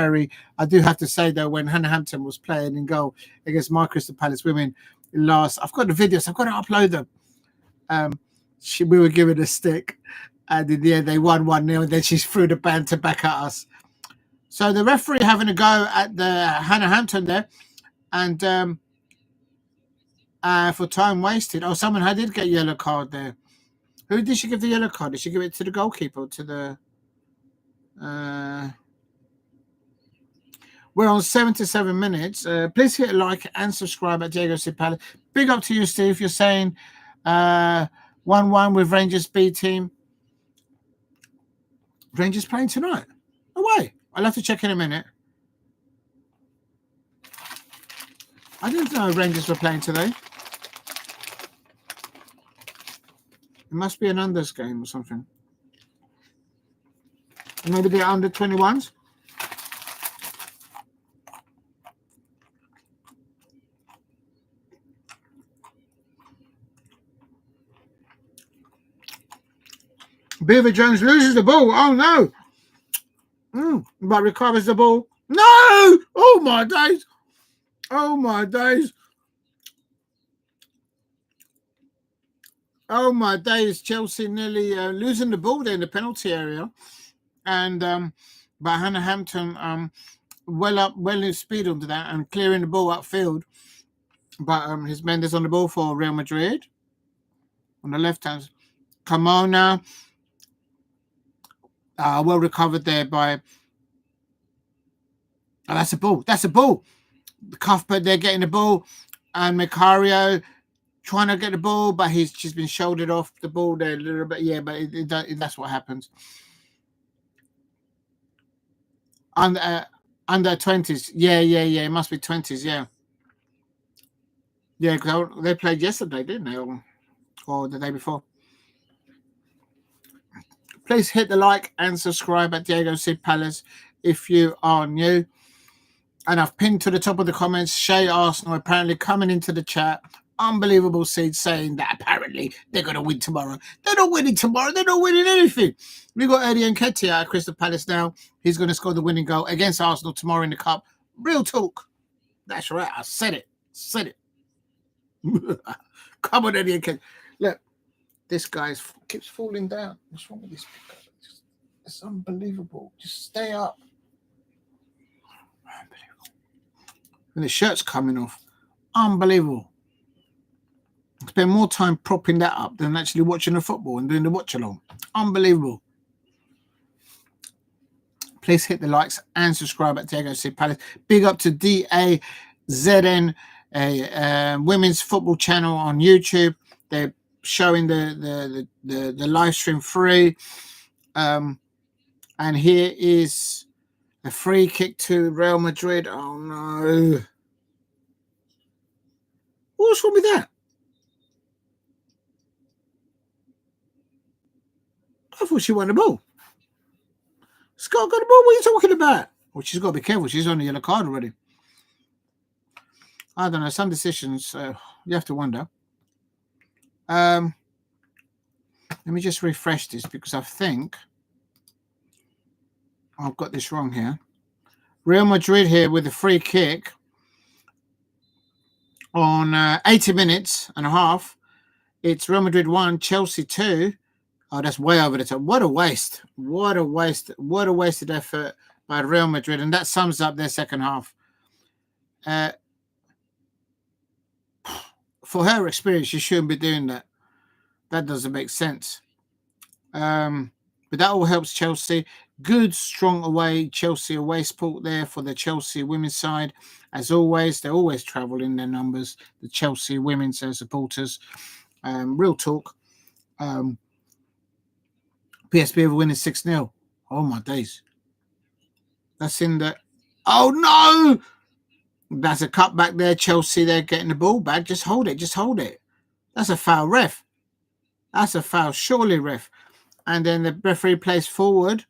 I do have to say, though, when Hannah Hampton was playing in goal against my Crystal Palace women last, I've got the videos. I've got to upload them. We were given a stick, and in the end they won 1-0, and then she threw the banter back at us. So the referee having a go at the Hannah Hampton there, and for time wasted. Oh, someone did get a yellow card there. Who did she give the yellow card? Did she give it to the goalkeeper? To the we're on 77 minutes. Please hit a like and subscribe at Diego Cipales. Big up to you, Steve. You're saying 1-1 with Rangers B team. Rangers playing tonight? Away. I'll have to check in a minute. I didn't know Rangers were playing today. It must be an unders game or something. Maybe they're under 21s. Beever-Jones loses the ball. Oh no! But recovers the ball. No! Oh my days! Oh my days! Oh my days! Chelsea nearly losing the ball there in the penalty area, and but Hampton well in speed onto that and clearing the ball upfield. But his Mendez on the ball for Real Madrid on the left hand. Carmona well recovered there by. Oh, that's a ball. That's a ball. Cuthbert, they're getting the ball, and Macario trying to get the ball, but he's just been shouldered off the ball there a little bit. Yeah, but that's what happens. Under 20s. Yeah. It must be 20s. Yeah. Yeah, because they played yesterday, didn't they? Or the day before. Please hit the like and subscribe at Diego C. Palace if you are new. And I've pinned to the top of the comments, Shay Arsenal apparently coming into the chat. Unbelievable seed saying that apparently they're going to win tomorrow. They're not winning tomorrow. They're not winning anything. We've got Eddie Nketiah at Crystal Palace now. He's going to score the winning goal against Arsenal tomorrow in the Cup. Real talk. That's right. I said it. Come on, Eddie Nketiah. Look, this guy keeps falling down. What's wrong with this guy? It's unbelievable. Just stay up. Unbelievable. And the shirt's coming off. Unbelievable. I spend more time propping that up than actually watching the football and doing the watch along. Unbelievable. Please hit the likes and subscribe at Diego C. Palace. Big up to DAZN, a women's football channel on YouTube. They're showing the live stream free. And here is a free kick to Real Madrid. Oh no. What's wrong with that? I thought she won the ball. Scott got the ball. What are you talking about? Well, she's got to be careful. She's on the yellow card already. I don't know. Some decisions, you have to wonder. Let me just refresh this because I think I've got this wrong here. Real Madrid here with a free kick on 80 minutes and a half. It's Real Madrid 1, Chelsea 2. Oh, that's way over the top. What a waste. What a wasted effort by Real Madrid. And that sums up their second half. For her experience, she shouldn't be doing that. That doesn't make sense. But that all helps Chelsea. Good, strong away, Chelsea away support there for the Chelsea women's side. As always, they always travel in their numbers, the Chelsea women's supporters. Real talk. PSV are winning 6-0. Oh, my days. That's in the... Oh, no! That's a cut back there. Chelsea, they're getting the ball back. Just hold it. That's a foul, ref. That's a foul, surely, ref. And then the referee plays forward.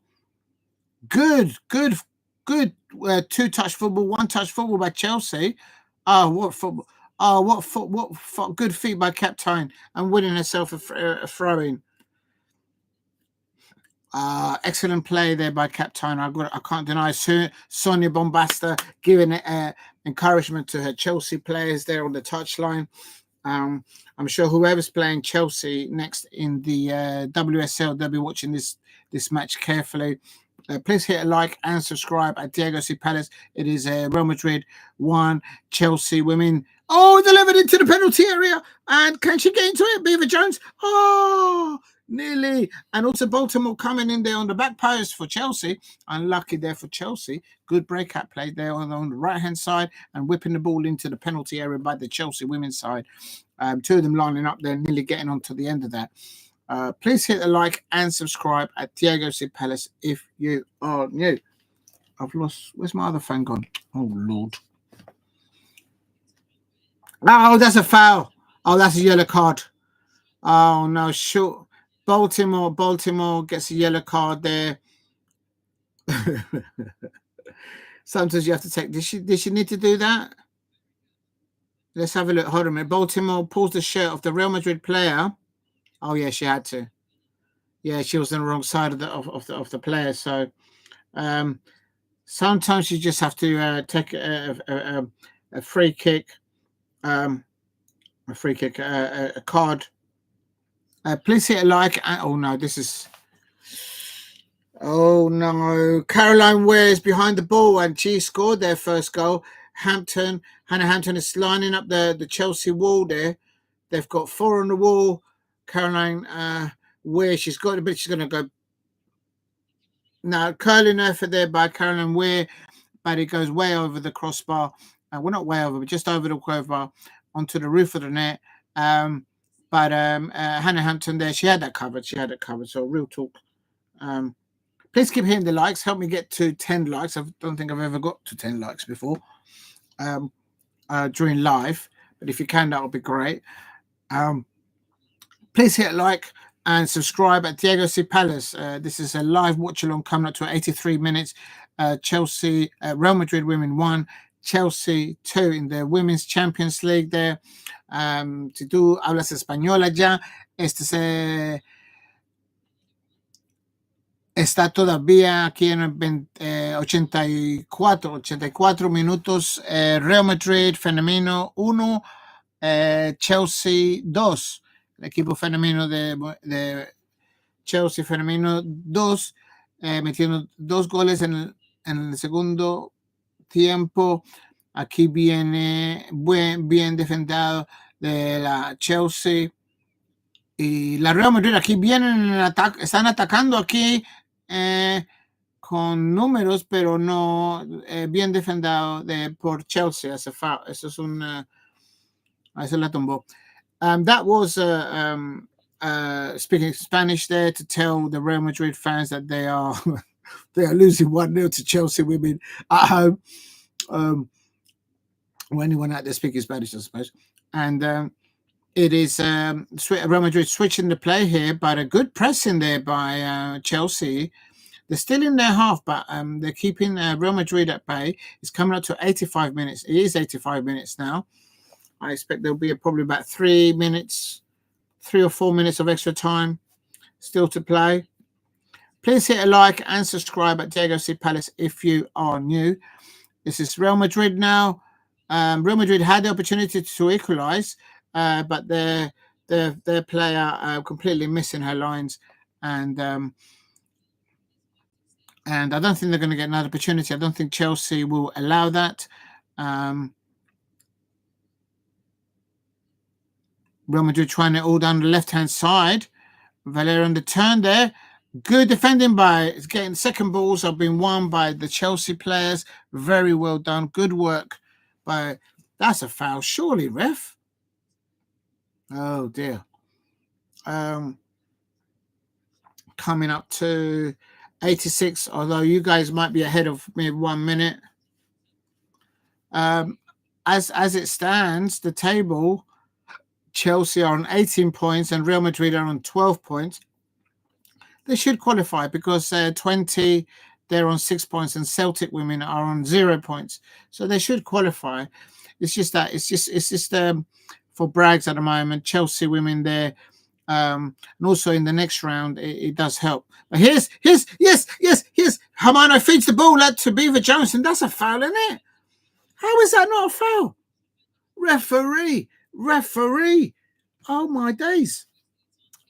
Good. Two-touch football, one-touch football by Chelsea. Oh, what football. Oh, what good feet by Captain and winning herself a throw-in. Excellent play there by Captain. I can't deny Sonia Bombasta giving encouragement to her Chelsea players there on the touchline. I'm sure whoever's playing Chelsea next in the WSL, they'll be watching this match carefully. Please hit a like and subscribe at Diego C. Palace. It is Real Madrid 1, Chelsea women. Oh, delivered into the penalty area. And can she get into it? Beever-Jones. Oh, nearly. And also Baltimore coming in there on the back post for Chelsea. Unlucky there for Chelsea. Good breakout play there on the right-hand side and whipping the ball into the penalty area by the Chelsea women's side. Two of them lining up there, nearly getting onto the end of that. Please hit the like and subscribe at Diego C. Palace if you are new. I've lost. Where's my other phone gone? Oh, Lord. Oh, that's a foul. Oh, that's a yellow card. Oh, no. Sure. Baltimore gets a yellow card there. Sometimes you have to take. Did she need to do that? Let's have a look. Hold on a minute. Baltimore pulls the shirt off the Real Madrid player. Oh, yeah, she had to. Yeah, she was on the wrong side of the player. So sometimes you just have to take a free kick, a card. Please hit a like. Oh no, this is. Oh no, Caroline Weir is behind the ball and she scored their first goal. Hannah Hampton is lining up the Chelsea wall there. They've got 4 on the wall. Caroline Weir, she's got a bit. She's going to go. Now, curling effort there by Caroline Weir, but it goes way over the crossbar. Well, not way over, but just over the crossbar onto the roof of the net. But Hannah Hampton there, she had that covered. So real talk. Please keep hitting the likes. Help me get to 10 likes. I don't think I've ever got to 10 likes before during live. But if you can, that would be great. Please hit like and subscribe at Diego C. Palace. This is a live watch-along coming up to 83 minutes. Chelsea, Real Madrid women 1, Chelsea 2 in the Women's Champions League there. Si tú hablas española ya, está todavía aquí en 84 minutos. Real Madrid femenino 1, Chelsea 2. El equipo femenino de Chelsea femenino 2, metiendo 2 goles en el segundo tiempo. Aquí viene bien defendido de la Chelsea. Y la Real Madrid aquí vienen están atacando aquí con números, pero no bien defendido por Chelsea. Eso es eso la tumbó. That was speaking Spanish there to tell the Real Madrid fans that they are losing 1-0 to Chelsea women at home. When anyone out there speaking Spanish, I suppose. And it is Real Madrid switching the play here, but a good pressing there by Chelsea. They're still in their half, but they're keeping Real Madrid at bay. It's coming up to 85 minutes. It is 85 minutes now. I expect there'll be probably about 3 or 4 minutes of extra time still to play. Please hit a like and subscribe at Diego C. Palace if you are new. This is Real Madrid now. Real Madrid had the opportunity to equalize, but their player completely missing her lines, and I don't think they're going to get another opportunity. I don't think Chelsea will allow that. Real Madrid trying it all down the left-hand side. Valera on the turn there. Good defending it's getting second balls have been won by the Chelsea players. Very well done. Good work by. That's a foul. Surely, ref. Oh, dear. Coming up to 86, although you guys might be ahead of me 1 minute. As it stands, the table, Chelsea are on 18 points and Real Madrid are on 12 points. They should qualify because 20, they're on 6 points, and Celtic women are on 0 points. So they should qualify. It's just for brags at the moment. Chelsea women there. And also in the next round, it does help. But here's Hermano feeds the ball out to Beever-Jones, and that's a foul, isn't it? How is that not a foul? Referee. Oh my days.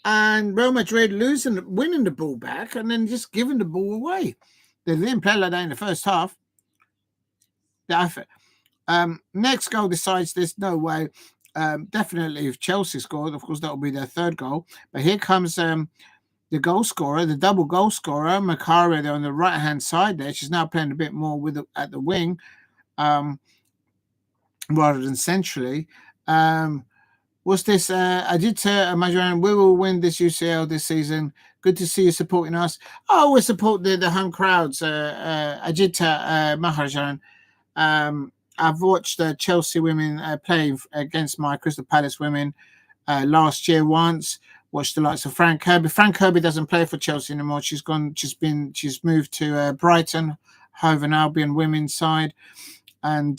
And Real Madrid winning the ball back and then just giving the ball away. They didn't play like that in the first half. Next goal decides this. No way. Definitely if Chelsea scored, of course, that will be their third goal. But here comes the goal scorer, the double goal scorer, Makara, there on the right-hand side there. She's now playing a bit more at the wing rather than centrally. What's this? I did tell Majoran, we will win this UCL this season. Good to see you supporting us. I always support the home crowds. Ajita Mahajan. I've watched Chelsea women play against my Crystal Palace women last year once. Watched the likes of Frank Kirby. Frank Kirby doesn't play for Chelsea anymore. She's moved to Brighton, Hove and Albion women's side, and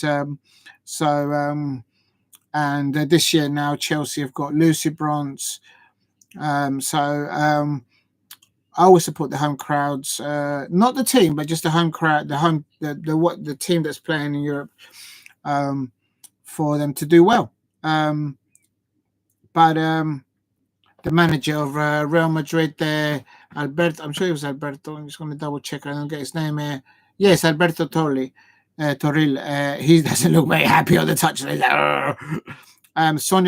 this year now Chelsea have got Lucy Bronze. I always support the home crowds, not the team, but just the home crowd, the team that's playing in Europe, for them to do well. The manager of Real Madrid there, Alberto, I'm sure it was Alberto. I'm just going to double check. I don't get his name here. Yes, Alberto Toril. He doesn't look very happy on the touch. Sonia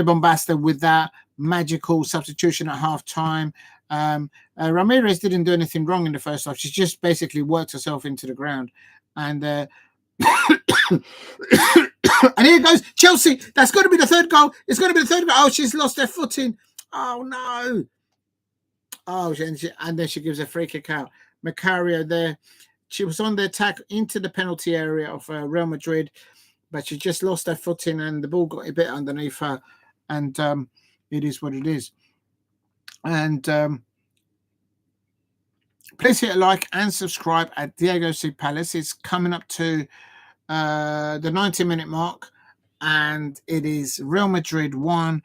Bombasta with that magical substitution at half time. Ramirez didn't do anything wrong in the first half. She just basically worked herself into the ground. And and here goes Chelsea. That's going to be the third goal. It's going to be the third goal. Oh, she's lost her footing. Oh, no. Oh, and then she gives a free kick out. Macario there. She was on the attack into the penalty area of Real Madrid, but she just lost her footing and the ball got a bit underneath her. And it is what it is. And please hit a like and subscribe at Diego C. Palace. It's coming up to the 90-minute mark, and it is Real Madrid 1,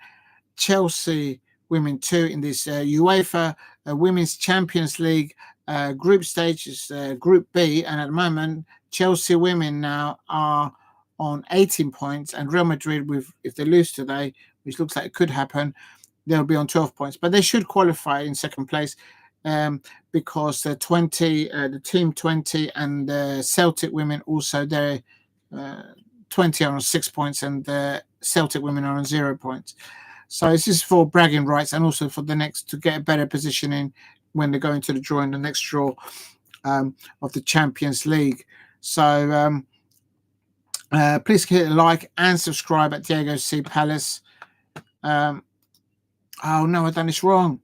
Chelsea women 2 in this UEFA Women's Champions League group stage. Is Group B, and at the moment Chelsea women now are on 18 points, and Real Madrid, if they lose today, which looks like it could happen, they'll be on 12 points, but they should qualify in second place because the team 20 and the Celtic women also, they're 20 are on 6 points and the Celtic women are on 0 points. So this is for bragging rights and also for the next to get a better positioning when they go into the draw in the next draw of the Champions League. So please hit a like and subscribe at Diego C. Palace. Oh no, I've done this wrong.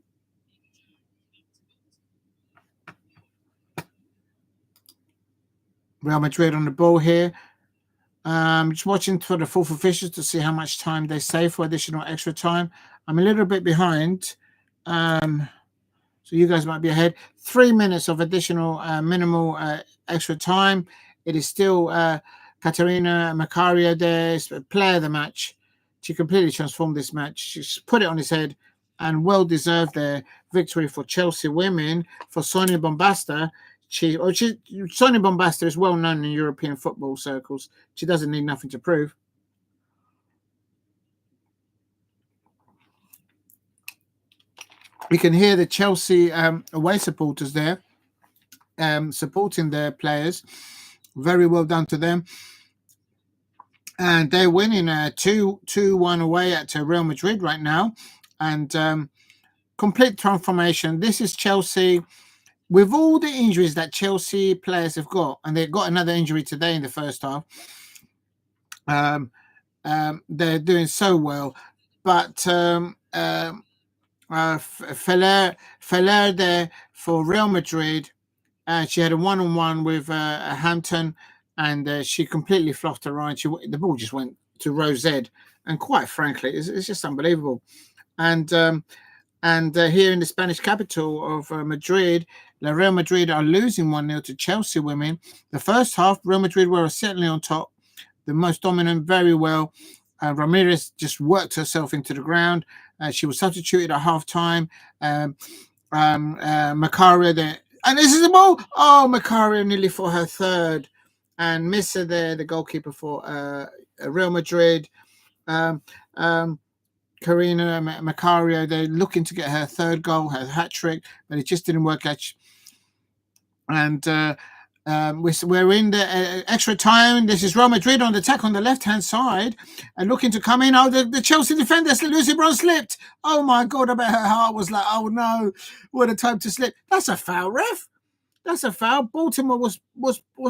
Real Madrid on the ball here. Just watching for the fourth officials to see how much time they save for additional extra time. I'm a little bit behind. So you guys might be ahead. 3 minutes of additional minimal extra time. It is still Katerina Macario there, player of the match. She completely transformed this match. She's put it on his head, and well-deserved their victory for Chelsea women. For Sonia Bombasta, Sonia Bombasta is well-known in European football circles. She doesn't need nothing to prove. We can hear the Chelsea away supporters there supporting their players. Very well done to them. And they're winning 2-1 away at Real Madrid right now. And complete transformation. This is Chelsea with all the injuries that Chelsea players have got. And they've got another injury today in the first half. They're doing so well. But Feller there for Real Madrid. She had a one-on-one with Hampton, and she completely fluffed her right. The ball just went to Rose Ed, and quite frankly, it's just unbelievable. And here in the Spanish capital of Madrid, Real Madrid are losing 1-0 to Chelsea women. The first half, Real Madrid were certainly on top, the most dominant, very well. Ramirez just worked herself into the ground. She was substituted at half-time. Macario there. And this is the ball. Oh, Macario nearly for her third. And Missa there, the goalkeeper for Real Madrid. Karina Macario, they're looking to get her third goal, her hat-trick, but it just didn't work out. And we're in the extra time. This is Real Madrid on the attack on the left-hand side and looking to come in. Oh, the Chelsea defender, Lucy Bronze, slipped. Oh, my God, I bet her heart was like, oh, no, what a time to slip. That's a foul, ref. That's a foul. Baltimore was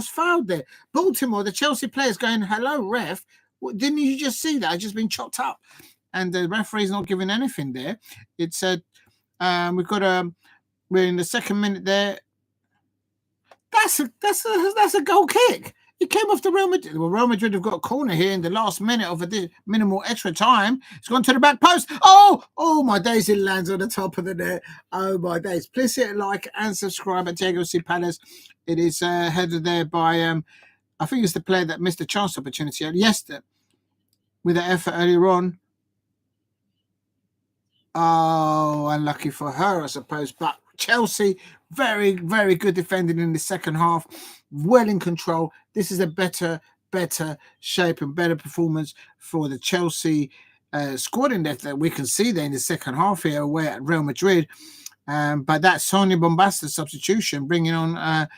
fouled there. Baltimore, the Chelsea players going, hello, ref. Didn't you just see that? I've just been chopped up. and the referee's not giving anything there. It said we're in the second minute there. That's a goal kick. It came off the Real Madrid. Well, Real Madrid have got a corner here in the last minute of a minimal extra time. It's gone to the back post. Oh my days! It lands on the top of the net. Oh my days! Please hit a like and subscribe at Diego C. Palace. It is headed there by I think it's the player that missed the chance opportunity yesterday with the effort earlier on. Oh, unlucky for her, I suppose. But Chelsea, very, very good defending in the second half, well in control. This is a better shape and better performance for the Chelsea squad in that we can see there in the second half here away at Real Madrid. But that Sonia Bombasta substitution, bringing on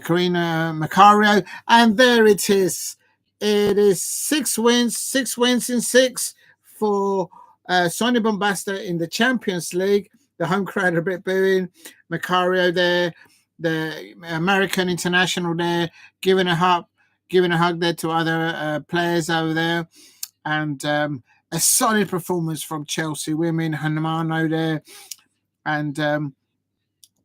Karina Macario, and there it is. It is 6 wins in 6 for Sonia Bombasta in the Champions League. The home crowd are a bit booing. Macario there, the American international there, giving a hug there to other players over there, and a solid performance from Chelsea women. Hernandez there, and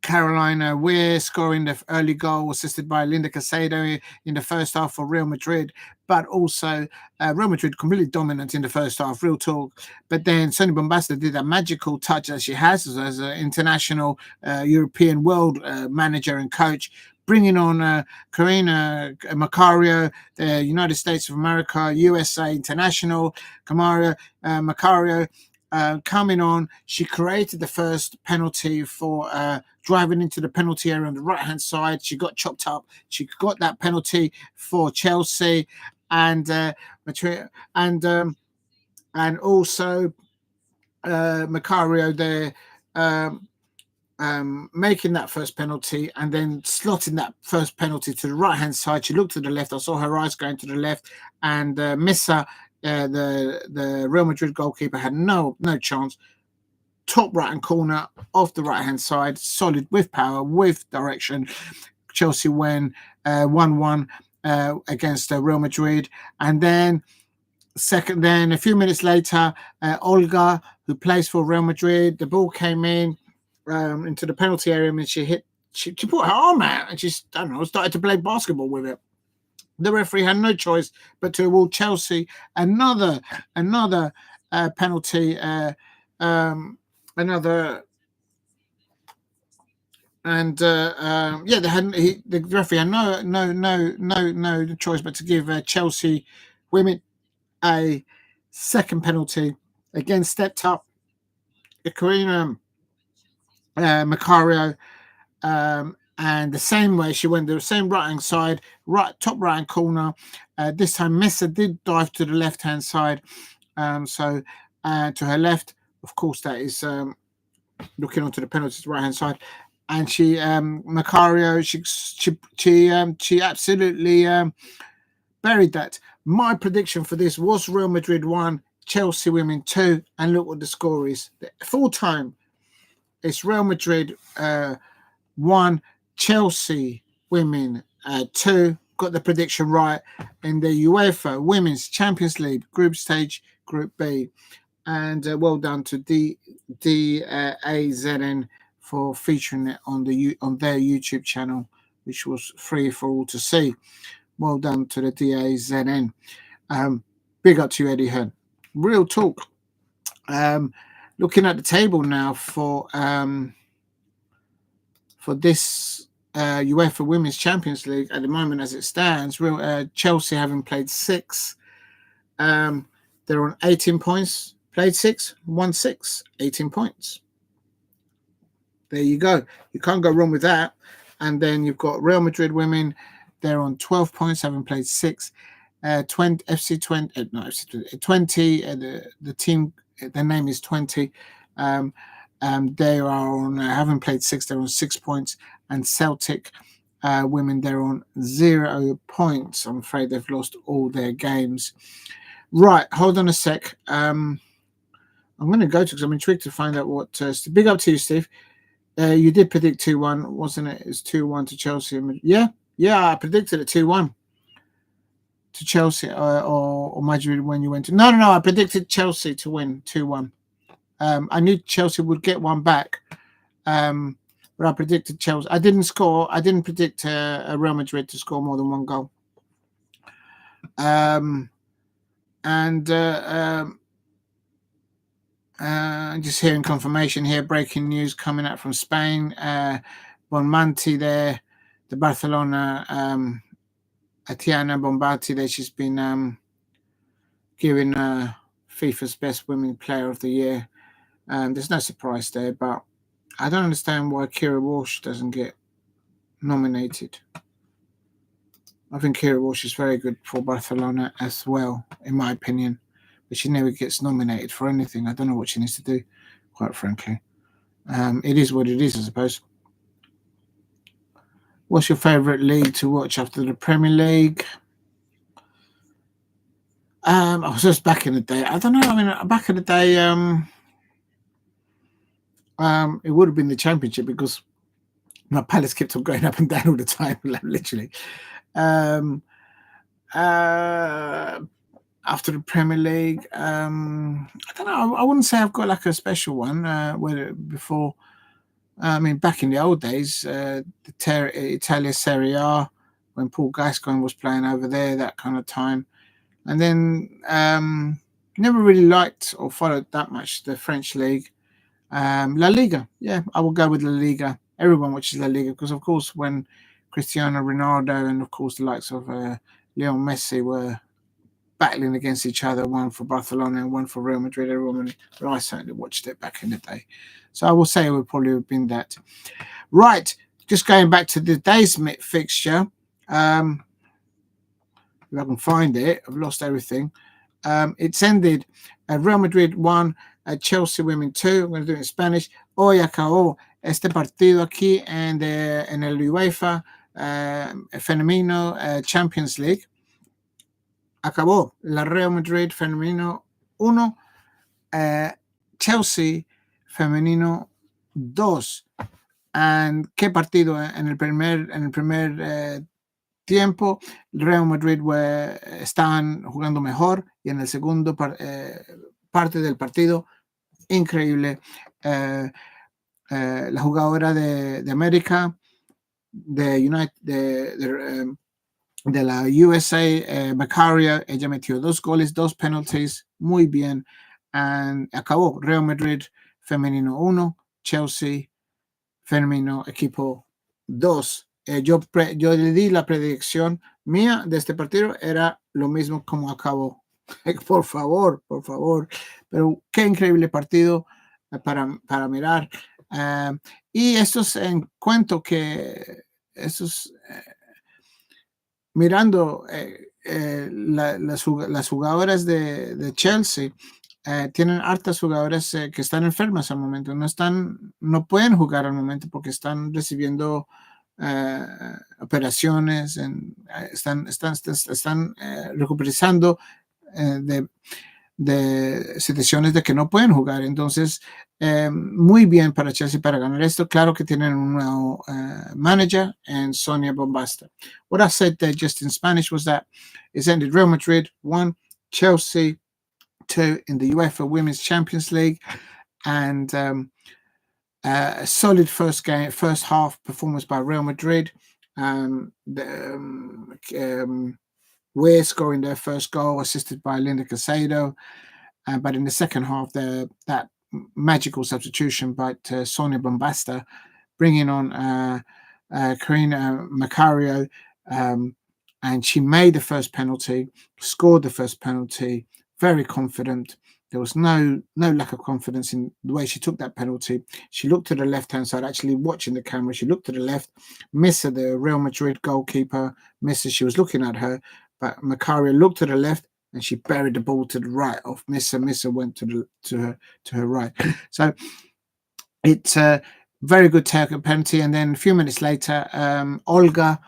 Carolina Weir scoring the early goal, assisted by Linda Caicedo in the first half for Real Madrid. But also Real Madrid completely dominant in the first half, real talk. But then Sonia Bombasta did a magical touch that she has as an international European world manager and coach, bringing on Karina Macario, the United States of America, USA international, Macario. Coming on, she created the first penalty for driving into the penalty area on the right-hand side. She got chopped up. She got that penalty for Chelsea, and also Macario there making that first penalty and then slotting that first penalty to the right-hand side. She looked to the left. I saw her eyes going to the left, and Missa, the Real Madrid goalkeeper, had no chance. Top right-hand corner off the right-hand side, solid with power, with direction. Chelsea win 1-1 against Real Madrid, and then a few minutes later, Olga, who plays for Real Madrid, the ball came in into the penalty area, and she put her arm out, and she started to play basketball with it. The referee had no choice but to award Chelsea another penalty, the referee had no choice but to give Chelsea women a second penalty. Again, stepped up Karina Macario, and the same way she went the same right-hand side, top right-hand corner. This time Missa did dive to the left-hand side, so to her left, of course, that is looking onto the penalties right-hand side, and she Macario, she absolutely buried that. My prediction for this was Real Madrid 1, Chelsea women 2, and look what the score is. Full time, it's Real Madrid 1, Chelsea women 2. Got the prediction right in the UEFA Women's Champions League group stage, Group B. And well done to DAZN for featuring it on their YouTube channel, which was free for all to see. Well done to the DAZN. Big up to you, Eddie Hearn. Real talk. Looking at the table now for this UEFA Women's Champions League at the moment as it stands. Chelsea having played 6. They're on 18 points. Played 6, won 6, 18 points. There you go. You can't go wrong with that. And then you've got Real Madrid women. They're on 12 points, having played 6. 20. The team, their name is 20. They are on, having played 6. They're on 6 points. And Celtic women, they're on 0 points. I'm afraid they've lost all their games. Right, hold on a sec. I'm going to go to, because I'm intrigued to find out what. Big up to you, Steve. You did predict 2-1, wasn't it? It's 2-1 to Chelsea. Yeah, I predicted it 2-1. to Chelsea or Madrid when you went to? No. I predicted Chelsea to win 2-1. I knew Chelsea would get one back, but I predicted Chelsea. I didn't predict Real Madrid to score more than one goal. Just hearing confirmation here, breaking news coming out from Spain. Bonmanti there, the Barcelona, Tiziana Bombati there, she's been given FIFA's Best Women Player of the Year. There's no surprise there, but I don't understand why Kira Walsh doesn't get nominated. I think Kira Walsh is very good for Barcelona as well, in my opinion, but she never gets nominated for anything. I don't know what she needs to do, quite frankly. It is what it is, I suppose. What's your favourite league to watch after the Premier League? I was just back in the day. I don't know. I mean, back in the day, it would have been the Championship because my Palace kept on going up and down all the time, literally. After the Premier League, I don't know. I wouldn't say I've got like a special one. Before, I mean, back in the old days, the Italia Serie A, when Paul Gascoigne was playing over there, that kind of time. And then never really liked or followed that much the French league. La Liga, yeah, I will go with La Liga. Everyone watches La Liga because, of course, when Cristiano Ronaldo and, of course, the likes of Leo Messi were battling against each other, one for Barcelona and one for Real Madrid, I certainly watched it back in the day. So I will say it would probably have been that. Right, just going back to the day's fixture. If I can find it, I've lost everything. It's ended. Real Madrid 1, Chelsea Women 2. I'm going to do it in Spanish. Hoy acabó este partido aquí en el UEFA Femenino Champions League. Acabó la Real Madrid Femenino 1, Chelsea Femenino 2. And qué partido en el primer tiempo, Real Madrid estaban jugando mejor y en el segundo parte del partido, increíble. La jugadora de América, de la USA, Macaria, ella metió 2 goles, 2 penalties, muy bien. And acabó Real Madrid Femenino 1, Chelsea Femenino Equipo 2. Yo le di la predicción mía de este partido, era lo mismo como acabó. Por favor. Pero qué increíble partido para mirar. Y estos encuentro que estos mirando las jugadoras de Chelsea, tienen hartas jugadoras que están enfermas al momento, no pueden jugar al momento porque están recibiendo operaciones, están recuperando de situaciones de que no pueden jugar. Entonces, muy bien para Chelsea para ganar esto. Claro que tienen un nuevo manager, and Sonia Bombasta. What I said there just in Spanish was that it's ended Real Madrid 1, Chelsea 2 in the UEFA Women's Champions League, and a solid first half performance by Real Madrid. Weir scoring their first goal, assisted by Linda Caicedo. But in the second half, that magical substitution by Sonia Bombasta, bringing on Karina Macario, and she made the first penalty, scored the first penalty, very confident. There was no lack of confidence in the way she took that penalty. She looked to the left-hand side, actually watching the camera. She looked to the left. Missa, the Real Madrid goalkeeper, she was looking at her, but Macario looked to the left and she buried the ball to the right of Missa. Missa went to her right. So it's a very good take penalty. And then a few minutes later, Olga,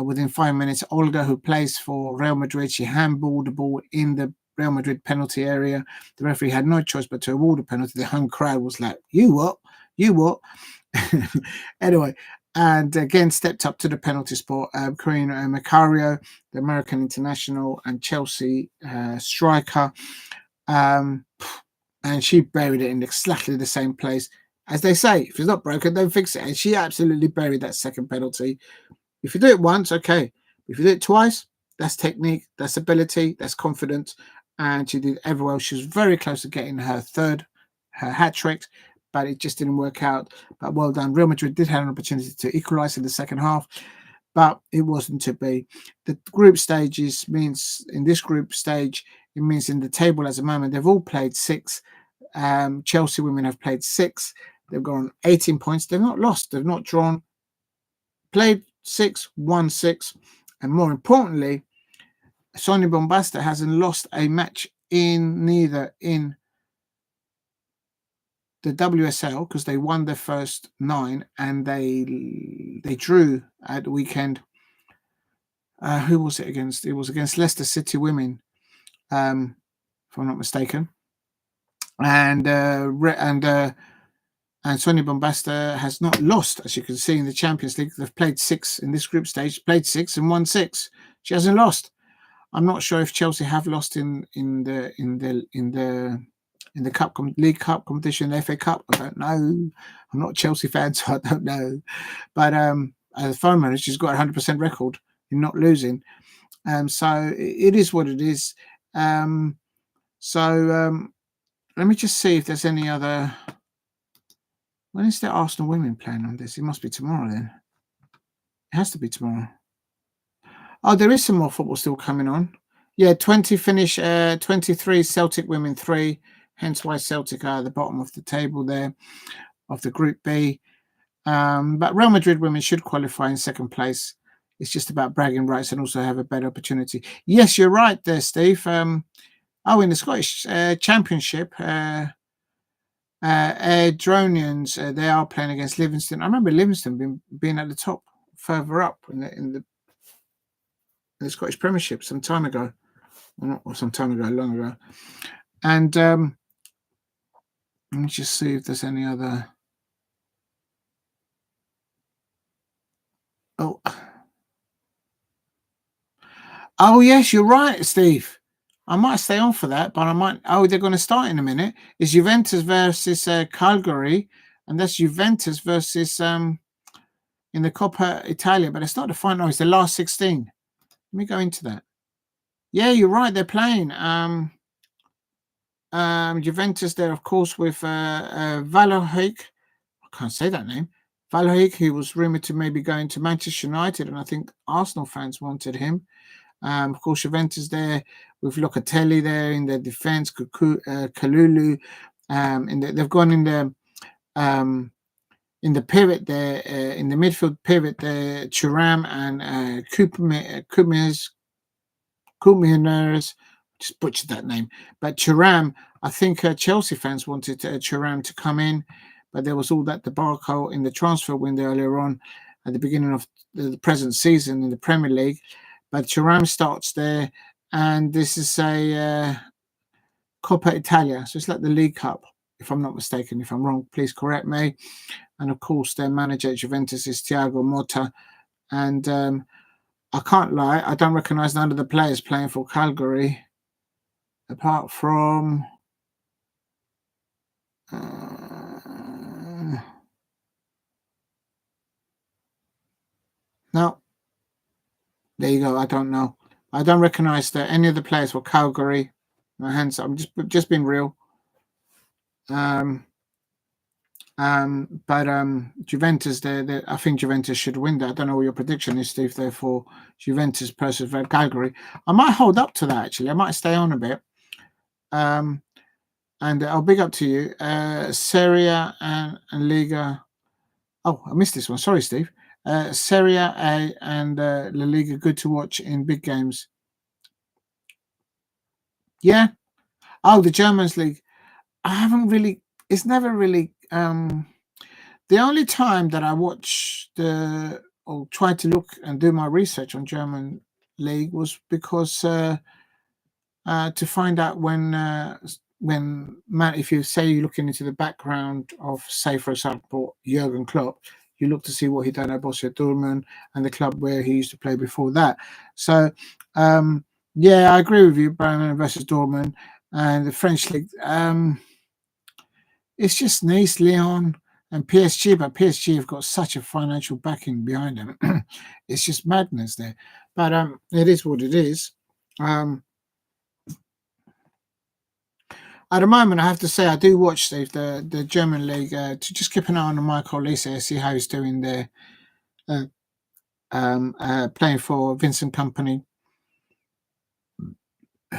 within 5 minutes, Olga, who plays for Real Madrid, she handballed the ball in the Real Madrid penalty area. The referee had no choice but to award a penalty. The home crowd was like, you what? Anyway, and again stepped up to the penalty spot. Karina Macario, the American international and Chelsea striker, and she buried it in exactly the same place. As they say, if it's not broken, don't fix it. And she absolutely buried that second penalty. If you do it once, okay. If you do it twice, that's technique, that's ability, that's confidence. And she did ever well. She was very close to getting her hat trick, but it just didn't work out. But well done. Real Madrid did have an opportunity to equalise in the second half, but it wasn't to be. The group stages means in this group stage, it means in the table at the moment, they've all played 6. Chelsea women have played 6. They've gone 18 points. They've not lost. They've not drawn. Played 6, won 6. And more importantly, Sonia Bombasta hasn't lost a match neither in the WSL because they won their first 9 and they drew at the weekend. Who was it against? It was against Leicester City women, if I'm not mistaken. And Sonia Bombasta has not lost, as you can see in the Champions League. They've played 6 in this group stage, played 6 and won 6. She hasn't lost. I'm not sure if Chelsea have lost in the Cup League Cup competition, the FA Cup. I don't know. I'm not a Chelsea fan, so I don't know. But at the moment, she's got a 100% record in not losing. So it is what it is. Let me just see if there's any other. When is the Arsenal women playing on this? It must be tomorrow then. It has to be tomorrow. Oh, there is some more football still coming on. Yeah, 20 finish, 23 Celtic women 3. Hence why Celtic are at the bottom of the table there of the Group B. But Real Madrid women should qualify in second place. It's just about bragging rights and also have a better opportunity. Yes, you're right there, Steve. In the Scottish Championship, Dronians, they are playing against Livingston. I remember Livingston being at the top, further up in the Scottish Premiership some time ago. Long ago. And let me just see if there's any other. Oh yes, you're right, Steve. I might stay on for that, but I might. Oh, they're going to start in a minute. It's Juventus versus Cagliari, and that's Juventus versus in the Coppa Italia. But it's not the final; it's the last 16. Let me go into that. Yeah, you're right. They're playing. Juventus there, of course, with Vlahovic. I can't say that name. Vlahovic, who was rumoured to maybe going to Manchester United, and I think Arsenal fans wanted him. Of course, Juventus there with Locatelli there in their defence, Kalulu. They've gone in the pivot there, in the midfield pivot there, Thuram and Kuminer's. Just butchered that name. But Thuram, I think Chelsea fans wanted Thuram to come in, but there was all that debacle in the transfer window earlier on at the beginning of the present season in the Premier League. But Thuram starts there, and this is a Coppa Italia, so it's like the League Cup, if I'm not mistaken. If I'm wrong, please correct me. And of course, their manager at Juventus is Thiago Motta, and I can't lie, I don't recognise none of the players playing for Cagliari, apart from no. There you go. I don't know. I don't recognise that any of the players for Cagliari. My hands up. I'm just being real. But Juventus, I think Juventus should win that. I don't know what your prediction is, Steve. Therefore, Juventus versus Cagliari. I might hold up to that. Actually, I might stay on a bit. And I'll big up to you, Serie A and Liga. Oh, I missed this one. Sorry, Steve. Serie A and La Liga, good to watch in big games. Yeah. Oh, the Germans League. I haven't really. It's never really. The only time that I watch or try to look and do my research on German league was because to find out if you say you're looking into the background of, say, for example, Jurgen Klopp, you look to see what he done at Borussia Dortmund and the club where he used to play before that. So, yeah, I agree with you, Bayern versus Dortmund and the French league. It's just Nice, Lyon, and PSG, but PSG have got such a financial backing behind them. It's just madness there. But it is what it is. At the moment, I have to say I do watch Steve the German league to just keep an eye on Michael Olise, see how he's doing there, playing for Vincent Kompany,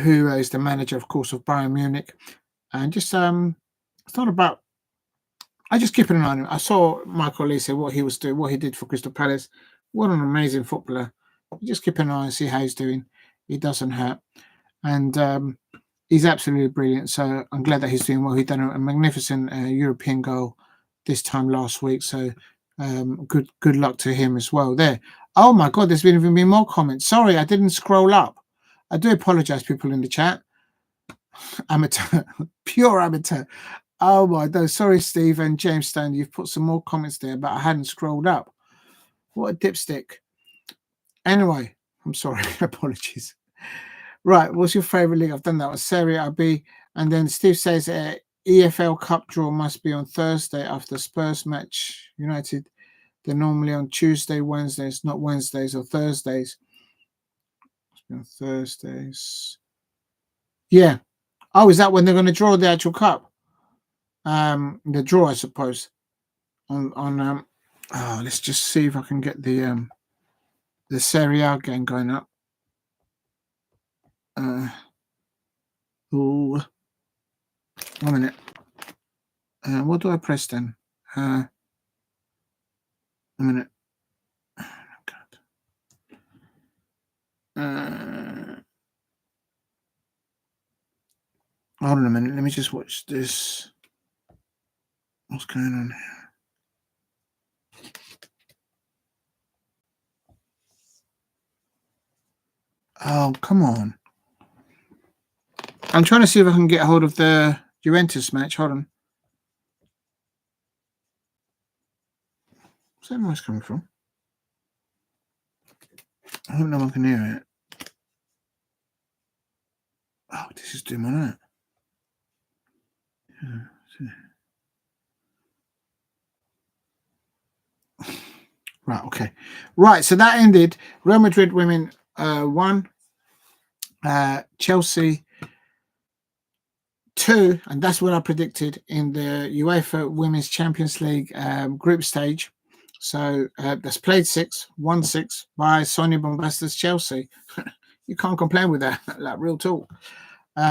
who is the manager, of course, of Bayern Munich, and just it's not about. I just keep an eye on him. I saw Michael Olise, what he was doing, what he did for Crystal Palace. What an amazing footballer! Just keep an eye and see how he's doing. He doesn't hurt, and he's absolutely brilliant. So I'm glad that he's doing well. He done a magnificent European goal this time last week. So good luck to him as well there. Oh my God, there's been even been more comments. Sorry, I didn't scroll up. I do apologize, people in the chat. Amateur, pure amateur. Oh my God, sorry, Steve and James Stone. You've put some more comments there, but I hadn't scrolled up. What a dipstick. Anyway, I'm sorry. Apologies. Right, what's your favourite league? I've done that one. Serie A, B. And then Steve says EFL Cup draw must be on Thursday after Spurs match. United, they're normally on Tuesday, Wednesdays, not Wednesdays or Thursdays. Must be on Thursdays. Yeah. Oh, is that when they're going to draw the actual cup? The draw, I suppose. Let's just see if I can get the Serie A game going up. One minute. What do I press then? A minute. Oh, God. Hold on a minute. Let me just watch this. What's going on here? Oh, come on. I'm trying to see if I can get hold of the Juventus match. Hold on. Where's that noise coming from? I hope no one can hear it. Oh, this is doing my night. Right, okay. Right, so that ended. Real Madrid women won. Chelsea 2, and that's what I predicted in the UEFA Women's Champions League group stage. So that's played 6, won 6 by Sonia Bombassa's Chelsea. You can't complain with that, like real talk.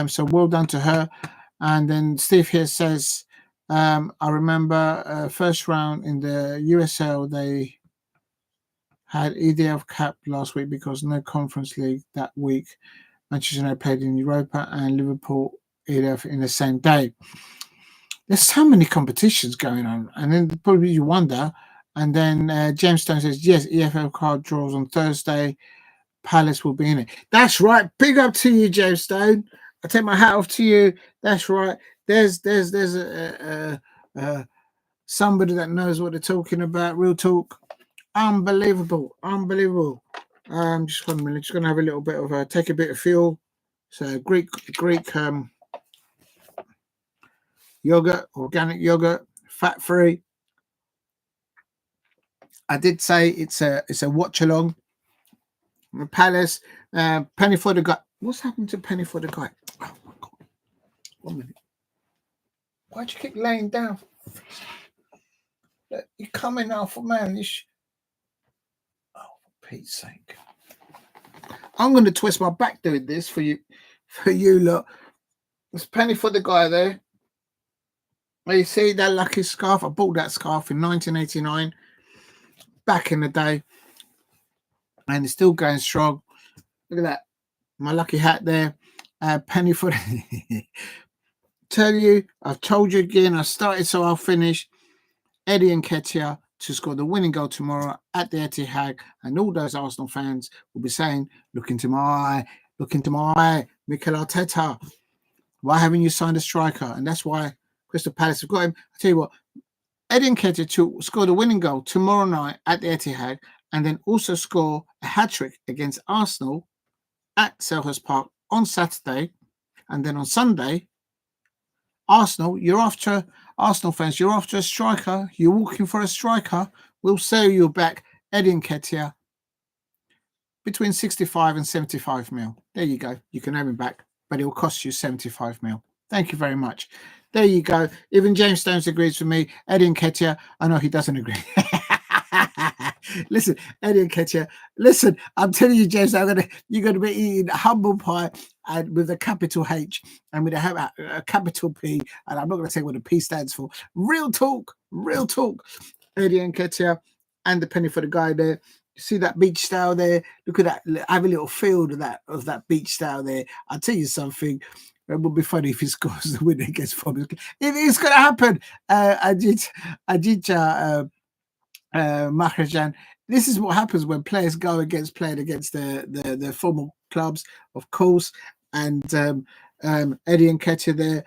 So well done to her. And then Steve here says, I remember first round in the USL, they had EDF cap last week because no Conference League that week. Manchester United played in Europa and Liverpool EDF in the same day. There's so many competitions going on, and then probably you wonder. And then James Stone says, yes, EFL card draws on Thursday. Palace will be in it. That's right. Big up to you, James Stone. I take my hat off to you. That's right. There's somebody that knows what they're talking about. Real talk. Unbelievable. Just 1 minute. Just gonna have a little bit of take a bit of fuel. So Greek yogurt, organic yogurt, fat free. I did say it's a watch along. Palace, penny for the guy. What's happened to penny for the guy? Oh my God. 1 minute. Why'd you keep laying down? You're coming now for man. Oh, for Pete's sake. I'm going to twist my back doing this for you lot. There's penny for the guy there. You see that lucky scarf? I bought that scarf in 1989, back in the day, and it's still going strong. Look at that, my lucky hat there. Penny for the tell you, I've told you again, I started so I'll finish. Eddie Nketiah to score the winning goal tomorrow at the Etihad, and all those Arsenal fans will be saying, look into my eye, Mikel Arteta, why haven't you signed a striker? And that's why Crystal Palace have got him. I tell you what, Eddie Nketiah to score the winning goal tomorrow night at the Etihad, and then also score a hat-trick against Arsenal at Selhurst Park on Saturday. And then on Sunday, Arsenal fans, you're after a striker. You're walking for a striker. We'll sell you back Eddie Nketiah between 65 and 75 mil. There you go. You can have him back, but it will cost you 75 mil. Thank you very much. There you go. Even James Stones agrees with me. Eddie Nketiah, I know he doesn't agree. Listen, Eddie Nketiah, listen, I'm telling you, James, you're going to be eating humble pie and with a capital H and with a capital P, and I'm not going to say what the P stands for. Real talk. Eddie Nketiah and the penny for the guy there. You see that beach style there? Look at that. Have a little field of that beach style there. I'll tell you something. It would be funny if he scores the winner against Fulham. It is going to happen. Maharajan. This is what happens when players go against their former clubs, of course. And Eddie Nketiah there,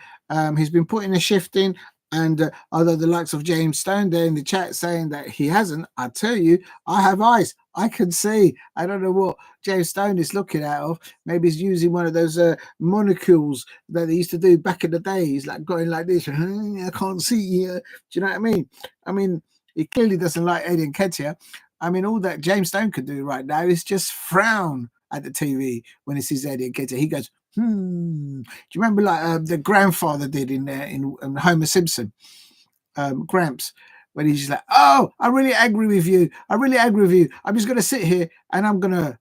he's been putting a shift in. And although the likes of James Stone there in the chat saying that he hasn't, I tell you, I have eyes. I can see. I don't know what James Stone is looking at. Maybe he's using one of those monocles that they used to do back in the days, like going like this. I can't see you. Do you know what I mean? I mean, he clearly doesn't like Eddie Nketiah. I mean, all that James Stone could do right now is just frown at the TV when he sees Eddie Nketiah. He goes, Do you remember like the grandfather did in Homer Simpson, Gramps, when he's just like, oh, I'm really angry with you. I'm just going to sit here and I'm going to.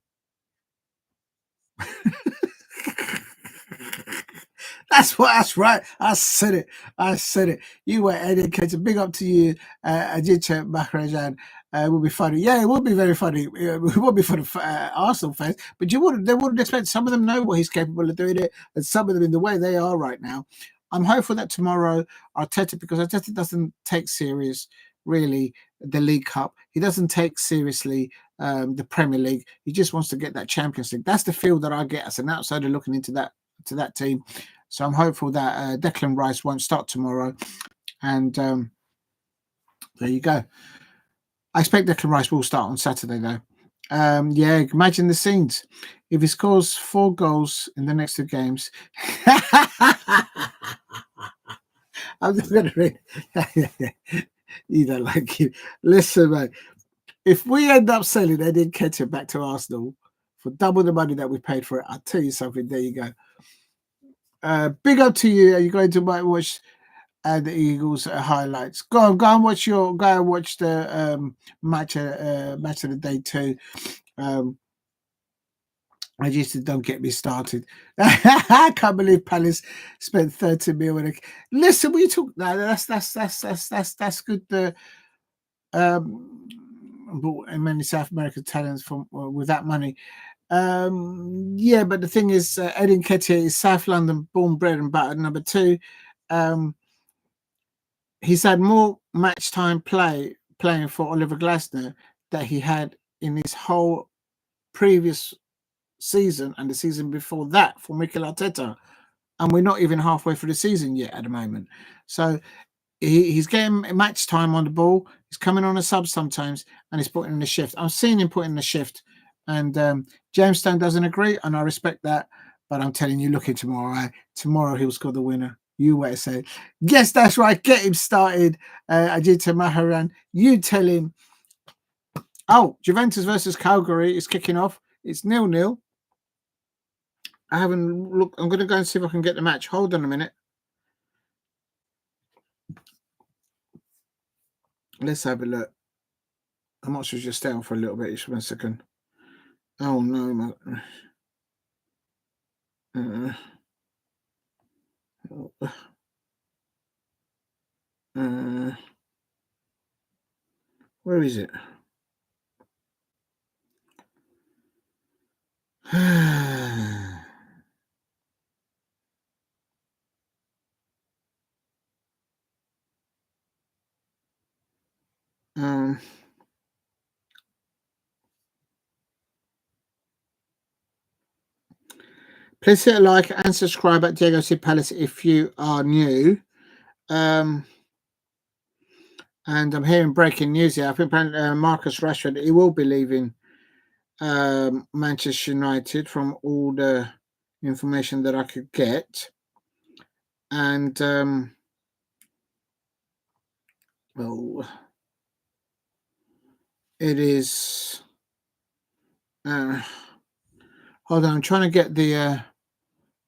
That's right. I said it. You were Eddie Nketiah. Big up to you, Ajit Maharajan. It would be funny. Yeah, it would be very funny. It would be for the Arsenal fans. But they wouldn't expect. Some of them know what he's capable of doing it, and some of them in the way they are right now. I'm hopeful that tomorrow Arteta, because Arteta doesn't take serious really the League Cup. He doesn't take seriously the Premier League. He just wants to get that Champions League. That's the feel that I get as an outsider looking into that team. So I'm hopeful that Declan Rice won't start tomorrow. And there you go. I expect Declan Rice will start on Saturday, though. Yeah, imagine the scenes. If he scores 4 goals in the next 2 games. I'm just going to read. You don't like it. Listen, mate. If we end up selling Eddie Nketiah back to Arsenal for double the money that we paid for it, I'll tell you something. There you go. Big up to you. Are you going to watch the Eagles highlights? Go and watch the match of the day too. I just don't get me started. I can't believe Palace spent 30 million. Listen, we talk. No, that's good. Bought many South American talents from with that money. Yeah, but the thing is, Eddie Nketiah is South London born, bred and butter. Number 2, he's had more match time playing for Oliver Glasner that he had in his whole previous season and the season before that for Mikel Arteta, and we're not even halfway through the season yet at the moment. So he's getting match time on the ball. He's coming on a sub sometimes, and he's putting in the shift. I'm seeing him putting in the shift. And James Stone doesn't agree, and I respect that. But I'm telling you, look at tomorrow. Right? Tomorrow he'll score the winner. You wait a second. Yes, that's right. Get him started. Ajita Maharan. You tell him. Oh, Juventus versus Cagliari is kicking off. It's 0-0. I haven't looked. I'm going to go and see if I can get the match. Hold on a minute. Let's have a look. I might as well just stay on for a little bit. Just 1 second. Oh no, where is it? Please hit a like and subscribe at Diego C Palace if you are new. And I'm hearing breaking news here. I think Marcus Rashford, he will be leaving Manchester United from all the information that I could get. And well, it is. Hold on, I'm trying to get the.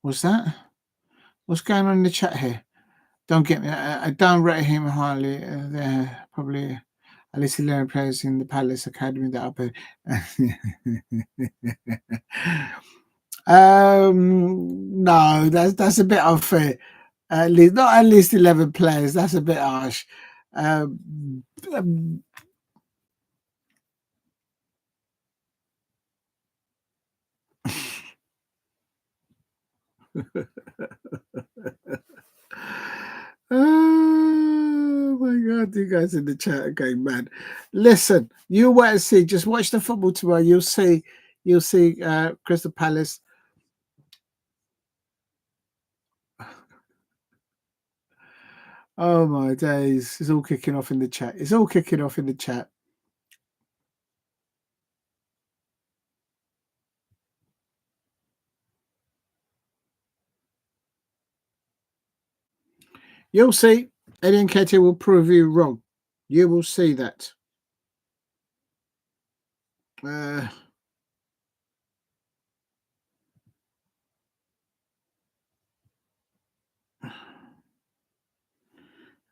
What's that? What's going on in the chat here? Don't get me. I don't rate him highly. They're probably at least 11 players in the Palace Academy that up. No, that's a bit unfair. At least not at least 11 players. That's a bit harsh. Oh my God, you guys in the chat are going mad. Listen, you wait and see. Just watch the football tomorrow. You'll see Crystal Palace. Oh my days. It's all kicking off in the chat. It's all kicking off in the chat. You'll see. Eddie and Katie will prove you wrong. You will see that. Let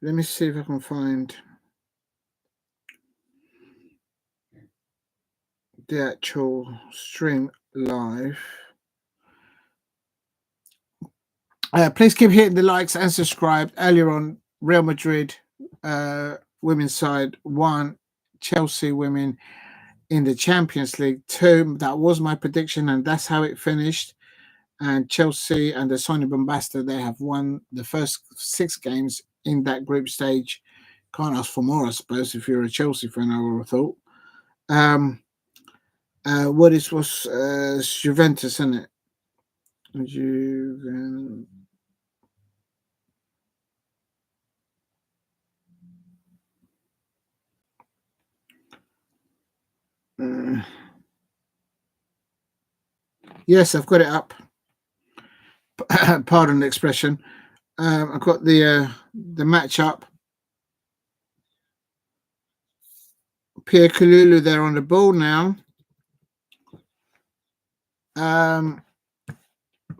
me see if I can find the actual stream live. Please keep hitting the likes and subscribe. Earlier on, Real Madrid women's side won, Chelsea women in the Champions League 2. That was my prediction, and that's how it finished. And Chelsea and the Sonny Bombasta, they have won the first 6 games in that group stage. Can't ask for more, I suppose, if you're a Chelsea fan, I would have thought. Was Juventus, isn't it? Yes, I've got it up. Pardon the expression. I've got the match up. Pierre Kalulu there on the ball now.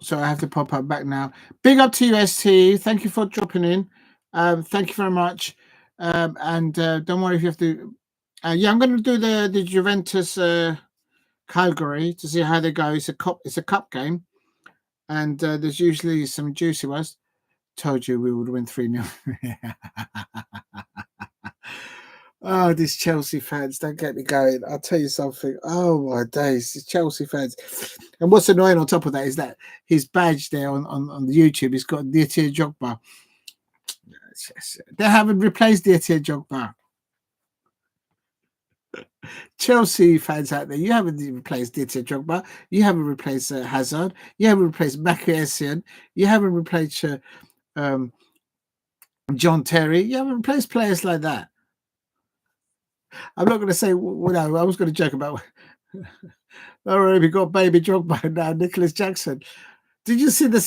So I have to pop up back now. Big up to you, ST. Thank you for dropping in. Thank you very much. And don't worry if you have to. Yeah, I'm going to do the Juventus Calgary to see how they go. It's a cup game, and there's usually some juicy ones. Told you we would win 3-0. Oh, these Chelsea fans, don't get me going. I'll tell you something. Oh my days, these Chelsea fans. And what's annoying on top of that is that his badge there on the YouTube, he's got Didier Drogba. They haven't replaced Didier Drogba. Chelsea fans out there, you haven't replaced Didier Drogba. You haven't replaced Hazard. You haven't replaced Makiesian. You haven't replaced John Terry. You haven't replaced players like that. I'm not going to say, well, no, I was going to joke about. Already we got baby Drogba now, Nicholas Jackson. Did you see the?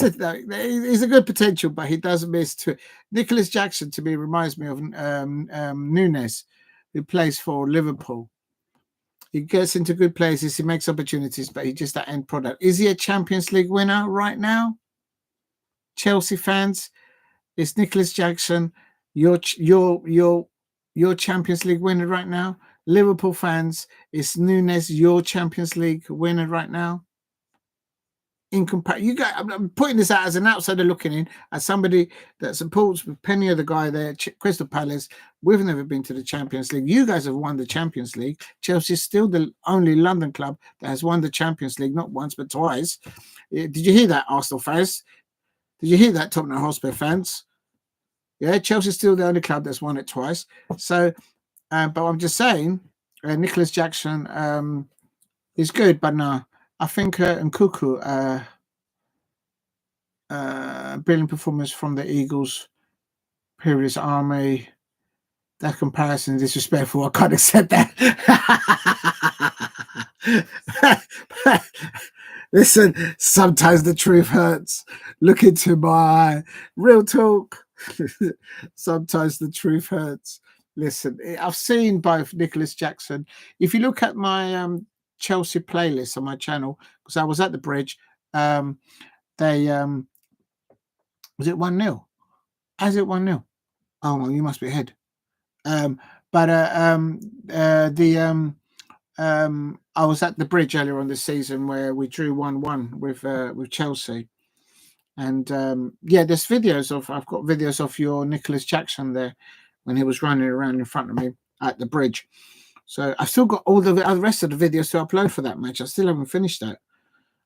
He's a good potential, but he does miss too. Nicholas Jackson to me reminds me of Nunes, who plays for Liverpool. He gets into good places, he makes opportunities, but he just that end product. Is he a Champions League winner right now? Chelsea fans, is Nicholas Jackson your Champions League winner right now? Liverpool fans, is Nunes your Champions League winner right now? In comparison, I'm putting this out as an outsider looking in, as somebody that supports Penny of the guy there, Crystal Palace. We've never been to the Champions League. You guys have won the Champions League. Chelsea's still the only London club that has won the Champions League, not once but twice. Did you hear that, Arsenal fans? Did you hear that, Tottenham Hotspur fans? Yeah, Chelsea's still the only club that's won it twice. So, but I'm just saying, Nicholas Jackson is good, but no. I think Nkuku, brilliant performance from the Eagles, previous army. That comparison is disrespectful. I can't accept that. Listen, sometimes the truth hurts. Look into my eye. Real talk. Sometimes the truth hurts. Listen, I've seen both Nicholas Jackson. If you look at my Chelsea playlist on my channel, because I was at the bridge, they was it 1-0? Is it 1-0? Oh well, you must be ahead. But I was at the bridge earlier on this season where we drew 1-1 with Chelsea, and there's videos of I've got videos of your Nicholas Jackson there when he was running around in front of me at the bridge. So I've still got all the rest of the videos to upload for that match. I still haven't finished that.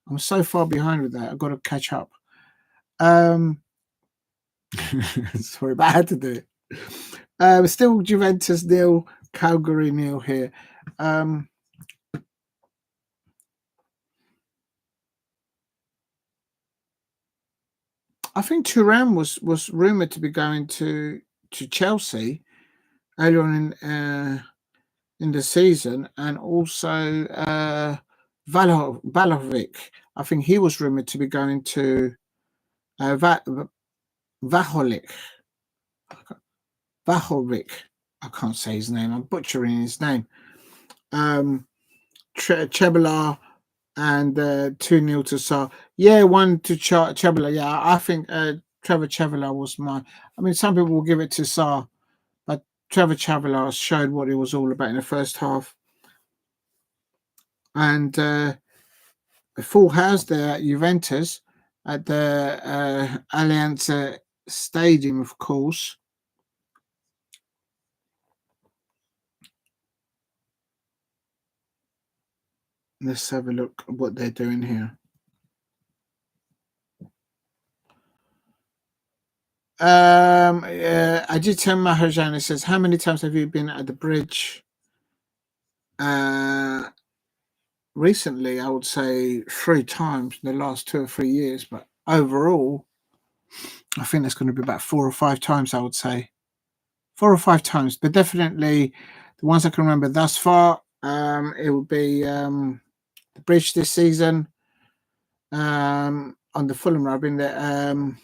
I'm so far behind with that. I've got to catch up. Sorry, but I had to do it. Still Juventus 0, Calgary 0 here. I think Thuram was rumored to be going to Chelsea earlier on in the season, and also Vlahovic. I think he was rumored to be going to Vlahovic. I can't say his name. I'm butchering his name. Chebala and 2-0 to Sarr. Yeah, 1 to Chebala. Yeah, I think Trevor Chebala was mine. I mean, some people will give it to Sarr, but Trevor Chebala showed what it was all about in the first half. And a full house there at Juventus at the Allianz Stadium, of course. Let's have a look at what they're doing here. Ajit Mahajan says, how many times have you been at the bridge? Recently, I would say 3 times in the last 2 or 3 years, but overall, I think that's going to be about 4 or 5 times, I would say. 4 or 5 times, but definitely the ones I can remember thus far, it would be the bridge this season, on the Fulham Road. I've been there.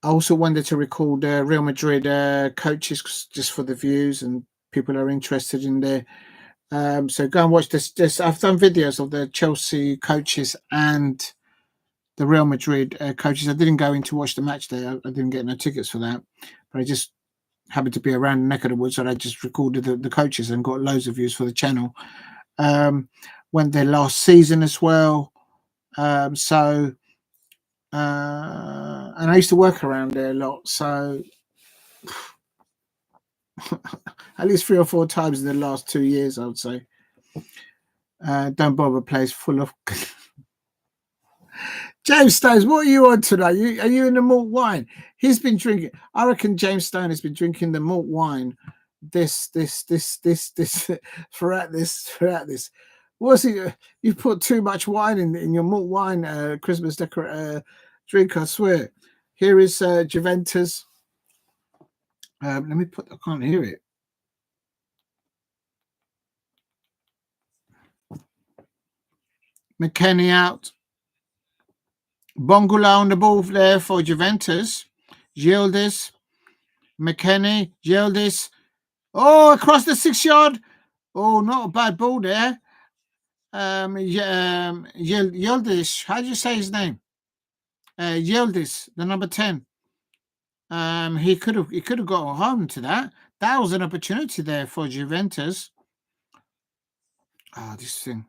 I also wanted to record Real Madrid coaches just for the views, and people are interested in there. So go and watch this. I've done videos of the Chelsea coaches and the Real Madrid coaches. I didn't go in to watch the match there. I didn't get no tickets for that, but I just happened to be around the neck of the woods, and I just recorded the coaches and got loads of views for the channel. Went there last season as well. And I used to work around there a lot, so at least 3 or 4 times in the last 2 years, I would say. Don't bother, place full of James Stones. What are you on tonight? Are you in the malt wine? He's been drinking. I reckon James Stone has been drinking the malt wine. This throughout this. What's it? You put too much wine in your malt wine Christmas drink. I swear. Here is Juventus. Let me put. I can't hear it. McKennie out. Bongula on the ball there for Juventus. Gildes. McKennie. Gildes. Oh, across the 6-yard. Oh, not a bad ball there. Yildiz. How do you say his name? Yildiz, the number 10. He could have got home to that. That was an opportunity there for Juventus. Oh, this thing.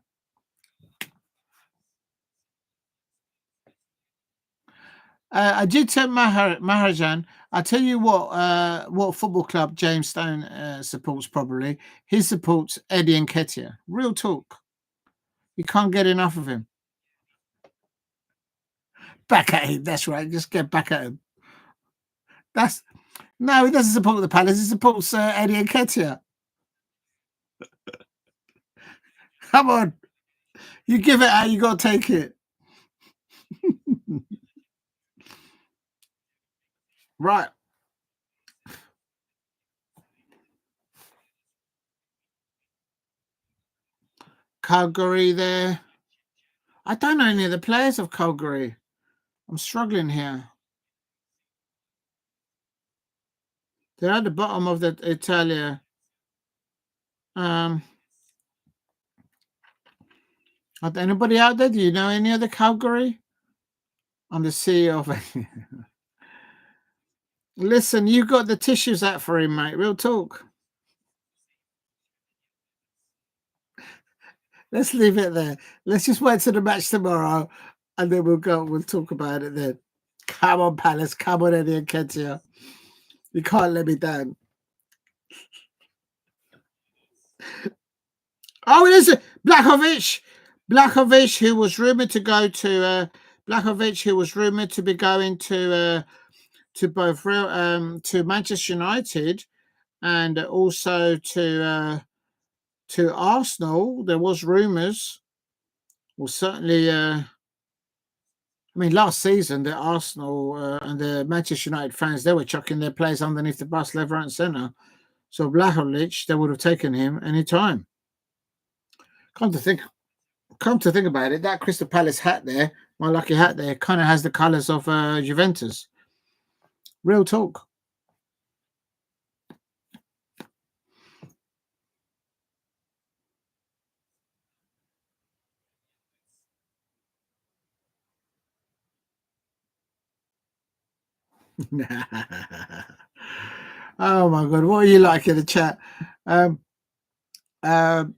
Ajit Mahajan. I tell you what football club James Stone supports probably. He supports Eddie Nketiah. Real talk. You can't get enough of him. Back at him. That's right. Just get back at him. No, he doesn't support the Palace. He supports Eddie Nketiah. Come on. You give it out, you got to take it. Right. Calgary there. I don't know any of the players of Calgary. I'm struggling here. They're at the bottom of the Italia. Are there anybody out there? Do you know any other Calgary? I'm the CEO of. Listen, you got the tissues out for him, mate. Real talk. Let's leave it there. Let's just wait till the match tomorrow, and then we'll talk about it then. Come on, Palace. Come on, Eddie and Kentia. You can't let me down. Oh, it is Blahovic. Blahovic, who was rumored to go to Blahovic, who was rumored to be going to both to Manchester United and also to Arsenal. There was rumours. Well, certainly. I mean, last season, the Arsenal and the Manchester United fans, they were chucking their players underneath the bus left, right, and centre. So Blahovic, they would have taken him any time. Come to think about it, that Crystal Palace hat there, my lucky hat there, kind of has the colours of Juventus. Real talk. Oh my God, what are you like in the chat?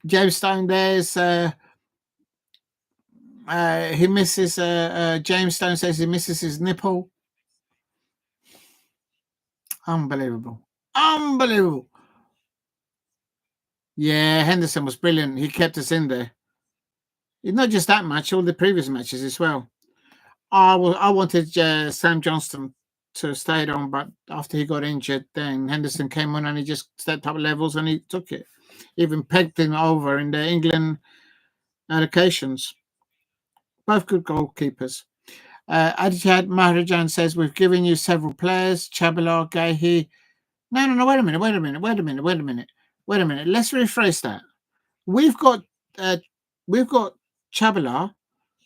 James Stone, there's he misses James Stone says he misses his nipple. Unbelievable. Yeah, Henderson was brilliant. He kept us in there. It's not just that match, all the previous matches as well. I wanted Sam Johnston to have stayed on, but after he got injured, then Henderson came on and he just stepped up levels and he took it. Even pegged him over in the England allocations. Both good goalkeepers. Aditya Maharajan says, we've given you several players. Chabala, Gahi. No, wait a minute. Let's rephrase that. We've got Chabala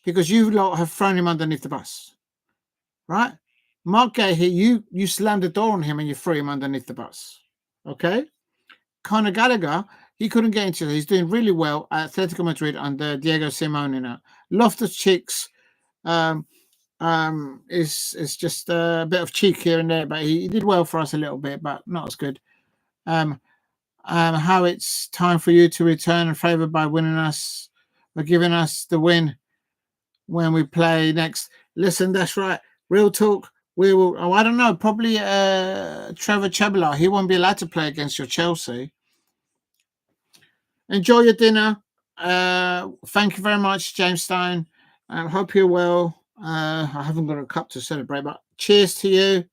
because you lot have thrown him underneath the bus. Right? Mark Gahi, you slammed the door on him and you threw him underneath the bus. Okay? Conor Gallagher, he couldn't get into it. He's doing really well at Atletico Madrid under Diego Simeone now. Loftus-Cheeks is just a bit of cheek here and there, but he did well for us a little bit, but not as good. How it's time for you to return and favoured by winning us or giving us the win when we play next. Listen, that's right. Real talk. We will. Oh, I don't know. Probably Trevor Chabala. He won't be allowed to play against your Chelsea. Enjoy your dinner. Thank you very much, James Stein. Hope you're well. I haven't got a cup to celebrate, but cheers to you.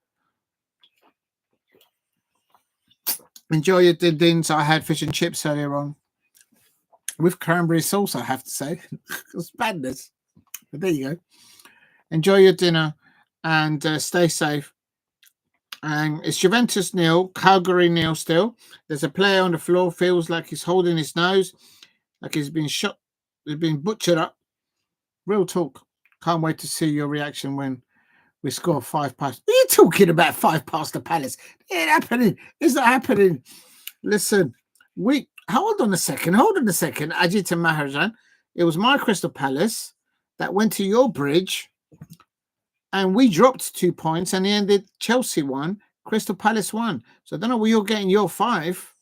Enjoy your din-dins. I had fish and chips earlier on with cranberry sauce, I have to say. It's madness. But there you go. Enjoy your dinner and stay safe. And it's Juventus 0, Calgary 0 still. There's a player on the floor, feels like he's holding his nose, like he's been shot, he's been butchered up. Real talk. Can't wait to see your reaction when we score 5 past. What are you talking about 5 past the Palace? It ain't happening. It's not happening. Listen, hold on a second. Ajita Maharajan. It was my Crystal Palace that went to your bridge and we dropped 2 points and then the Chelsea won, Crystal Palace won. So I don't know where you're getting your 5.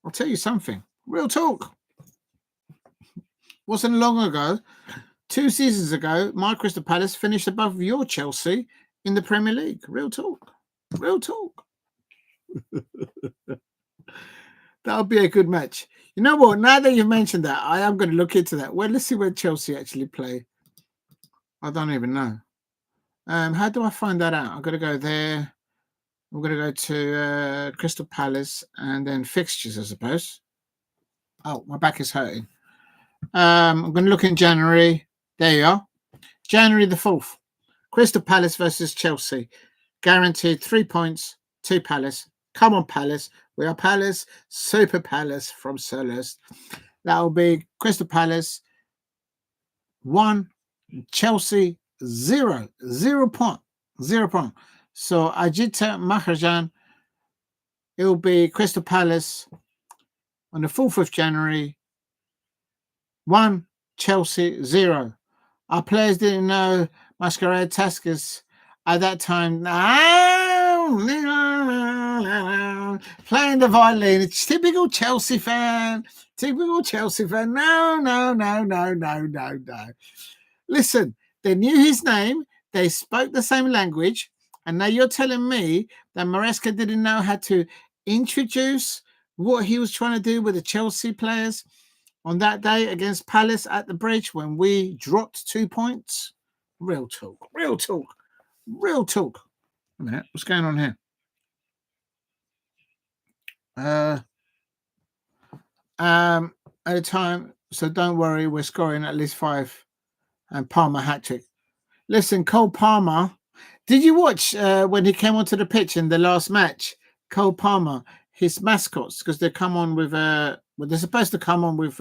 I'll tell you something. Real talk. Wasn't long ago, 2 seasons ago, my Crystal Palace finished above your Chelsea in the Premier League. Real talk. That'll be a good match. You know what? Now that you've mentioned that, I am going to look into that. Well, let's see where Chelsea actually play. I don't even know. How do I find that out? I've got to go there. I'm going to go to Crystal Palace and then fixtures, I suppose. Oh, my back is hurting. I'm going to look in January. There you are. January the 4th. Crystal Palace versus Chelsea. Guaranteed 3 points to Palace. Come on, Palace. We are Palace. Super Palace from Celeste. That will be Crystal Palace 1, Chelsea 0. 0 point. 0 point. So Ajita Mahajan, it will be Crystal Palace on the 4th of January 1, Chelsea 0. Our players didn't know Masquerade Taskers at that time. Playing the violin. It's typical Chelsea fan. Typical Chelsea fan. No. Listen, they knew his name. They spoke the same language. And now you're telling me that Maresca didn't know how to introduce what he was trying to do with the Chelsea players on that day against Palace at the Bridge when we dropped 2 points? Real talk. A minute, what's going on here? At a time, so don't worry, we're scoring at least 5. And Palmer hat-trick. Listen, Cole Palmer, did you watch when he came onto the pitch in the last match? Cole Palmer, his mascots, because they come on with they're supposed to come on with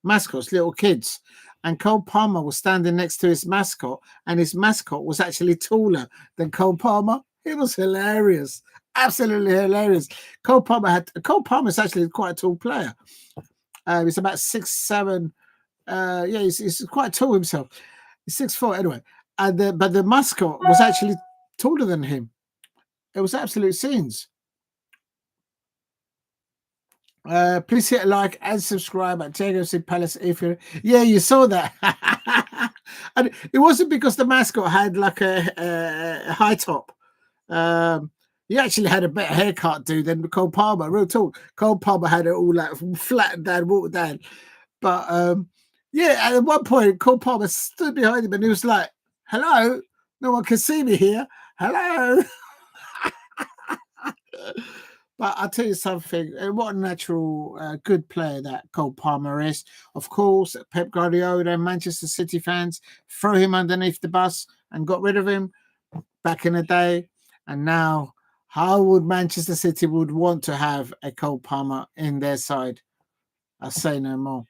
mascots, little kids. And Cole Palmer was standing next to his mascot, and his mascot was actually taller than Cole Palmer. It was hilarious. Absolutely hilarious. Cole Palmer is actually quite a tall player. He's about 6'7". He's quite tall himself. He's 6'4" anyway. But the mascot was actually taller than him. It was absolute scenes. Please hit a like and subscribe at JFC Palace if you. Yeah, you saw that. And it wasn't because the mascot had like a high top. He actually had a better haircut, dude, than Cole Palmer. Real talk. Cole Palmer had it all like flattened down, walked down. But at one point, Cole Palmer stood behind him and he was like, "Hello, no one can see me here. Hello." But I'll tell you something. What a natural, good player that Cole Palmer is. Of course, Pep Guardiola and Manchester City fans threw him underneath the bus and got rid of him back in the day. And now, how would Manchester City would want to have a Cole Palmer in their side? I'll say no more.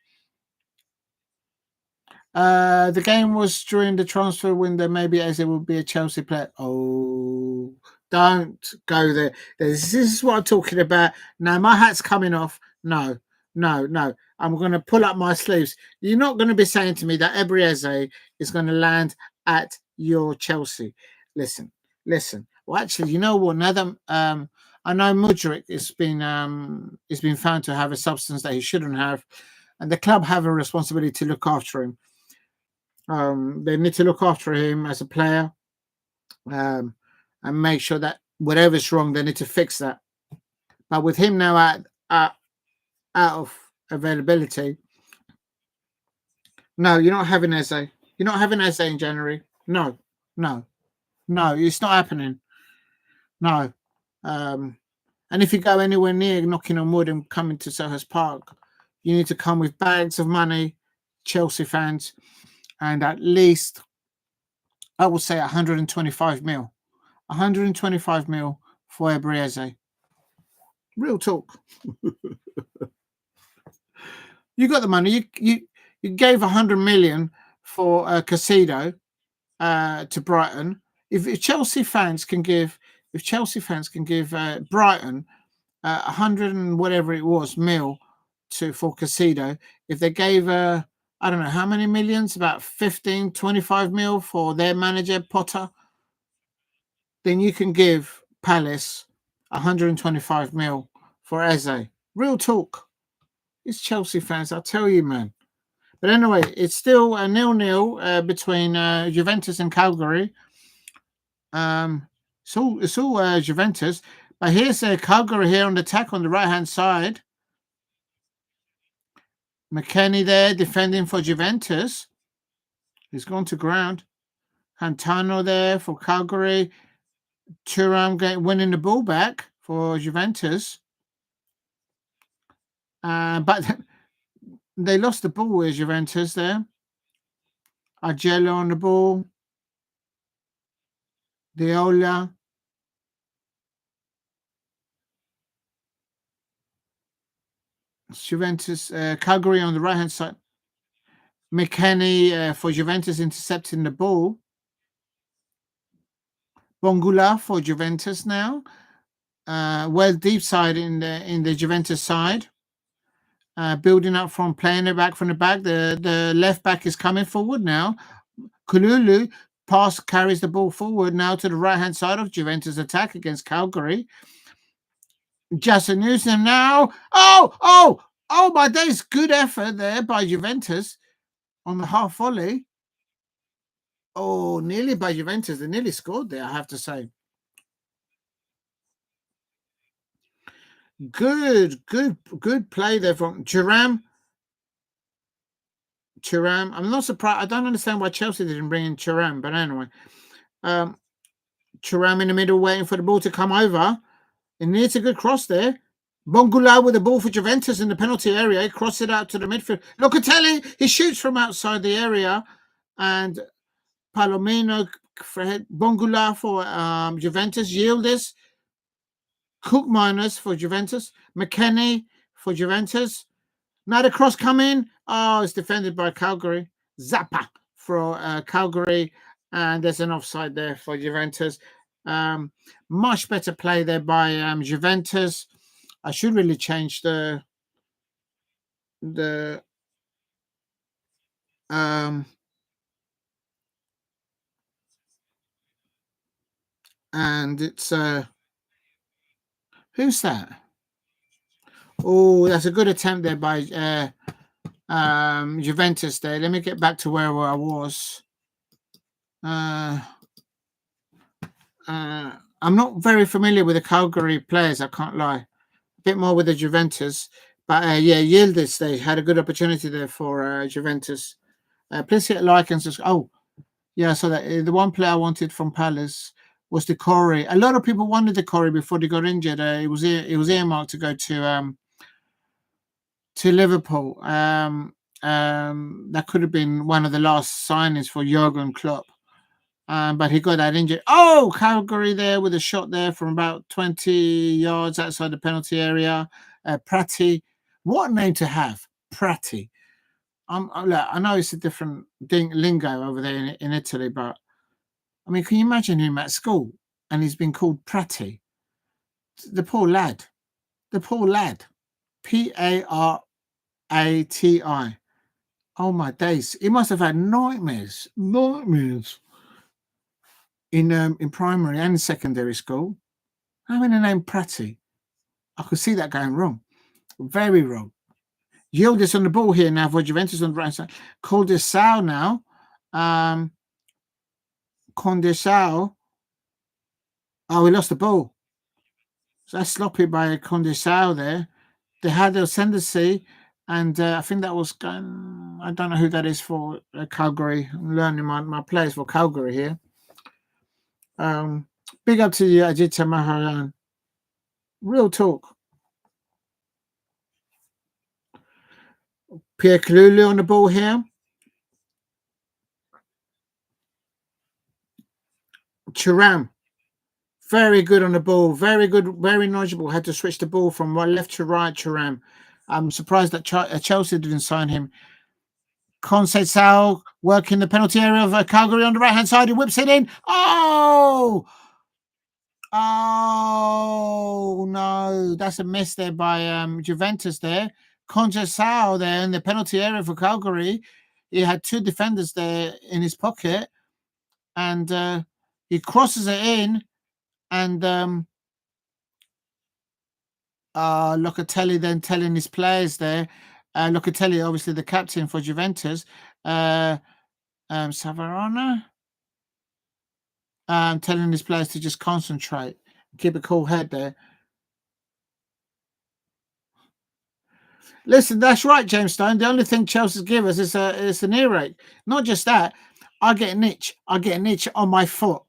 The game was during the transfer window. Maybe Eze will be a Chelsea player. Oh, don't go there. This is what I'm talking about. Now, my hat's coming off. No. I'm going to pull up my sleeves. You're not going to be saying to me that Ebery Eze is going to land at your Chelsea. Listen. Well, actually, you know what? Now that I know Mudryk has been found to have a substance that he shouldn't have, and the club have a responsibility to look after him. They need to look after him as a player and make sure that whatever's wrong, they need to fix that. But with him now out of availability, no, you're not having Eze. You're not having Eze in January. No, it's not happening. No. And if you go anywhere near knocking on wood and coming to Selhurst Park, you need to come with bags of money, Chelsea fans, and at least, I would say 125 mil. 125 mil for Ebery Eze. Real talk. You got the money. You gave 100 million for Caicedo to Brighton. If Chelsea fans can give Brighton 100 and whatever it was mil for Caicedo, if they gave I don't know how many millions, about 15, 25 mil for their manager Potter, then you can give Palace 125 mil for Eze. Real talk. It's Chelsea fans, I'll tell you, man. But anyway, it's still a 0-0 between Juventus and Cagliari. It's all Juventus. But here's Cagliari here on the attack on the right-hand side. McKennie there defending for Juventus. He's gone to ground. Cantano there for Cagliari. Thuram winning the ball back for Juventus. But they lost the ball with Juventus there. Argello on the ball. Deola. Juventus, Calgary on the right-hand side. McKennie for Juventus intercepting the ball. Bongula for Juventus now. Well, deep side in the Juventus side. Building up from playing it back from the back. The left back is coming forward now. Kululu pass carries the ball forward now to the right-hand side of Juventus attack against Calgary. Justin Newsom now. Oh, my days. Good effort there by Juventus on the half volley. Oh, nearly by Juventus. They nearly scored there, I have to say. Good play there from Thuram. I'm not surprised. I don't understand why Chelsea didn't bring in Thuram, but anyway. Thuram in the middle waiting for the ball to come over. And it's a good cross there. Bongula with the ball for Juventus in the penalty area. He crosses it out to the midfield. Locatelli, he shoots from outside the area. And Palomino, Bongula for Juventus. Yildiz. Cook minus for Juventus. McKennie for Juventus. Now the cross coming. Oh, it's defended by Calgary. Zappa for Calgary. And there's an offside there for Juventus. Much better play there by Juventus. I should really change and it's who's that? Oh, that's a good attempt there by Juventus there. Let me get back to where I was. I'm not very familiar with the Calgary players, I can't lie. A bit more with the Juventus. But Yildiz, they had a good opportunity there for Juventus. Please hit like and subscribe. Oh, yeah, so that the one player I wanted from Palace was the Corey. A lot of people wanted the Corey before they got injured. It was earmarked to go to Liverpool. That could have been one of the last signings for Jurgen Klopp. But he got that injured. Oh, Calgary there with a shot there from about 20 yards outside the penalty area. Prati. What a name to have. Prati. I know it's a different lingo over there in Italy, but I mean, can you imagine him at school and he's been called Prati? The poor lad. P-A-R-A-T-I. Oh, my days. He must have had nightmares. In primary and secondary school. Having a name Prati. I could see that going wrong. Very wrong. Yildiz on the ball here now for Juventus on the right side. Condesau now. Condesau. Oh, we lost the ball. So that's sloppy by Condesau there. They had a ascendancy, and I think that was going. I don't know who that is for Calgary. I'm learning my players for Calgary here. Big up to you, Ajita Maharan. Real talk. Pierre Kalulu on the ball here. Thuram. Very good on the ball. Very good. Very knowledgeable. Had to switch the ball from left to right, Thuram. I'm surprised that Chelsea didn't sign him. Conceição working the penalty area of Calgary on the right-hand side. He whips it in. Oh, no. That's a miss there by Juventus there. Conceição there in the penalty area for Calgary. He had two defenders there in his pocket. And he crosses it in. And Locatelli then telling his players there. Locatelli, obviously the captain for Juventus. Savarona. Telling his players to just concentrate. Keep a cool head there. Listen, that's right, James Stone. The only thing Chelsea's give us is an earache. Not just that. I get an itch. On my foot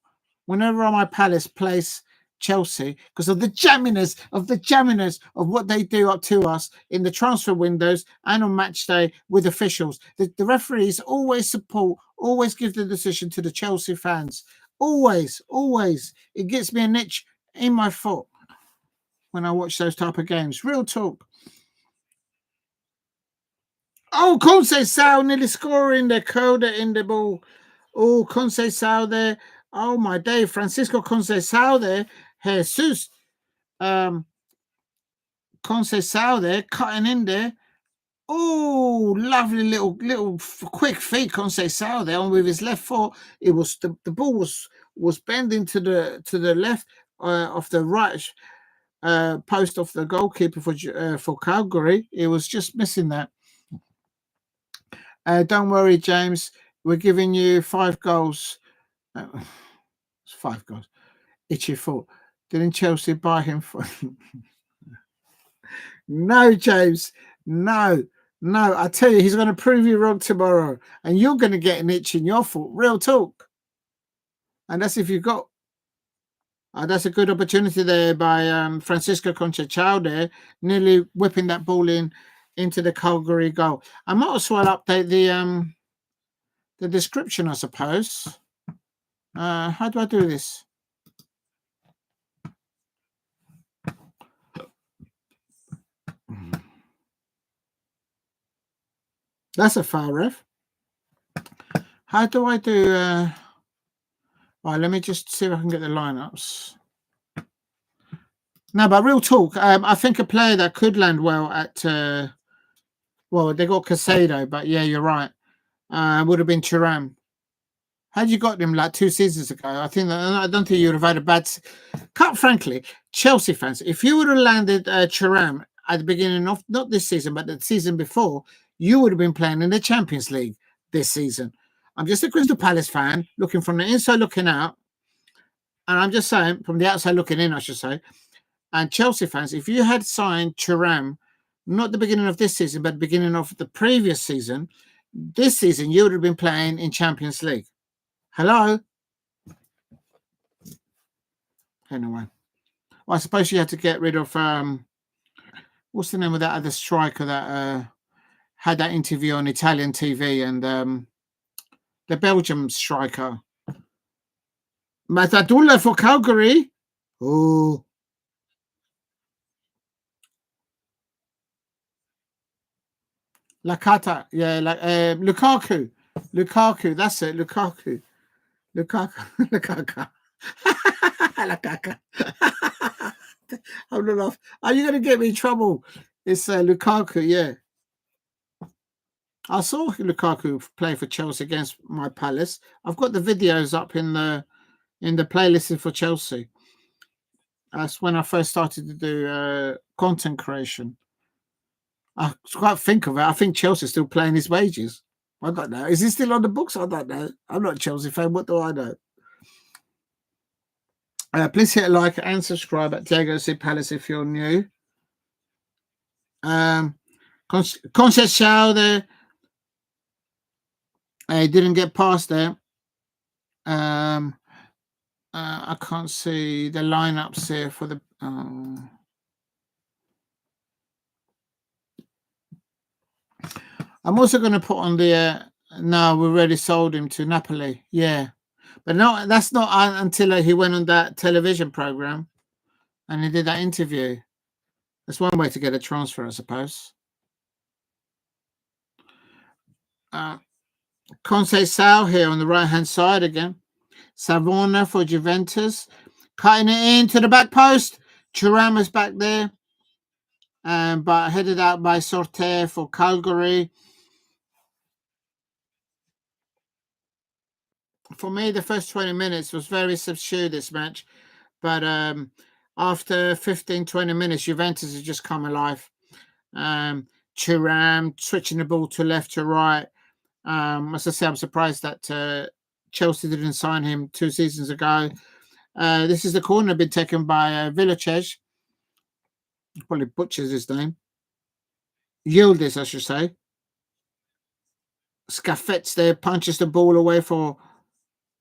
whenever my Palace plays Chelsea because of the jamminess of what they do up to us in the transfer windows and on match day with officials. The referees always give the decision to the Chelsea fans. Always. It gets me an itch in my foot when I watch those type of games. Real talk. Oh, Conceição nearly scoring the coda in the ball. Oh, Conceição there. Oh my day, Francisco Conceição there. Jesus. Conceição there, cutting in there. Oh, lovely little quick feet, Conceição there, and with his left foot, it was the ball was bending to the left of the right post of the goalkeeper for Calgary. It was just missing that. Don't worry, James. We're giving you 5 goals. It's 5 goals. Itchy foot. Didn't Chelsea buy him for? No, James. No. I tell you, he's going to prove you wrong tomorrow, and you're going to get an itch in your foot. Real talk. And that's if you've got. That's a good opportunity there by Francisco Conceição there, nearly whipping that ball into the Calgary goal. I might as well update the description, I suppose. How do I do this? That's a foul, ref. How do I do... Right, let me just see if I can get the lineups. No, but real talk, I think a player that could land well at... well, they got Caicedo, but yeah, you're right. Would have been Thuram. Had you got him like 2 seasons ago, I don't think you would have had a bad... Quite frankly, Chelsea fans, if you would have landed Thuram at the beginning of, not this season, but the season before, you would have been playing in the Champions League this season. I'm just a Crystal Palace fan, looking from the inside looking out. And I'm just saying, from the outside looking in, I should say. And Chelsea fans, if you had signed Thuram, not the beginning of this season, but the beginning of the previous season, this season you would have been playing in Champions League. Hello? Anyway. Well, I suppose you had to get rid of, what's the name of that other striker that had that interview on Italian TV, and the Belgium striker. Matadula for Calgary. Oh. Lakata. Yeah, like Lukaku. That's it. Lukaku. Lukaku. I'm not off. Are you going to get me in trouble? It's Lukaku, yeah. I saw Lukaku play for Chelsea against my Palace. I've got the videos up in the playlist for Chelsea. That's when I first started to do content creation. I quite think of it. I think Chelsea's still playing his wages. I don't know. Is he still on the books? I don't know. I'm not a Chelsea fan. What do I know? Please hit a like and subscribe at Diego C Palace if you're new. Conceição there. He didn't get past there. I can't see the lineups here for the. I'm also going to put on the. No, we already sold him to Napoli. Yeah, but no, that's not until he went on that television program, and he did that interview. That's one way to get a transfer, I suppose. Conceição here on the right-hand side again. Savona for Juventus. Cutting it into the back post. Thuram back there. But headed out by Sorte for Calgary. For me, the first 20 minutes was very subdued, this match. But after 15, 20 minutes, Juventus has just come alive. Thuram switching the ball to left to right. As I say, I'm surprised that Chelsea didn't sign him 2 seasons ago. This is the corner been taken by Villachez. Probably butchers his name. Yildiz, I should say. Scafett's there, punches the ball away for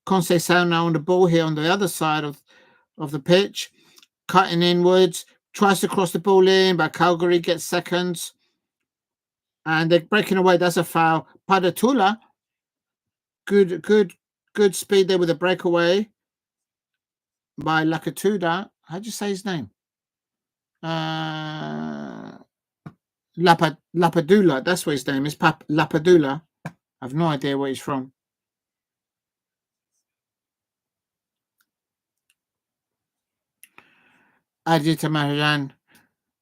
Conceição now on the ball here on the other side of the pitch. Cutting inwards, tries to cross the ball in, but Calgary gets seconds. And they're breaking away. That's a foul. Padatula. Good speed there with a breakaway by Lakatuda. How'd you say his name? Lapadula. That's what his name is. Lapadula. I've no idea where he's from. Adita Marijan.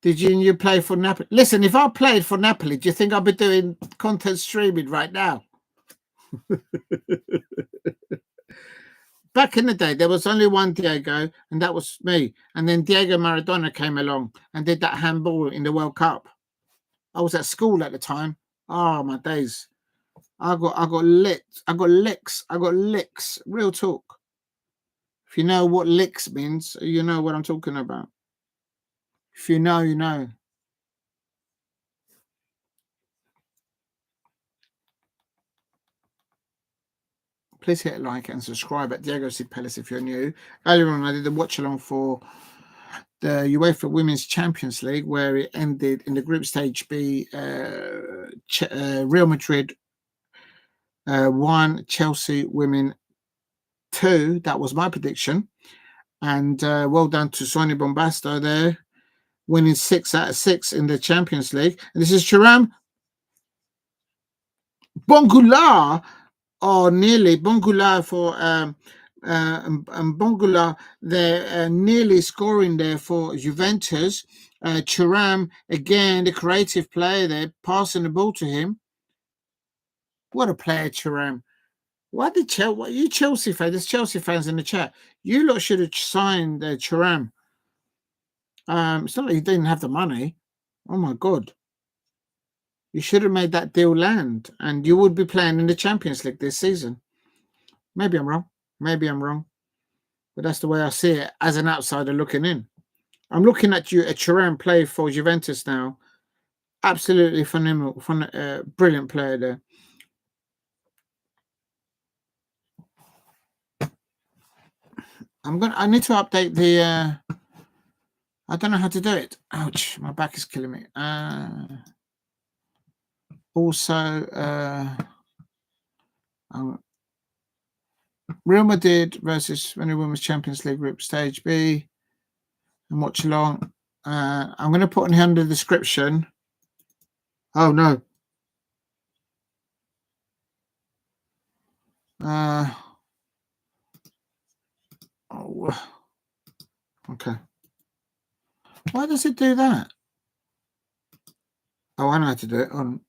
Did you play for Napoli? Listen, if I played for Napoli, do you think I'd be doing content streaming right now? Back in the day, there was only one Diego, and that was me. And then Diego Maradona came along and did that handball in the World Cup. I was at school at the time. Oh, my days. I got licks. I got licks. Real talk. If you know what licks means, you know what I'm talking about. If you know, you know. Please hit like and subscribe at Diego C. Pellis if you're new. Earlier on, I did a watch along for the UEFA Women's Champions League, where it ended in the group stage B. Real Madrid 1, Chelsea women 2. That was my prediction. And well done to Sonia Bombasto there, winning 6 out of 6 in the Champions League. And this is Thuram. Bongula. Oh, nearly. Bongula for Bongula, they're nearly scoring there for Juventus. Thuram, again, the creative player there, passing the ball to him. What a player, Thuram. Why did you Chelsea fans? There's Chelsea fans in the chat. You lot should have signed Thuram. It's not like you didn't have the money. Oh my God. You should have made that deal land, and you would be playing in the Champions League this season. Maybe I'm wrong. But that's the way I see it as an outsider looking in. I'm looking at you, a Thuram play for Juventus now. Absolutely phenomenal, brilliant player there. I need to update the. I don't know how to do it. Ouch! My back is killing me. Also, Real Madrid versus Women's Champions League Group Stage B. And watch along. I'm going to put in here under the description. Oh no. Okay. Why does it do that? Oh, I know how to do it. Oh,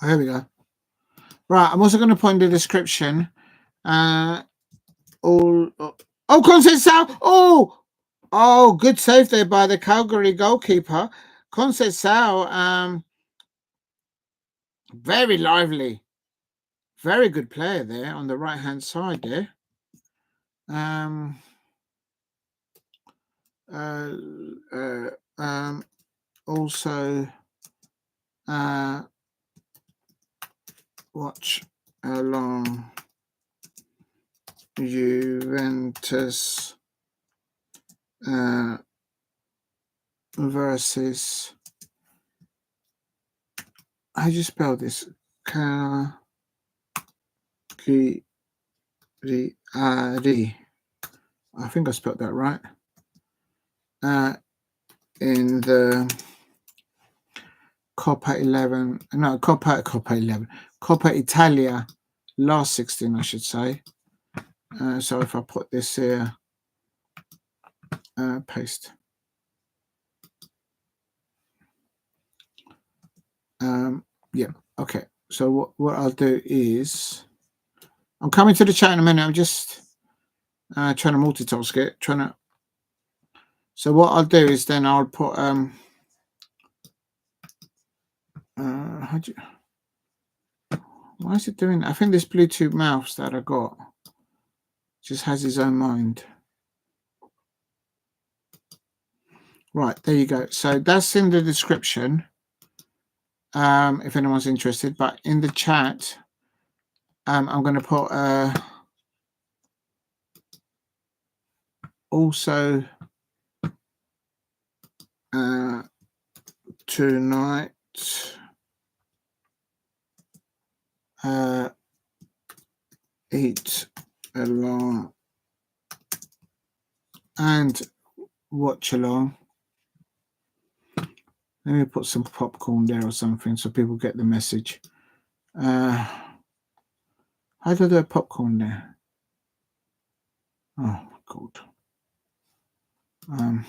here we go. Right, I'm also going to put in the description. Conceição! Oh, good save there by the Calgary goalkeeper. Conceição, very lively. Very good player there on the right-hand side there. Also, watch along Juventus versus, how do you spell this? Cagliari. I think I spelled that right. In the Coppa Italia, last 16, I should say. So if I put this here, paste. Yeah, okay. So what I'll do is, I'm coming to the chat in a minute. I'm just trying to multitask it. So what I'll do is then I'll put why is it doing that? I think this Bluetooth mouse that I got just has his own mind. Right, there you go. So that's in the description, if anyone's interested. But in the chat, I'm going to put also tonight eat along and watch along. Let me put some popcorn there or something so people get the message. How do I do a popcorn there? Oh, God. Oh,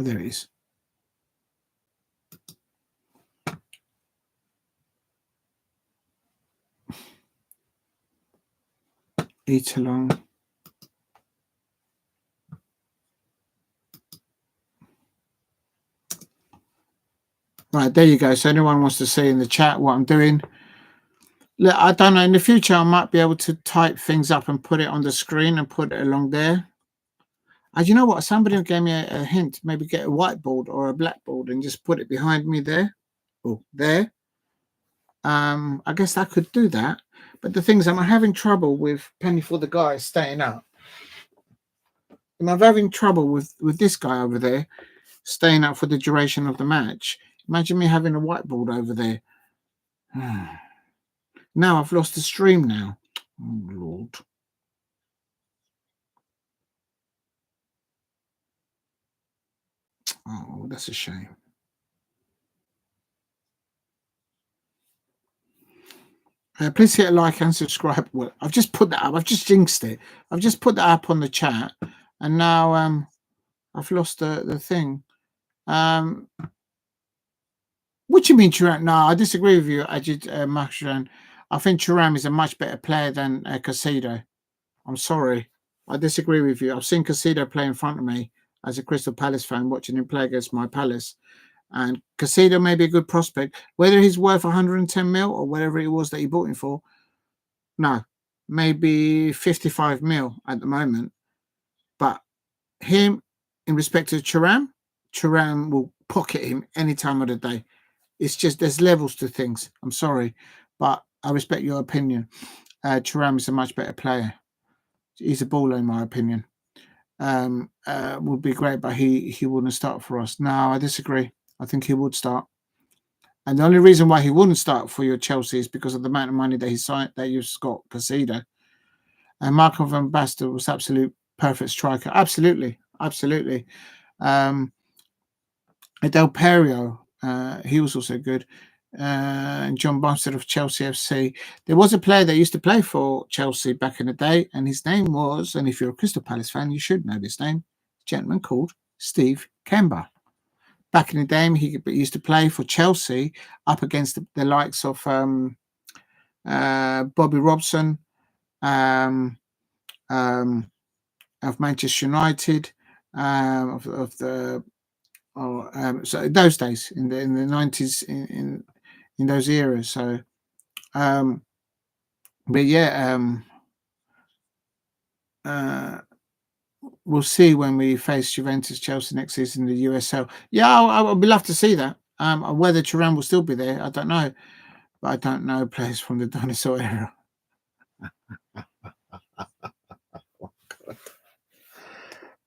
there it is. Eat along. Right, there you go. So anyone wants to see in the chat what I'm doing. Look, I don't know. In the future, I might be able to type things up and put it on the screen and put it along there. And you know what? Somebody gave me a hint. Maybe get a whiteboard or a blackboard and just put it behind me there. Oh, there. I guess I could do that. But the thing is, I'm having trouble with Penny for the guy staying up. I'm having trouble with this guy over there staying up for the duration of the match. Imagine me having a whiteboard over there. Now I've lost the stream now. Oh, Lord. Oh, that's a shame. Please hit a like and subscribe. Well, I've just put that up. I've just jinxed it. I've just put that up on the chat, and now I've lost the thing. What do you mean, Thuram? No, I disagree with you, Ajit Mahshan. I think Thuram is a much better player than Caicedo. I'm sorry. I disagree with you. I've seen Caicedo play in front of me as a Crystal Palace fan, watching him play against my Palace. And Caicedo may be a good prospect. Whether he's worth 110 mil or whatever it was that he bought him for, no. Maybe 55 mil at the moment. But him, in respect to Thuram will pocket him any time of the day. It's just there's levels to things. I'm sorry, but I respect your opinion. Thuram is a much better player. He's a baller, in my opinion. Would be great, but he wouldn't start for us. No, I disagree. I think he would start. And the only reason why he wouldn't start for your Chelsea is because of the amount of money that he signed, that you've got Caicedo. And Marco van Basten was absolute perfect striker. Absolutely. Del Perio, he was also good. And John Bumstead of Chelsea FC. There was a player that used to play for Chelsea back in the day, and his name was, and if you're a Crystal Palace fan, you should know this name, a gentleman called Steve Kemba. Back in the day, he used to play for Chelsea up against the likes of Bobby Robson, of Manchester United, so in those days, in the 90s, in those eras. So, but yeah, we'll see when we face Juventus, Chelsea next season in the USL. Yeah, I would love to see that. Whether Thuram will still be there, I don't know. But I don't know players from the dinosaur era.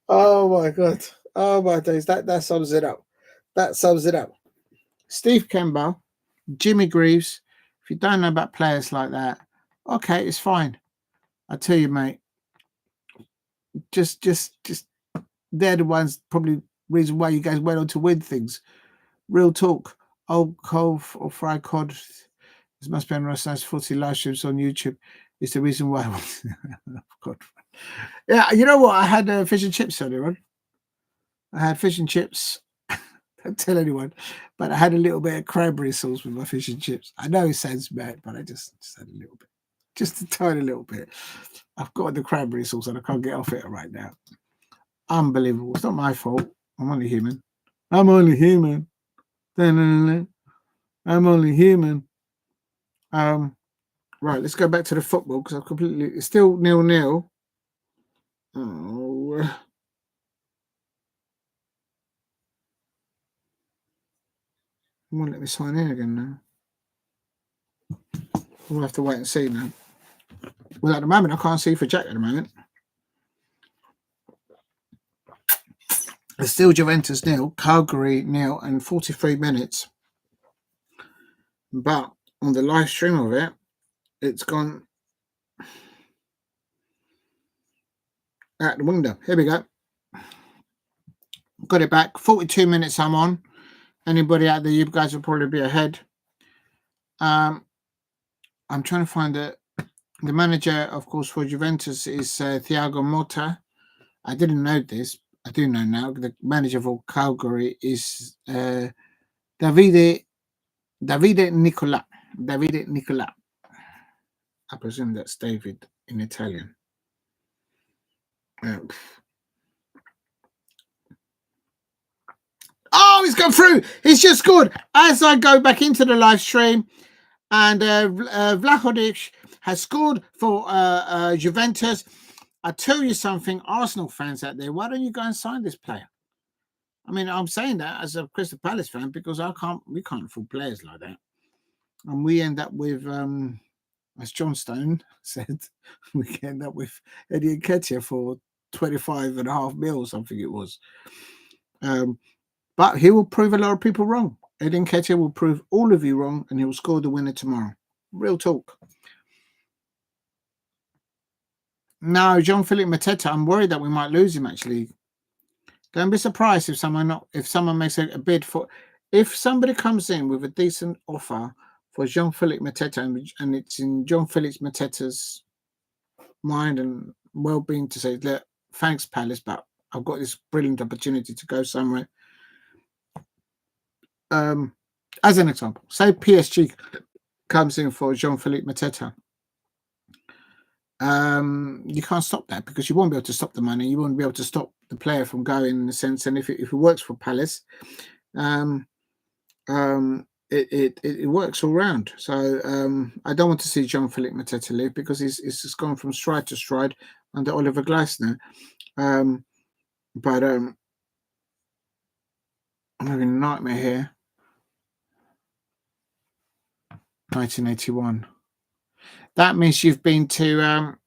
Oh my God. Oh my days. That sums it up. That sums it up. Steve Kemba, Jimmy Greaves. If you don't know about players like that, okay, it's fine. I tell you, mate. Just they're the ones probably reason why you guys went on to win things. Real talk. Old cold or fried cod. This must be on nice footy live streams on YouTube. It's the reason why. God. Yeah, you know what? I had fish and chips earlier on. I had fish and chips. Don't tell anyone, but I had a little bit of cranberry sauce with my fish and chips. I know it sounds bad, but I just had a little bit, just a tiny little bit. I've got the cranberry sauce and I can't get off it right now. Unbelievable. It's not my fault. I'm only human. I'm only human. I'm only human. Right, let's go back to the football because it's still 0-0. Oh. Won't let me sign in again now. We'll have to wait and see now. Well, at the moment, I can't see for Jack at the moment. It's still Juventus 0, Calgary 0, and 43 minutes. But on the live stream of it, it's gone out the window. Here we go. Got it back. 42 minutes I'm on. Anybody out there, you guys will probably be ahead. I'm trying to find the manager, of course, for Juventus is Thiago Motta. I didn't know this. I do know now. The manager for Cagliari is Davide Nicola. Davide Nicola. I presume that's David in Italian. Oh, he's gone through. He's just scored. As I go back into the live stream, and Vlahovic has scored for Juventus. I tell you something, Arsenal fans out there, why don't you go and sign this player? I mean, I'm saying that as a Crystal Palace fan because we can't afford players like that. And we end up with, as John Stone said, we end up with Eddie Nketiah for 25.5 mil, something it was. But he will prove a lot of people wrong. Eddie Nketiah will prove all of you wrong, and he will score the winner tomorrow. Real talk. Now, Jean-Philippe Mateta, I'm worried that we might lose him, actually. Don't be surprised if someone makes a bid for... If somebody comes in with a decent offer for Jean-Philippe Mateta, and it's in Jean-Philippe Mateta's mind and well-being to say, look, thanks, Palace, but I've got this brilliant opportunity to go somewhere. As an example, say PSG comes in for Jean-Philippe Mateta. You can't stop that because you won't be able to stop the money. You won't be able to stop the player from going in a sense. And if it works for Palace, it works all round. So I don't want to see Jean-Philippe Mateta leave because he's just gone from stride to stride under Oliver Glasner. But I'm having a nightmare here. 1981. That means you've been to,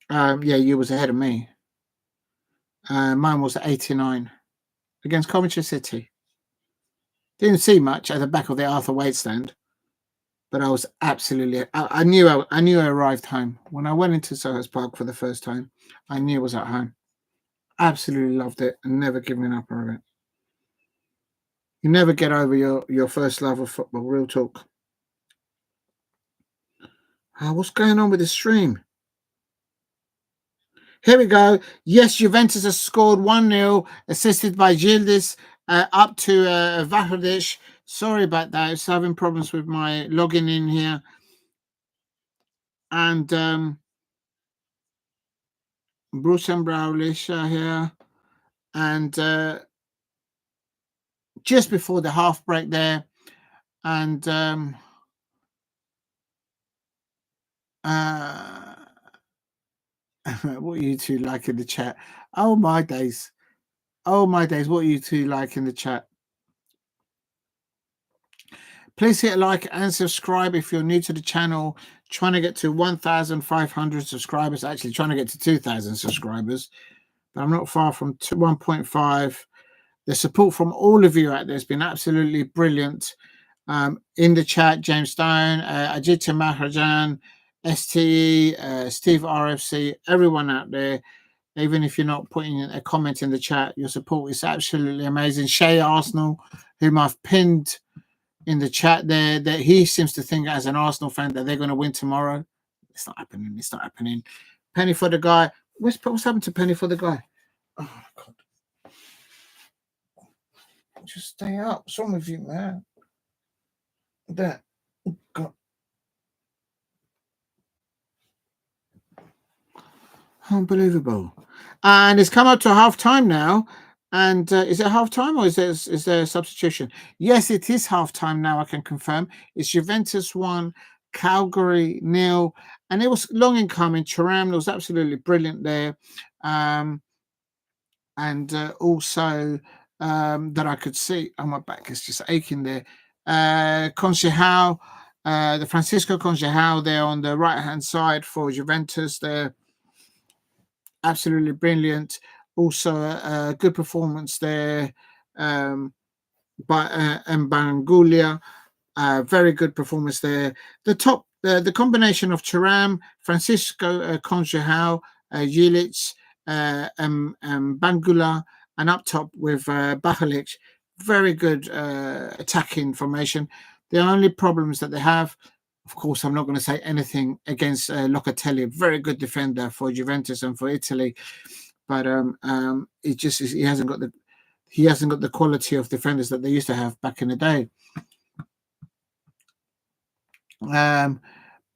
yeah, you was ahead of me. Mine was 89 against Coventry City. Didn't see much at the back of the Arthur Wade stand, but I was absolutely. I knew I arrived home when I went into Selhurst Park for the first time. I knew I was at home. Absolutely loved it and never giving up on it. You never get over your first love of football. Real talk. What's going on with the stream? Here we go. Yes, Juventus has scored 1-0, assisted by Gildes, up to Vlahovic. Sorry about that. I was having problems with my logging in here. And Bruce and Browlish here. And just before the half break there. And what are you two like in the chat? Oh my days. Oh my days. What are you two like in the chat? Please hit like and subscribe if you're new to the channel. Trying to get to 1,500 subscribers. Actually trying to get to 2,000 subscribers. But I'm not far from 1.5. The support from all of you out there has been absolutely brilliant. In the chat, James Stone, Ajita Maharajan, STE, Steve RFC, everyone out there. Even if you're not putting a comment in the chat, your support is absolutely amazing. Shay Arsenal, whom I've pinned in the chat there, that he seems to think as an Arsenal fan that they're going to win tomorrow. It's not happening. It's not happening. Penny for the guy. What's happened to Penny for the guy? Oh, God. Just stay up. What's wrong with you, man? That. Oh, God. Unbelievable. And it's come up to half time now. And is it half time or is there a substitution? Yes, it is half time now. I can confirm. It's Juventus 1, Cagliari 0, and it was long in coming. Thuram was absolutely brilliant there, and also that I could see. Oh, my back is just aching there. Conceição, the Francisco Conceição there on the right hand side for Juventus there. Absolutely brilliant. Also, a good performance there by Mbangulia. Very good performance there. The combination of Thuram, Francisco Conjehao, Jilic, Bangula, and up top with Bachalic. Very good attacking formation. The only problems that they have, of course, I'm not going to say anything against Locatelli, very good defender for Juventus and for Italy, but he hasn't got the quality of defenders that they used to have back in the day.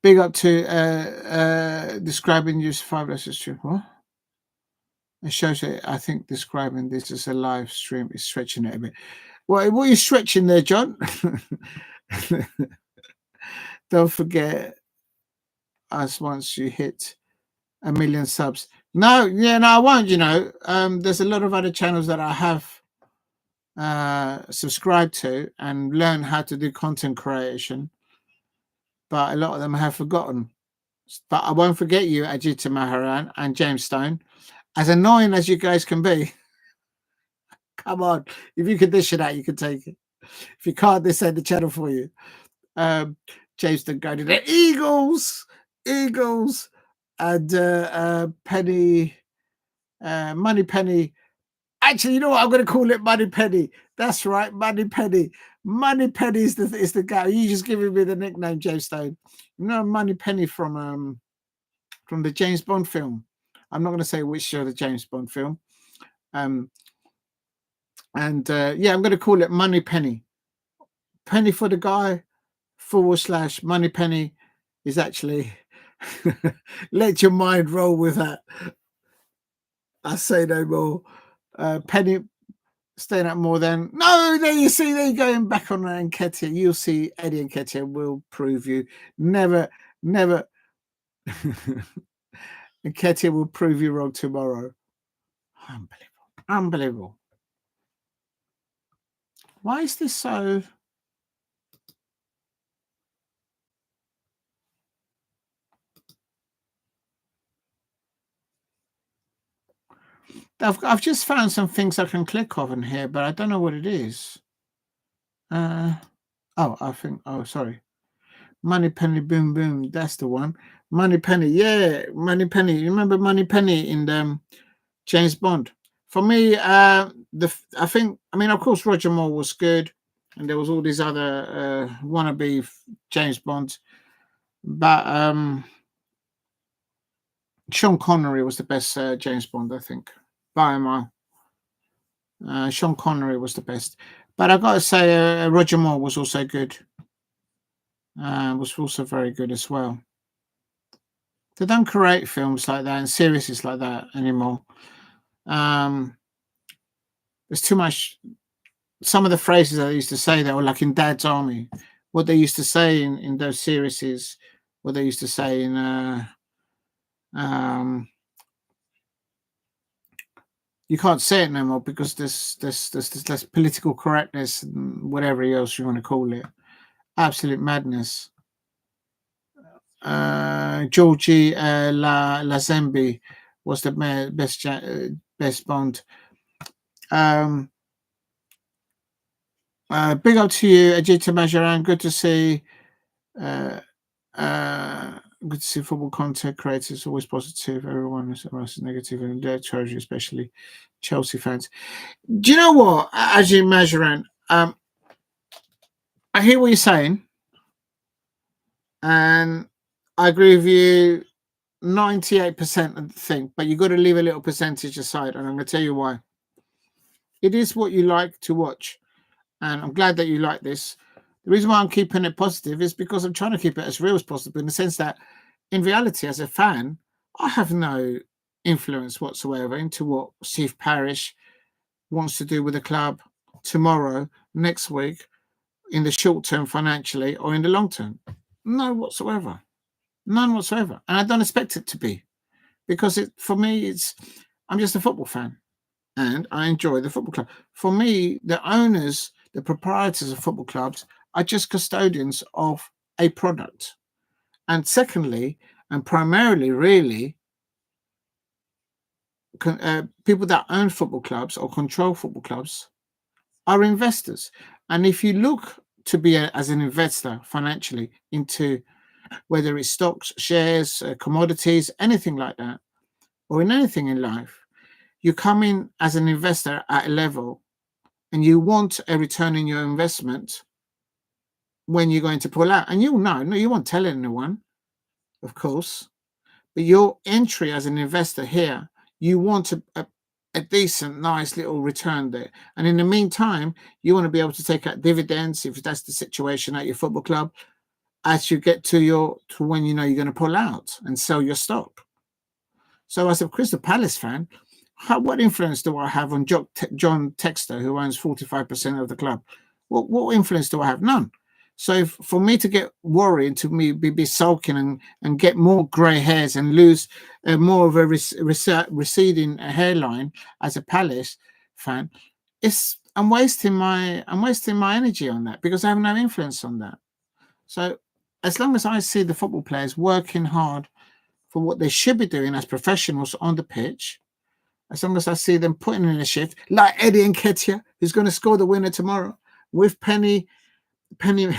Big up to describing use 5 versus 2. What? It shows it. I think describing this as a live stream is stretching it a bit. What are you stretching there, John? Don't forget us once you hit 1 million subs. No, I won't. There's a lot of other channels that I have subscribed to and learn how to do content creation, but a lot of them have forgotten. But I won't forget you, Ajita Maharan and James Stone. As annoying as you guys can be, come on. If you can dish it out, you can take it. If you can't, this ain't the channel for you. James Stone going to the Eagles, and Penny, Money Penny. Actually, you know what? I'm going to call it Money Penny. That's right, Money Penny. Money Penny is the guy. You just giving me the nickname, James Stone. You know, Money Penny from the James Bond film. I'm not going to say which show the James Bond film. I'm going to call it Money Penny. Penny for the guy / Money Penny is actually let your mind roll with that. I say no more. Penny staying up more than there you going back on Nketiah. You'll see Eddie Nketiah will prove you never Nketiah will prove you wrong tomorrow. Unbelievable. Why is this so? I've just found some things I can click on here, but I don't know what it is. Sorry. Money Penny Boom Boom, that's the one. Money Penny, yeah, Money Penny. You remember Money Penny in James Bond? For me, of course, Roger Moore was good, and there was all these other wannabe James Bonds, but Sean Connery was the best James Bond, I think, by a mile. Sean Connery was the best, but I got to say, Roger Moore was also good. Was also very good as well. They don't create films like that and series like that anymore. There's too much. Some of the phrases I used to say that were like in Dad's Army, what they used to say in those series, what they used to say in you can't say it no more because there's less political correctness and whatever else you want to call it. Absolute madness. Georgie Lazenby was the best Bond. Big up to you, Ajita Majoran. Good to see. Good to see football content creators always positive. Everyone is negative, and their treasury, especially Chelsea fans. Do you know what, Ajita Majoran? I hear what you're saying, and I agree with you 98% of the thing, but you've got to leave a little percentage aside, and I'm going to tell you why. It is what you like to watch, and I'm glad that you like this. The reason why I'm keeping it positive is because I'm trying to keep it as real as possible, in the sense that, in reality, as a fan, I have no influence whatsoever into what Steve Parish wants to do with the club tomorrow, next week, in the short term financially, or in the long term. None whatsoever. And I don't expect it to be, because for me, I'm just a football fan, and I enjoy the football club. For me, the owners, the proprietors of football clubs are just custodians of a product. And secondly, and primarily, really, people that own football clubs or control football clubs are investors. And if you look to be as an investor financially into whether it's stocks, shares, commodities, anything like that, or in anything in life, you come in as an investor at a level and you want a return in your investment when you're going to pull out. And you'll know, no, you won't tell anyone, of course, but your entry as an investor here, you want a decent, nice little return there. And in the meantime, you want to be able to take out dividends, if that's the situation at your football club, as you get to when you know you're going to pull out and sell your stock. So as a Crystal Palace fan, what influence do I have on John Textor, who owns 45% of the club? What influence do I have? None. So for me to get worried, to me be sulking and get more grey hairs and lose more of a receding hairline as a Palace fan, I'm wasting my energy on that because I have no influence on that. So as long as I see the football players working hard for what they should be doing as professionals on the pitch, as long as I see them putting in a shift, like Eddie Nketiah, who's going to score the winner tomorrow, with penny penny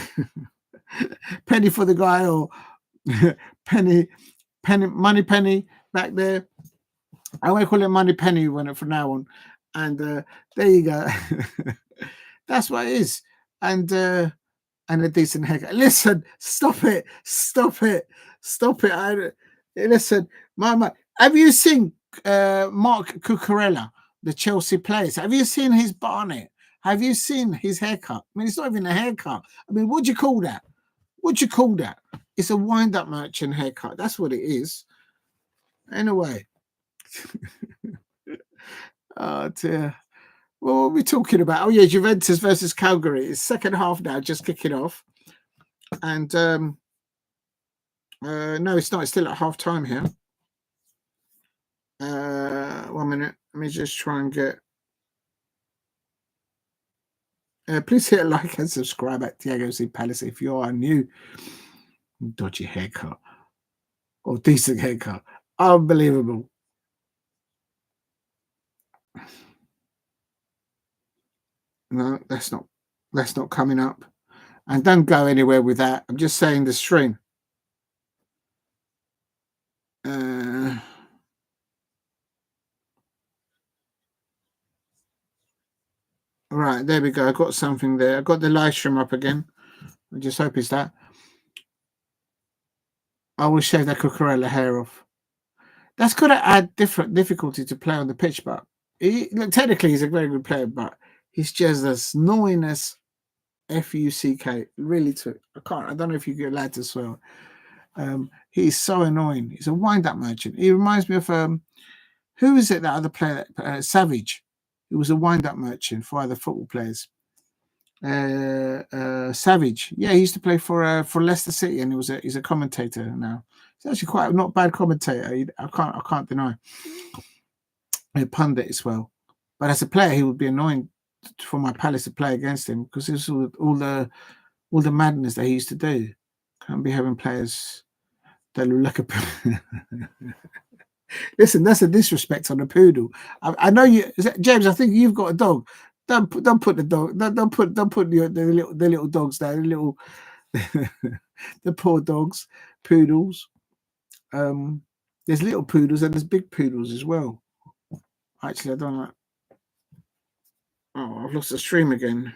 for the guy, or penny money penny back there. I won't call it money penny from now on. And there you go. That's what it is. And a decent haircut. Listen, stop it. Listen, my have you seen Mark Cucurella, the Chelsea players? Have you seen his barnet? Have you seen his haircut? I mean, it's not even a haircut. I mean, what do you call that? It's a wind-up merchant haircut. That's what it is. Anyway. Oh, dear. Well, what are we talking about? Oh, yeah, Juventus versus Cagliari. It's second half now, just kicking off. And no, it's not. It's still at half time here. 1 minute. Let me just try and get... please hit a like and subscribe at Diego C. Palace if you are new. Dodgy haircut. Or decent haircut. Unbelievable. No, that's not coming up. And don't go anywhere with that. I'm just saying the stream. Right, there we go. I got something there. I got the live stream up again. I just hope it's that. I will shave that Cucurella hair off. That's got to add difficulty to play on the pitch, but technically he's a very good player, but he's just as annoying as Fuck. Really, I don't know if you get allowed to swear. He's so annoying. He's a wind-up merchant. He reminds me of who is it? That other player, Savage. He was a wind-up merchant for other football players. Savage. Yeah, he used to play for Leicester City, and he's a commentator now. He's actually quite not bad commentator. I can't deny. A pundit as well. But as a player, he would be annoying for my Palace to play against him because it's all the madness that he used to do. Can't be having players that look like a... Listen, that's a disrespect on a poodle. I know you, James. I think you've got a dog. Don't put the dog. Don't put the little dogs there. The little the poor dogs, poodles. There's little poodles and there's big poodles as well. Actually, I don't like. Oh, I've lost the stream again.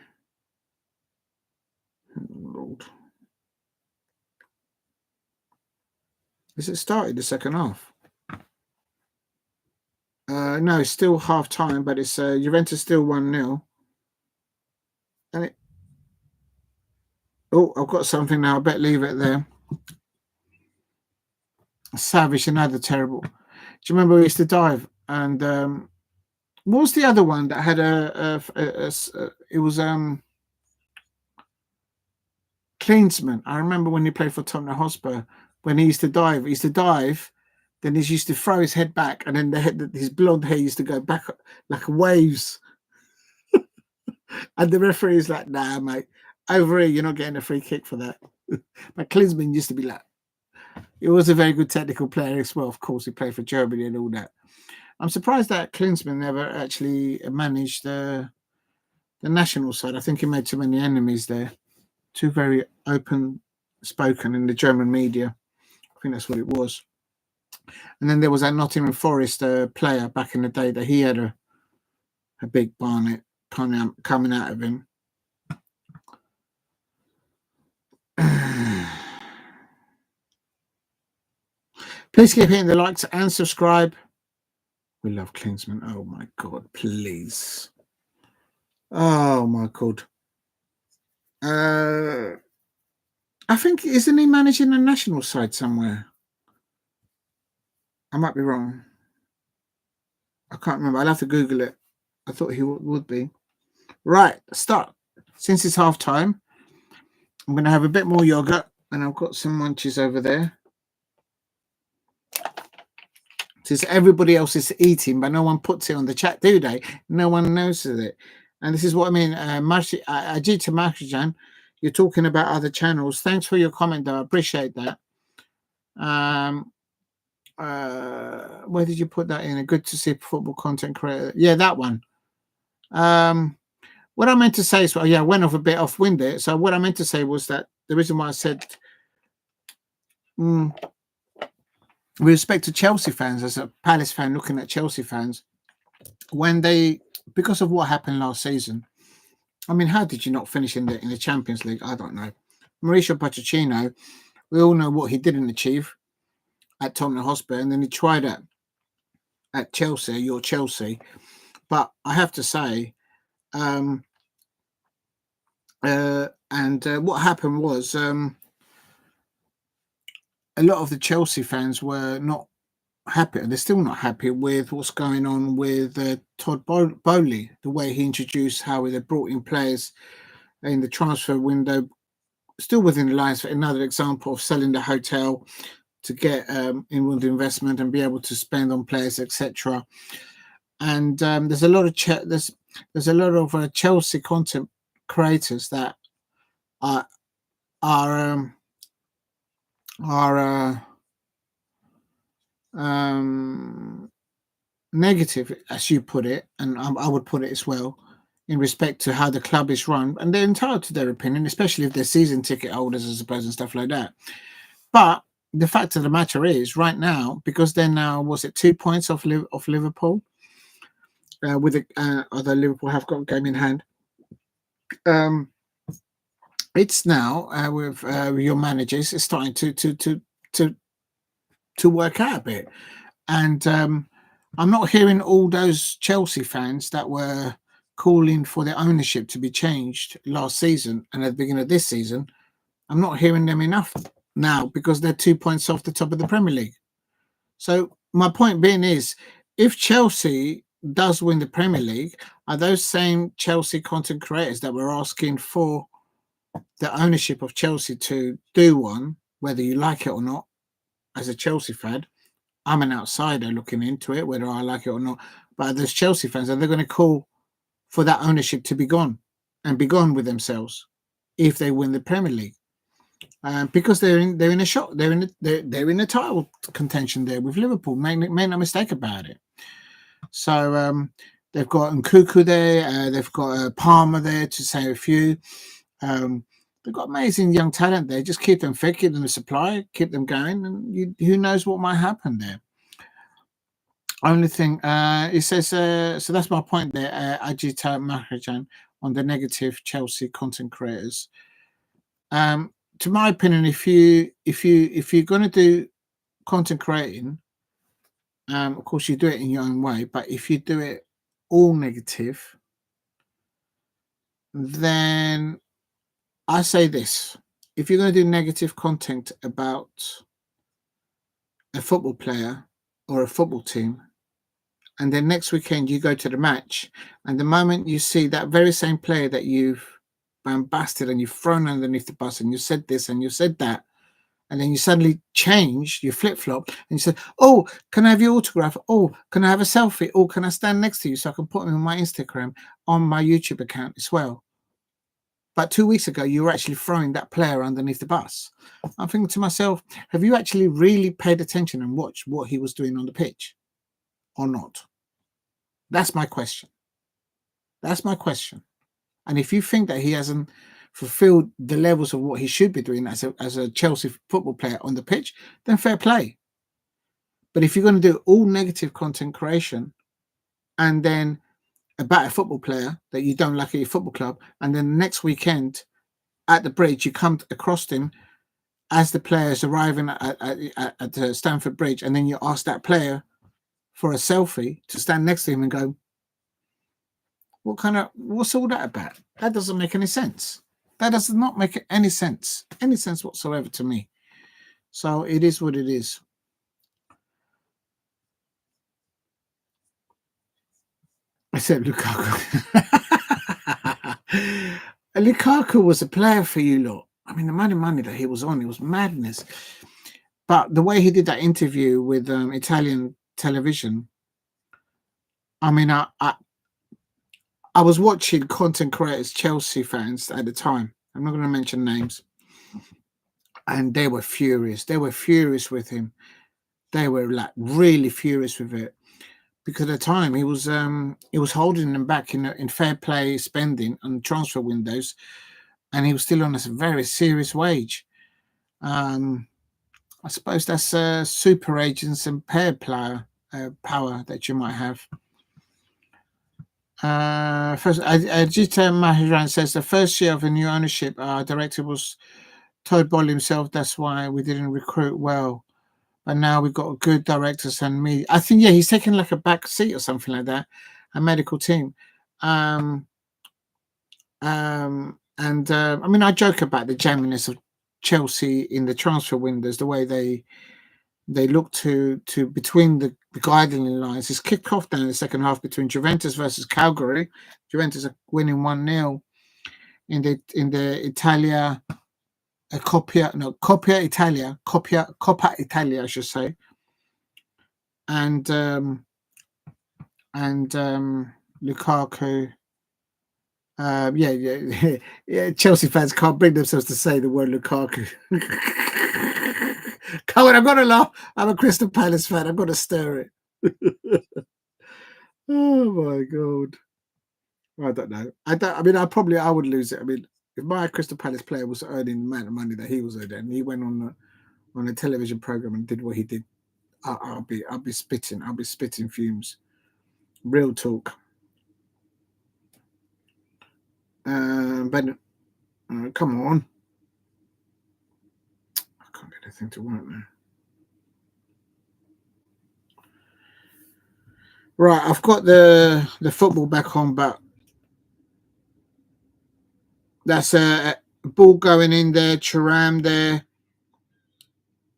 Oh, Lord. Has it started the second half? No, it's still half time, but it's Juventus still 1-0. And I've got something now. I bet leave it there. Savage, another terrible. Do you remember we used to dive? And what was the other one that had it was Klinsmann. I remember when he played for Tottenham Hotspur, when he used to dive, then he used to throw his head back, and then his blonde hair used to go back like waves. And the referee is like, nah, mate, over here, you're not getting a free kick for that. But Klinsmann used to be like, he was a very good technical player as well. Of course, he played for Germany and all that. I'm surprised that Klinsmann never actually managed the national side. I think he made too many enemies there. too very open spoken in the German media. I think that's what it was. And then there was that Nottingham Forest player back in the day that he had a big barnet coming out of him. Please keep hitting the likes and subscribe. We love Klinsmann. Oh my God, please. Oh my God. I think, isn't he managing the national side somewhere? I might be wrong. I can't remember. I'll have to Google it. I thought he would be. Right, start. Since it's half time, I'm going to have a bit more yogurt, and I've got some munchies over there. Since everybody else is eating, but no one puts it on the chat, do they? No one notices it. And this is what I mean. Ajita Makhrijan, you're talking about other channels. Thanks for your comment, though. I appreciate that. Where did you put that in? A good to see football content creator. Yeah, that one. What I meant to say is, well, yeah, I went off a bit off-wind there. So what I meant to say was that the reason why I said, with respect to Chelsea fans, as a Palace fan looking at Chelsea fans, when they, because of what happened last season, I mean, how did you not finish in the Champions League? I don't know. Mauricio Pochettino, we all know what he didn't achieve at Tottenham Hotspur, and then he tried at Chelsea, your Chelsea. But I have to say, what happened was a lot of the Chelsea fans were not happy. They're still not happy with what's going on with Todd Bowley, the way he introduced how they brought in players in the transfer window, still within the lines. For another example of selling the hotel to get inward investment and be able to spend on players, etc. And there's a lot of there's a lot of Chelsea content creators that are negative, as you put it, and I would put it as well, in respect to how the club is run, and they're entitled to their opinion, especially if they're season ticket holders, I suppose, and stuff like that. But the fact of the matter is, right now, because they're now, was it 2 points off Liverpool, with although Liverpool have got a game in hand, it's now with your managers, it's starting to work out a bit. And I'm not hearing all those Chelsea fans that were calling for their ownership to be changed last season and at the beginning of this season. I'm not hearing them enough now because they're 2 points off the top of the Premier League. So my point being is, if Chelsea does win the Premier League, are those same Chelsea content creators that were asking for the ownership of Chelsea to do one, whether you like it or not, as a Chelsea fan? I'm an outsider looking into it, whether I like it or not. But there's Chelsea fans, and they're going to call for that ownership to be gone and be gone with themselves if they win the Premier League, because they're in a shot. They're in a title contention there with Liverpool. Make no mistake about it. So they've got Nkunku there. They've got Palmer there, to say a few. They've got amazing young talent there. Just keep them fit, keep them a supply, keep them going, and who knows what might happen there. Only thing, it says, so that's my point there, Ajita Makhrijan, on the negative Chelsea content creators. To my opinion, if you're going to do content creating, of course you do it in your own way, but if you do it all negative, then I say this: if you're going to do negative content about a football player or a football team, and then next weekend you go to the match, and the moment you see that very same player that you've bombasted and you've thrown underneath the bus and you said this and you said that, and then you suddenly change, you flip-flop, and you said, oh, can I have your autograph? Oh, can I have a selfie? Oh, can I stand next to you so I can put them on my Instagram, on my YouTube account as well? But 2 weeks ago, you were actually throwing that player underneath the bus. I'm thinking to myself, have you actually really paid attention and watched what he was doing on the pitch or not? That's my question. That's my question. And if you think that he hasn't fulfilled the levels of what he should be doing as a Chelsea football player on the pitch, then fair play. But if you're going to do all negative content creation and then about a football player that you don't like at your football club, and then the next weekend at the bridge you come across him as the players arriving at the Stamford Bridge, and then you ask that player for a selfie to stand next to him and go, what's all that about? That doesn't make any sense. That does not make any sense whatsoever to me. So it is what it is. I said Lukaku. Lukaku was a player for you lot. I mean, the amount of money that he was on, it was madness. But the way he did that interview with Italian television, I mean, I was watching content creators, Chelsea fans at the time. I'm not going to mention names. And they were furious. They were furious with him. They were like really furious with it. Because at the time he was holding them back in fair play spending on transfer windows, and he was still on a very serious wage. I suppose that's super agents and pair player power that you might have. First, Ajita Maharan says the first year of the new ownership, our director was Todd Boll himself. That's why we didn't recruit well. But now we've got good directors and me. I think, yeah, he's taken like a back seat or something like that, a medical team. I mean, I joke about the jamminess of Chelsea in the transfer windows, the way they look to between the guideline lines. It's kicked off down in the second half between Juventus versus Cagliari. Juventus are winning 1-0 in the Italia. Coppa Italia, I should say. And Lukaku. Yeah. Chelsea fans can't bring themselves to say the word Lukaku. Come on, I've got to laugh. I'm a Crystal Palace fan. I've got to stir it. Oh my God. I don't know. I would lose it. I mean, if my Crystal Palace player was earning the amount of money that he was earning, and he went on a television program and did what he did, I'll be spitting. I'll be spitting fumes. Real talk. But come on. I can't get anything to work now. Right, I've got the football back on, but that's a ball going in there, Thuram there.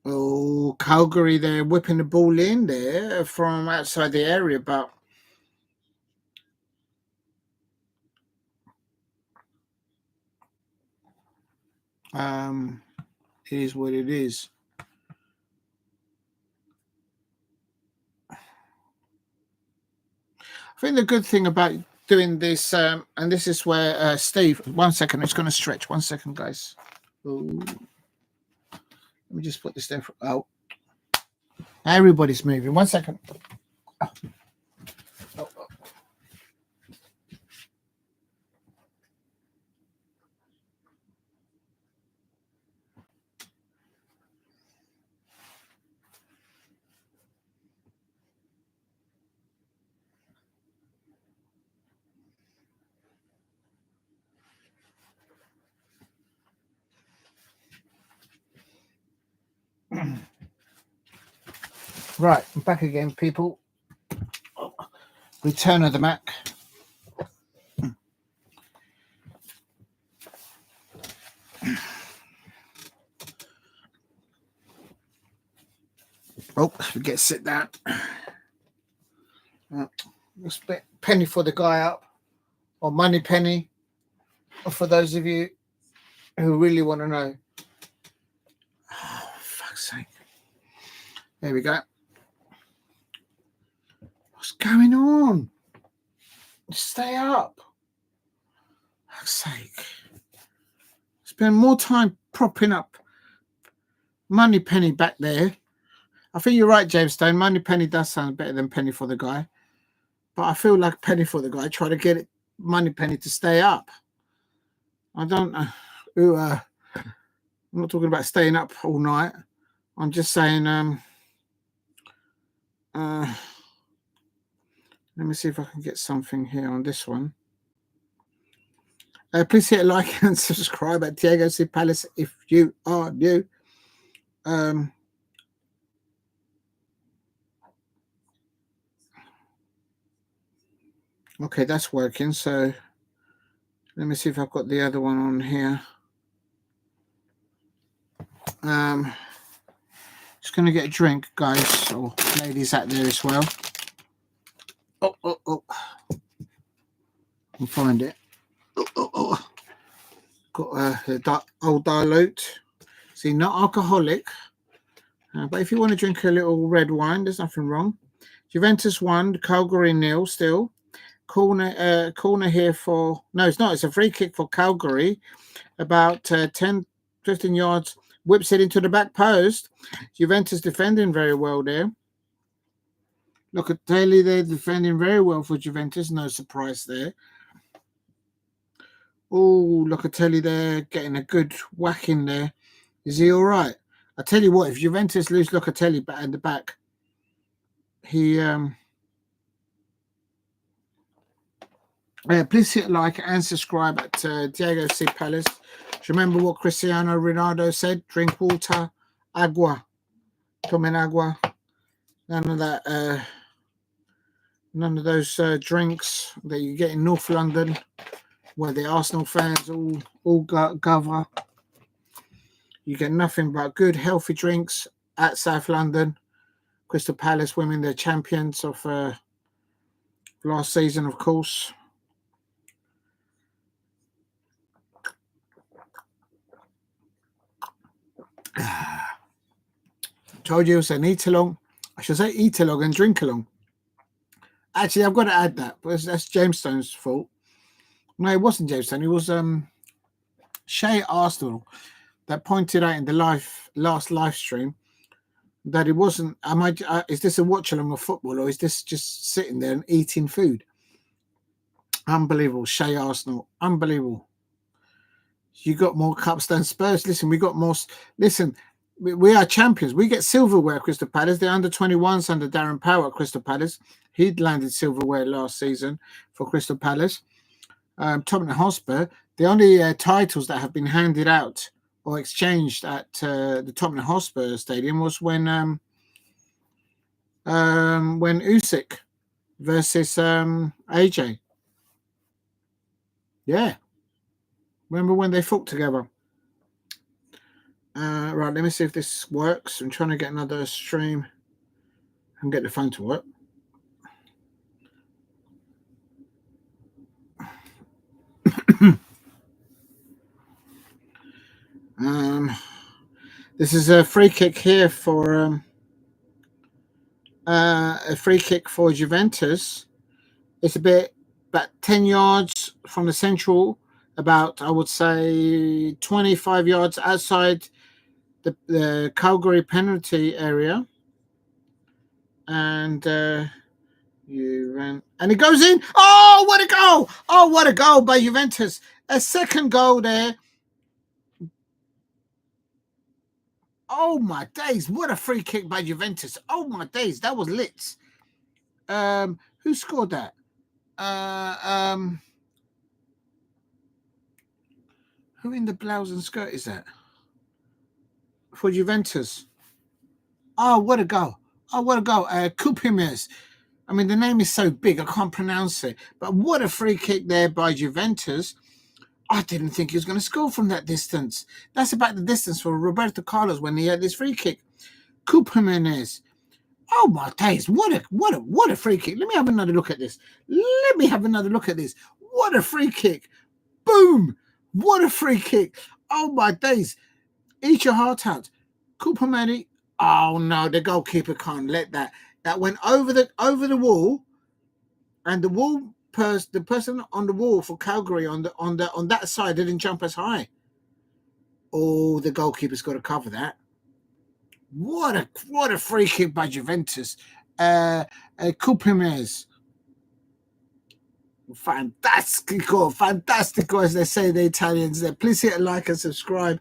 Oh, Calgary there, whipping the ball in there from outside the area, but it is what it is. I think the good thing about doing this, and this is where Steve, 1 second, it's going to stretch. 1 second, guys. Ooh. Let me just put this there. Everybody's moving. 1 second. Right, I'm back again, people. Return of the Mac. Oh, forget sit down. Just penny for the guy up, or money penny, or for those of you who really want to know. Oh, fuck's sake. There we go. What's going on? Stay up. Fuck's sake. Spend more time propping up Money Penny back there. I think you're right, James Stone. Money Penny does sound better than Penny for the guy. But I feel like Penny for the guy trying to get Money Penny to stay up. I don't know. who I'm not talking about staying up all night. I'm just saying. Let me see if I can get something here on this one. Please hit like and subscribe at Diego C. Palace if you are new. Okay, that's working. So let me see if I've got the other one on here. Just going to get a drink, guys, or ladies out there as well. Oh. I'll find it. Got the old dilute. See, not alcoholic. But if you want to drink a little red wine, there's nothing wrong. Juventus 1, Calgary 0 still. Corner here for... No, it's not. It's a free kick for Calgary. About 10, 15 yards. Whips it into the back post. Juventus defending very well there. Locatelli, they're defending very well for Juventus. No surprise there. Oh, Locatelli there, getting a good whack in there. Is he all right? I tell you what, if Juventus lose Locatelli back in the back, he please hit like and subscribe at Diego C. Palace. Remember what Cristiano Ronaldo said: drink water, agua, tomen agua. None of that. None of those drinks that you get in North London, where the Arsenal fans all gather. You get nothing but good, healthy drinks at South London. Crystal Palace women, the champions of last season, of course. Told you it's an eat along. I should say eat along and drink along. Actually, I've got to add that, but that's Jamestone's fault. No, it wasn't Jamestone. It was Shay Arsenal that pointed out in the last live stream that it wasn't. Is this a watch along of football, or is this just sitting there and eating food? Unbelievable, Shay Arsenal. Unbelievable. You got more cups than Spurs. Listen, we got more. Listen, we are champions. We get silverware at Crystal Palace. The under-21s under Darren Power at Crystal Palace. He'd landed silverware last season for Crystal Palace. Tottenham Hotspur. The only titles that have been handed out or exchanged at the Tottenham Hotspur Stadium was when Usyk versus AJ. Yeah. Remember when they fought together? Right, let me see if this works. I'm trying to get another stream and get the phone to work. This is a free kick here for Juventus. It's about 10 yards from the central, about, I would say, 25 yards outside the Calgary penalty area. And and it goes in. Oh, what a goal! Oh, what a goal by Juventus. A second goal there. Oh, my days. What a free kick by Juventus. Oh, my days. That was lit. Who scored that? Who in the blouse and skirt is that? For Juventus. Oh, what a goal. Oh, what a goal. Kupimes. I mean, the name is so big, I can't pronounce it. But what a free kick there by Juventus. I didn't think he was going to score from that distance. That's about the distance for Roberto Carlos when he had this free kick. Kupimes. Oh my days! What a free kick! Let me have another look at this. What a free kick! Boom! What a free kick! Oh my days! Eat your heart out. Kupimes. Oh no, the goalkeeper can't let that. That went over the wall, and the person on the wall for Calgary on that side didn't jump as high. Oh, the goalkeeper's got to cover that. What a free kick by Juventus. Kupimes. Fantastico, as they say the Italians there. Please hit a like and subscribe.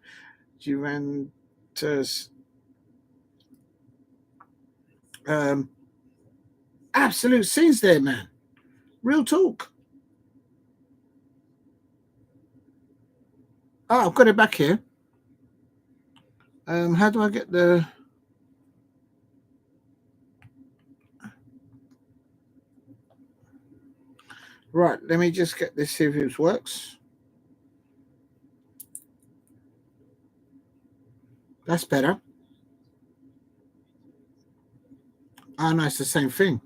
Juventus. Absolute scenes there, man. Real talk. Oh, I've got it back here. How do I get the... Right, let me just get this, see if it works. That's better. Oh, no, it's the same thing.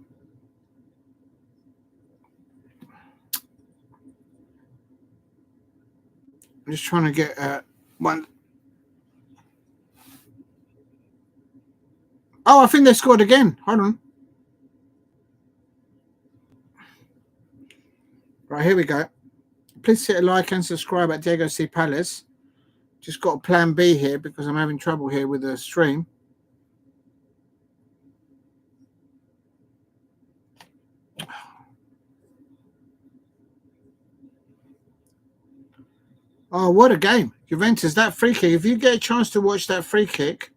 I'm just trying to get one. Oh, I think they scored again. Hold on. Right, here we go. Please hit a like and subscribe at Diego C. Palace. Just got a plan B here because I'm having trouble here with the stream. Oh, what a game. Juventus, that free kick. If you get a chance to watch that free kick,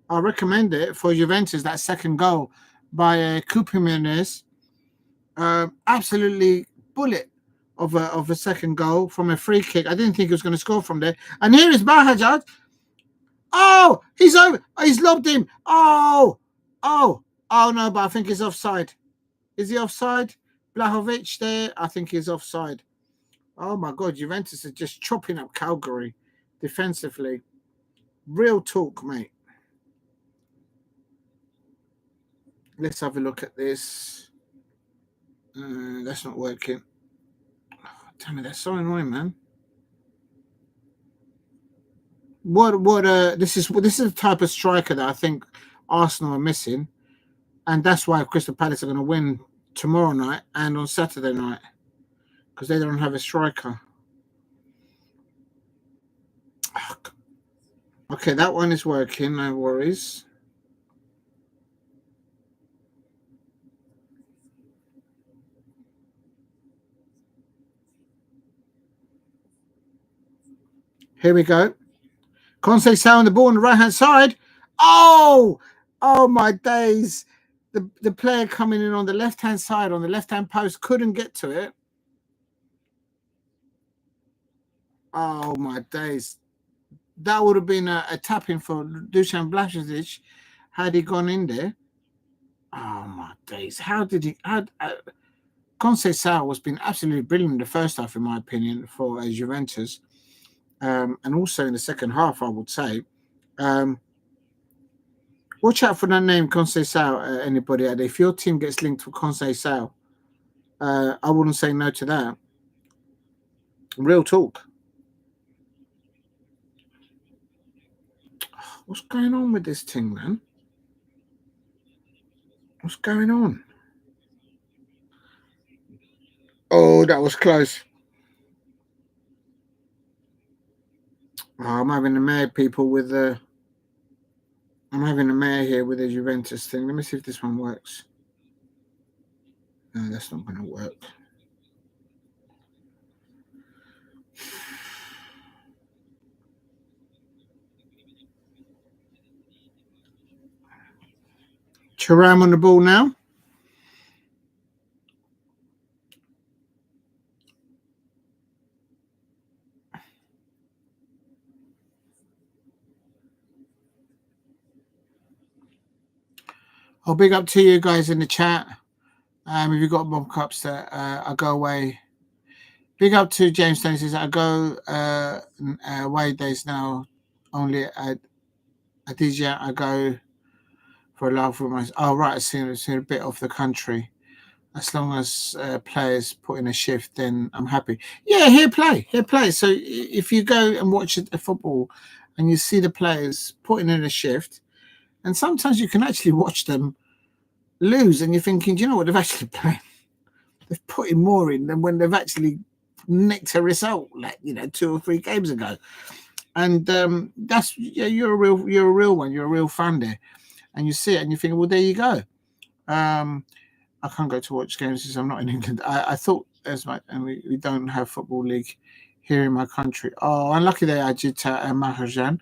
I recommend it for Juventus, that second goal by Mendez. Absolutely bullet of a second goal from a free kick. I didn't think he was going to score from there. And here is Bahajad. Oh, he's over. He's lobbed him. Oh, no, but I think he's offside. Is he offside? Blahovic there. I think he's offside. Oh, my God. Juventus is just chopping up Calgary defensively. Real talk, mate. Let's have a look at this. That's not working. Oh, damn it, that's so annoying, man. This is the type of striker that I think Arsenal are missing, and that's why Crystal Palace are going to win tomorrow night and on Saturday night, because they don't have a striker. Okay, that one is working, no worries. Here we go. Conceição on the ball on the right-hand side. Oh, my days. The player coming in on the left-hand side, on the left-hand post, couldn't get to it. Oh, my days. That would have been a tap-in for Dusan Vlahovic had he gone in there. Oh, my days. How did he... Conceição has been absolutely brilliant in the first half, in my opinion, for Juventus. And also in the second half, I would say. Watch out for that name, Conceição, anybody out there. If your team gets linked with Conceição, I wouldn't say no to that. Real talk. What's going on with this thing, man? What's going on? Oh, that was close. Oh, I'm having a mare, people, with the... I'm having a mare here with the Juventus thing. Let me see if this one works. No, that's not going to work. Thuram on the ball now. I'll big up to you guys in the chat. If you've got mob cups that I go away. Big up to James Stone says I go away days now. Only at DJ I go for a laugh with my... Oh, right, I've seen a bit of the country. As long as players put in a shift, then I'm happy. Yeah, here play. So if you go and watch a football and you see the players putting in a shift, and sometimes you can actually watch them lose and you're thinking, do you know what, they've actually played? They've put in more in than when they've actually nicked a result, 2 or 3 games ago. And that's... Yeah, you're a real one. You're a real fan there. And you see it and you think, well, there you go. I can't go to watch games because I'm not in England. I thought as much, and we don't have football league here in my country. Oh, unlucky they Ajita and Mahajan.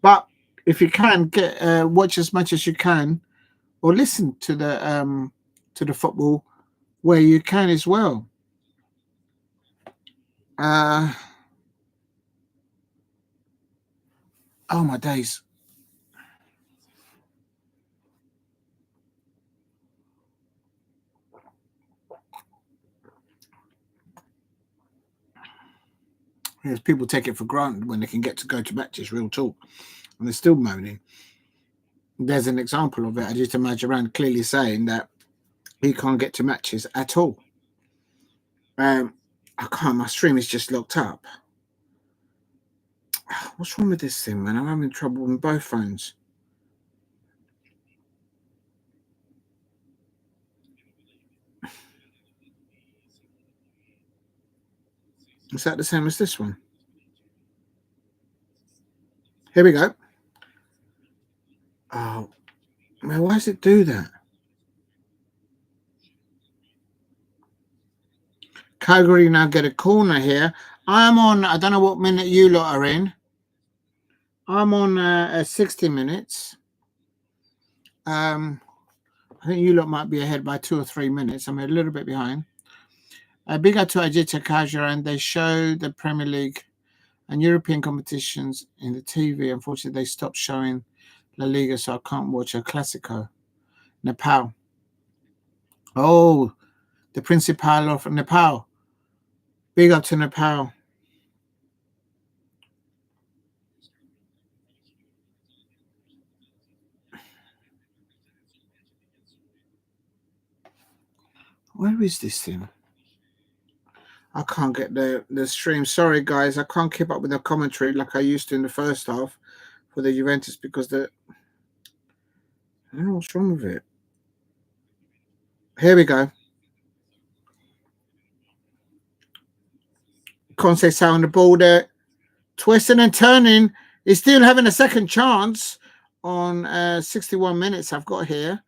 But if you can get watch as much as you can, or listen to the football where you can as well. Oh my days. Yes, people take it for granted when they can get to go to matches, real talk, and they're still moaning. There's an example of it. I just imagine around clearly saying that he can't get to matches at all. I can't. My stream is just locked up. What's wrong with this thing, man? I'm having trouble with both phones. Is that the same as this one? Here we go. Oh, man, why does it do that? Cagliari now get a corner here. I'm on, I don't know what minute you lot are in. I'm on 60 minutes. I think you lot might be ahead by 2 or 3 minutes. I'm a little bit behind. Big up to Ajita Kajra, and they show the Premier League and European competitions in the TV. Unfortunately, they stopped showing La Liga, so I can't watch a Clasico. Nepal. Oh, the Principal of Nepal. Big up to Nepal. Where is this thing? I can't get the stream. Sorry, guys. I can't keep up with the commentary like I used to in the first half for the Juventus because I don't know what's wrong with it. Here we go. Conceição on the ball there. Twisting and turning. He's still having a second chance on 61 minutes I've got here.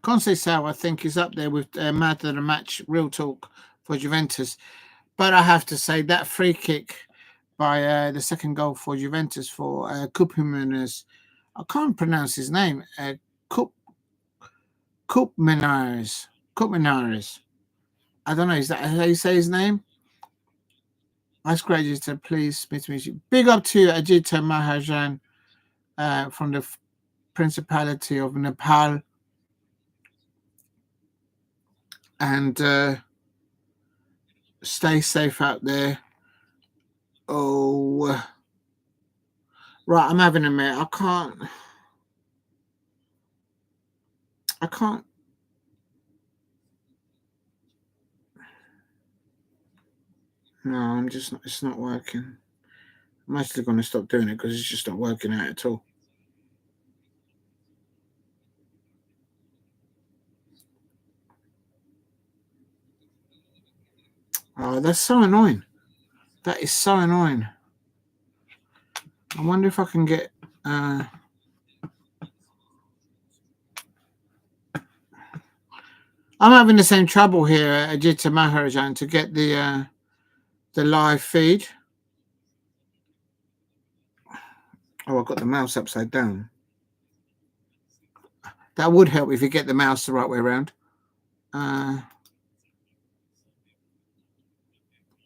Conceição, I think, is up there with Mad of the Match, real talk, for Juventus. But I have to say that free kick by the second goal for Juventus for Kupimanes. I can't pronounce his name. Kupminares. I don't know. Is that how you say his name? That's great, Ajita. Please, big up to Ajita Mahajan from the Principality of Nepal. And stay safe out there. Oh, right. I'm having a minute. I can't. No, I'm just not. It's not working. I'm actually going to stop doing it because it's just not working out at all. Oh, that's so annoying. That is so annoying. I wonder if I can get. I'm having the same trouble here, Ajita Maharajan, to get the live feed. Oh, I've got the mouse upside down. That would help if you get the mouse the right way around.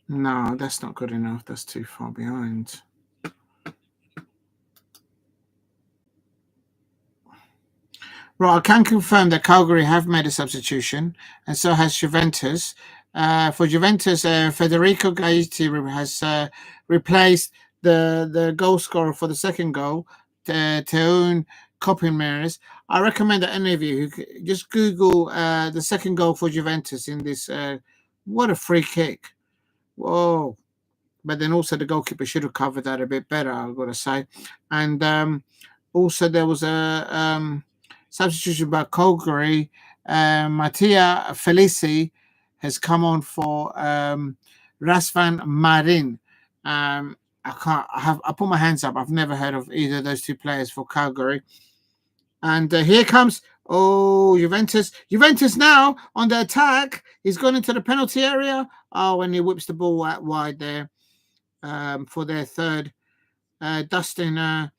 No, that's not good enough. That's too far behind. Right, I can confirm that Cagliari have made a substitution, and so has Juventus. For Juventus, Federico Gaetti has replaced the goal scorer for the second goal, Teun Copinmeres. I recommend that any of you who just Google the second goal for Juventus in this. What a free kick! Whoa! But then also the goalkeeper should have covered that a bit better, I've got to say. And also there was a substitution by Cagliari. Mattia Felici has come on for Razvan Marin. I put my hands up. I've never heard of either of those two players for Cagliari. And here comes, Juventus. Juventus now on the attack. He's gone into the penalty area. Oh, and he whips the ball out wide there for their third. Dustin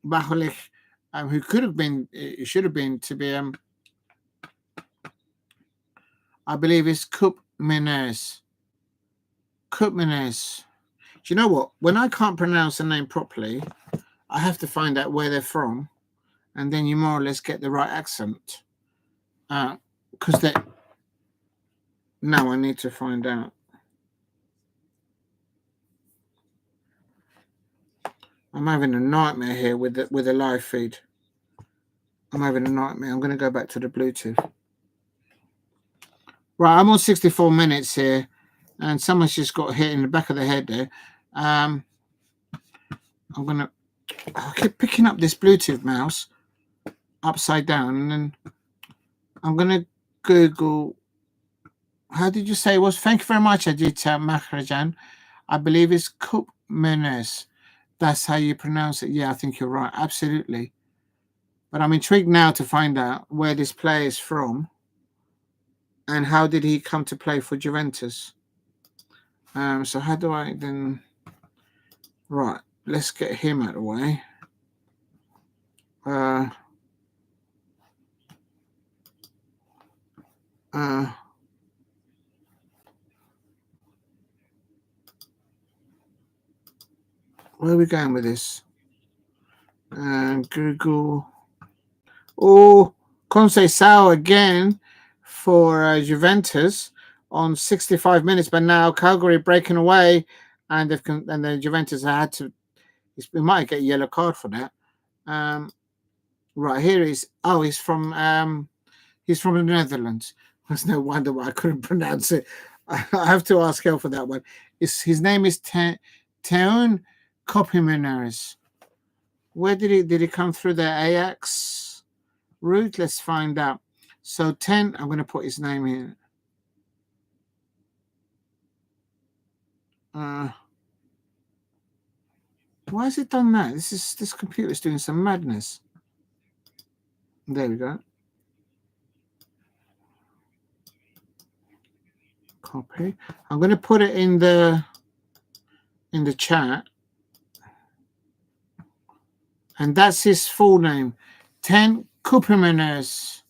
Baholich, who could have been, should have been to be, I believe it's Cup Mendez. Cup Mendez. Do you know what? When I can't pronounce a name properly, I have to find out where they're from, and then you more or less get the right accent. Because now I need to find out. I'm having a nightmare here with the live feed. I'm having a nightmare. I'm going to go back to the Bluetooth. Right, I'm on 64 minutes here, and someone's just got hit in the back of the head there. I keep picking up this Bluetooth mouse upside down, and then I'm going to Google. How did you say it was? Thank you very much, Aditya Maharajan. I believe it's Cup Mendez. That's how you pronounce it. Yeah, I think you're right. Absolutely. But I'm intrigued now to find out where this player is from and how did he come to play for Juventus. So how do I then... Right, let's get him out of the way. Where are we going with this? Google. Conceição again for Juventus on 65 minutes, but now Cagliari breaking away, and then Juventus had to. We might get a yellow card for that. Right here is. Oh, he's from the Netherlands. There's no wonder why I couldn't pronounce it. I have to ask help for that one. His name is Teun Kopimenares. Where did he come through the Ajax route? Let's find out. So 10, I'm going to put his name in. Why has it done that? This computer is doing some madness. There we go. Copy. I'm going to put it in the chat. And that's his full name. 10 Kupimenares.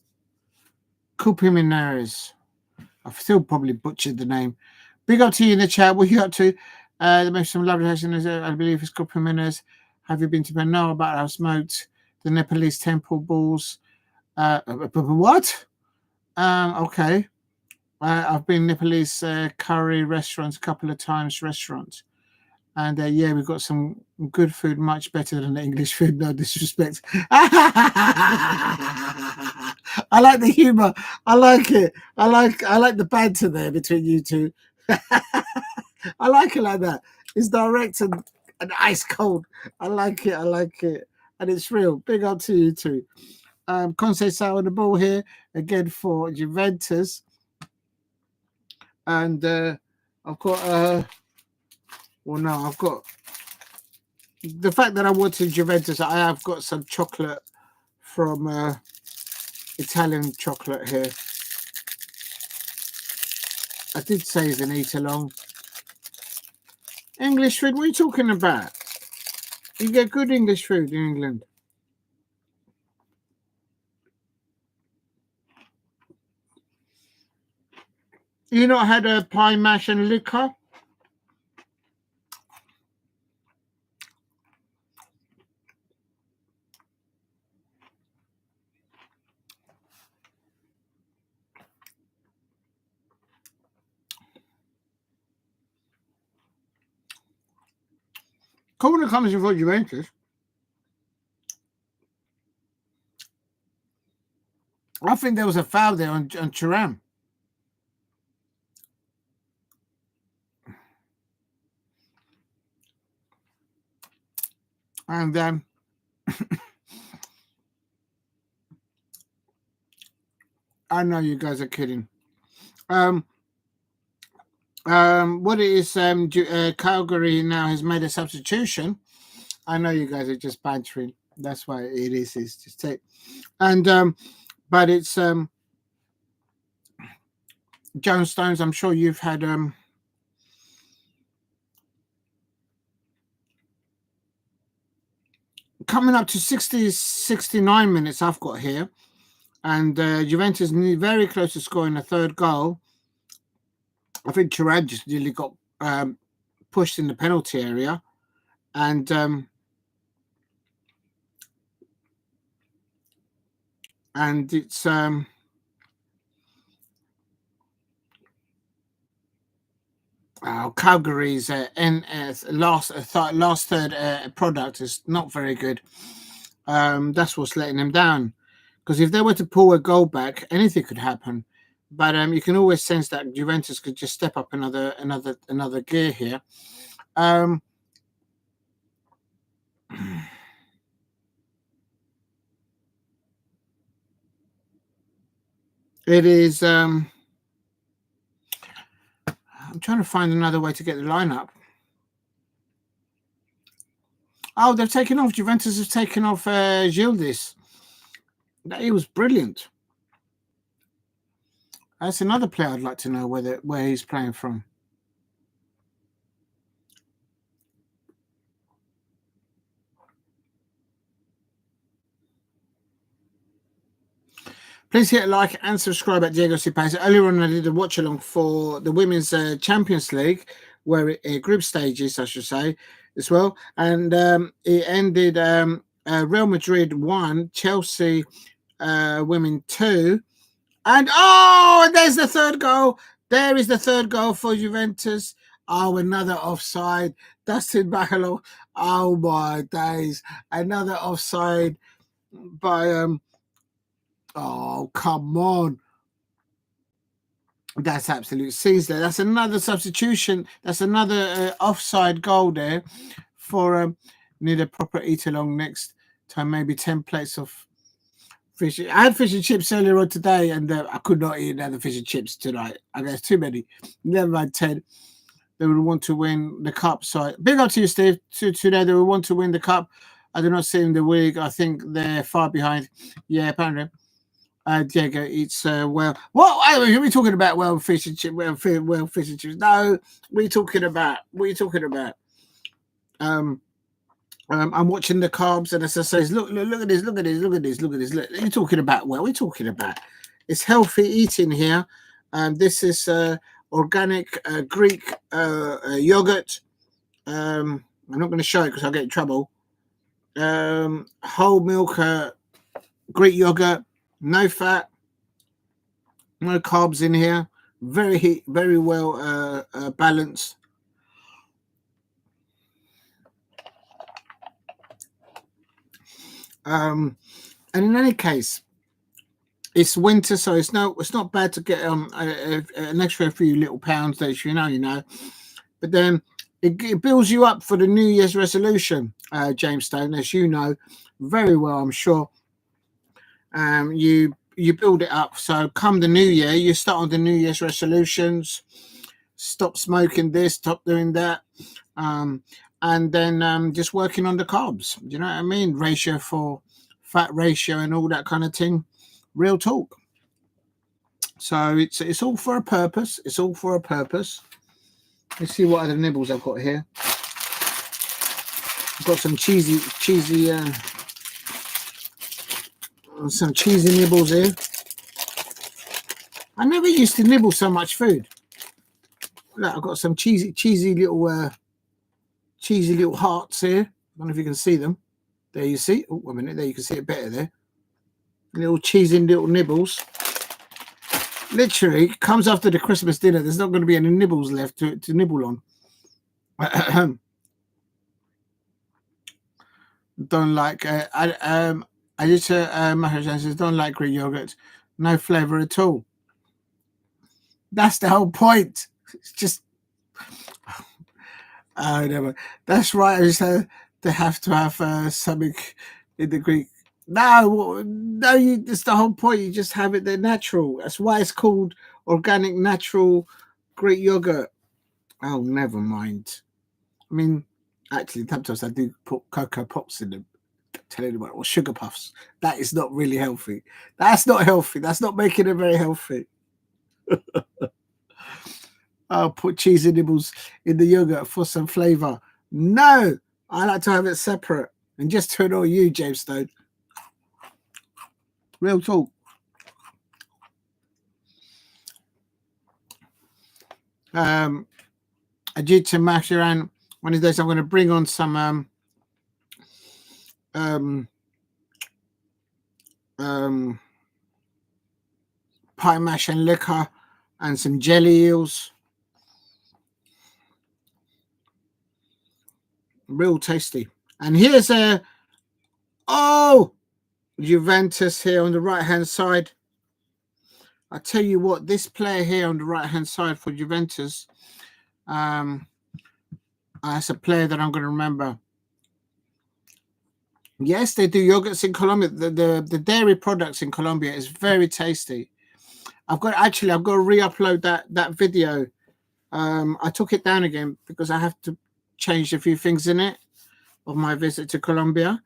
I've still probably butchered the name. Big up to you in the chat. What are you up to? There may be some lovely questions. I believe it's Kupimenares. Have you been to Bern? No, about how smoked the Nepalese temple balls. What? Okay. I've been Nepalese curry restaurants a couple of times. And yeah, we've got some good food, much better than the English food. No disrespect. I like the humor. I like it. I like the banter there between you two. I like it like that. It's direct and ice cold. I like it. And it's real. Big up to you two. Conceição on the ball here again for Juventus. And I've got I've got the fact that I wanted Juventus. I have got some chocolate from Italian chocolate here. I did say it's an eat-along. English food? What are you talking about? You get good English food in England. You not had a pie mash and liquor? Corner comes in for Juventus. I think there was a foul there on Thuram. And I know you guys are kidding. What it is, Calgary now has made a substitution. I know you guys are just bantering. That's why it is. It's just take, and but it's Jones Stones. I'm sure you've had coming up to 69 minutes. I've got here, and Juventus very close to scoring a third goal. I think Chirag just nearly got pushed in the penalty area, and it's Calgary's last third product is not very good. That's what's letting them down. Because if they were to pull a goal back, anything could happen. But you can always sense that Juventus could just step up another gear here. It is. I'm trying to find another way to get the lineup. Oh, they've taken off. Juventus have taken off Gildis. He was brilliant. That's another player I'd like to know where he's playing from. Please hit like and subscribe at Diego Cipaza. Earlier on, I did a watch along for the Women's Champions League, where group stages, I should say, as well. And it ended Real Madrid 1, Chelsea women 2. And there's the third goal. There is the third goal for Juventus. Oh, another offside. Dustin Bacalo. Oh my days. Another offside by oh, come on. That's absolute Caesar. That's another substitution. That's another offside goal there for need a proper eat along next time. Maybe 10 plates of fish. I had fish and chips earlier on today, and I could not eat another fish and chips tonight. I guess too many. Never mind 10. They would want to win the cup. So big up to you, Steve. Today they would want to win the cup. I do not see them the week. I think they're far behind. Yeah, apparently. Diego eats well. What are we talking about? Well, fish and chips. Well, fish and chips. No, we're talking about. I'm watching the carbs, and as I say, look at this. You're talking about. Well, we're talking about. It's healthy eating here. This is organic Greek yogurt. I'm not going to show it because I'll get in trouble. Whole milk Greek yogurt. No fat, no carbs in here. Very well balanced. And in any case, it's winter, so it's not bad to get an extra few little pounds that you know. But then it builds you up for the New Year's resolution, James Stone, as you know very well, I'm sure. You build it up. So come the new year, you start on the New Year's resolutions. Stop smoking this, stop doing that, and then just working on the carbs. You know what I mean? Ratio for fat ratio and all that kind of thing. Real talk. So it's all for a purpose. It's all for a purpose. Let's see what other nibbles I've got here. I've got some cheesy nibbles here. I never used to nibble so much food. Look, I've got some cheesy little hearts here. I don't know if you can see them. There you see. Oh, wait a minute. There you can see it better there. Little cheesy little nibbles. Literally, comes after the Christmas dinner. There's not going to be any nibbles left to nibble on. Don't like. Ayuta Maharajan says, don't like Greek yogurt. No flavour at all. That's the whole point. It's just... never. That's right. I just they have to have something in the Greek. No, that's the whole point. You just have it. They're natural. That's why it's called organic, natural Greek yogurt. Oh, never mind. I mean, actually, sometimes I do put Cocoa Pops in them. Tell anyone, or sugar puffs. That is not really healthy. That's not healthy. That's not making it very healthy. I'll put cheesy nibbles in the yogurt for some flavour. No, I like to have it separate. And just to annoy you, James Stone. Real talk. Ajita Masharan, one of these days I'm going to bring on some pie mash and liquor and some jelly eels. Real tasty. And here's Juventus here on the right hand side. I tell you what, this player here on the right hand side for Juventus, that's a player that I'm going to remember. Yes, they do yogurts in Colombia. The dairy products in Colombia is very tasty. I've got to re-upload that video. I took it down again because I have to change a few things in it of my visit to Colombia,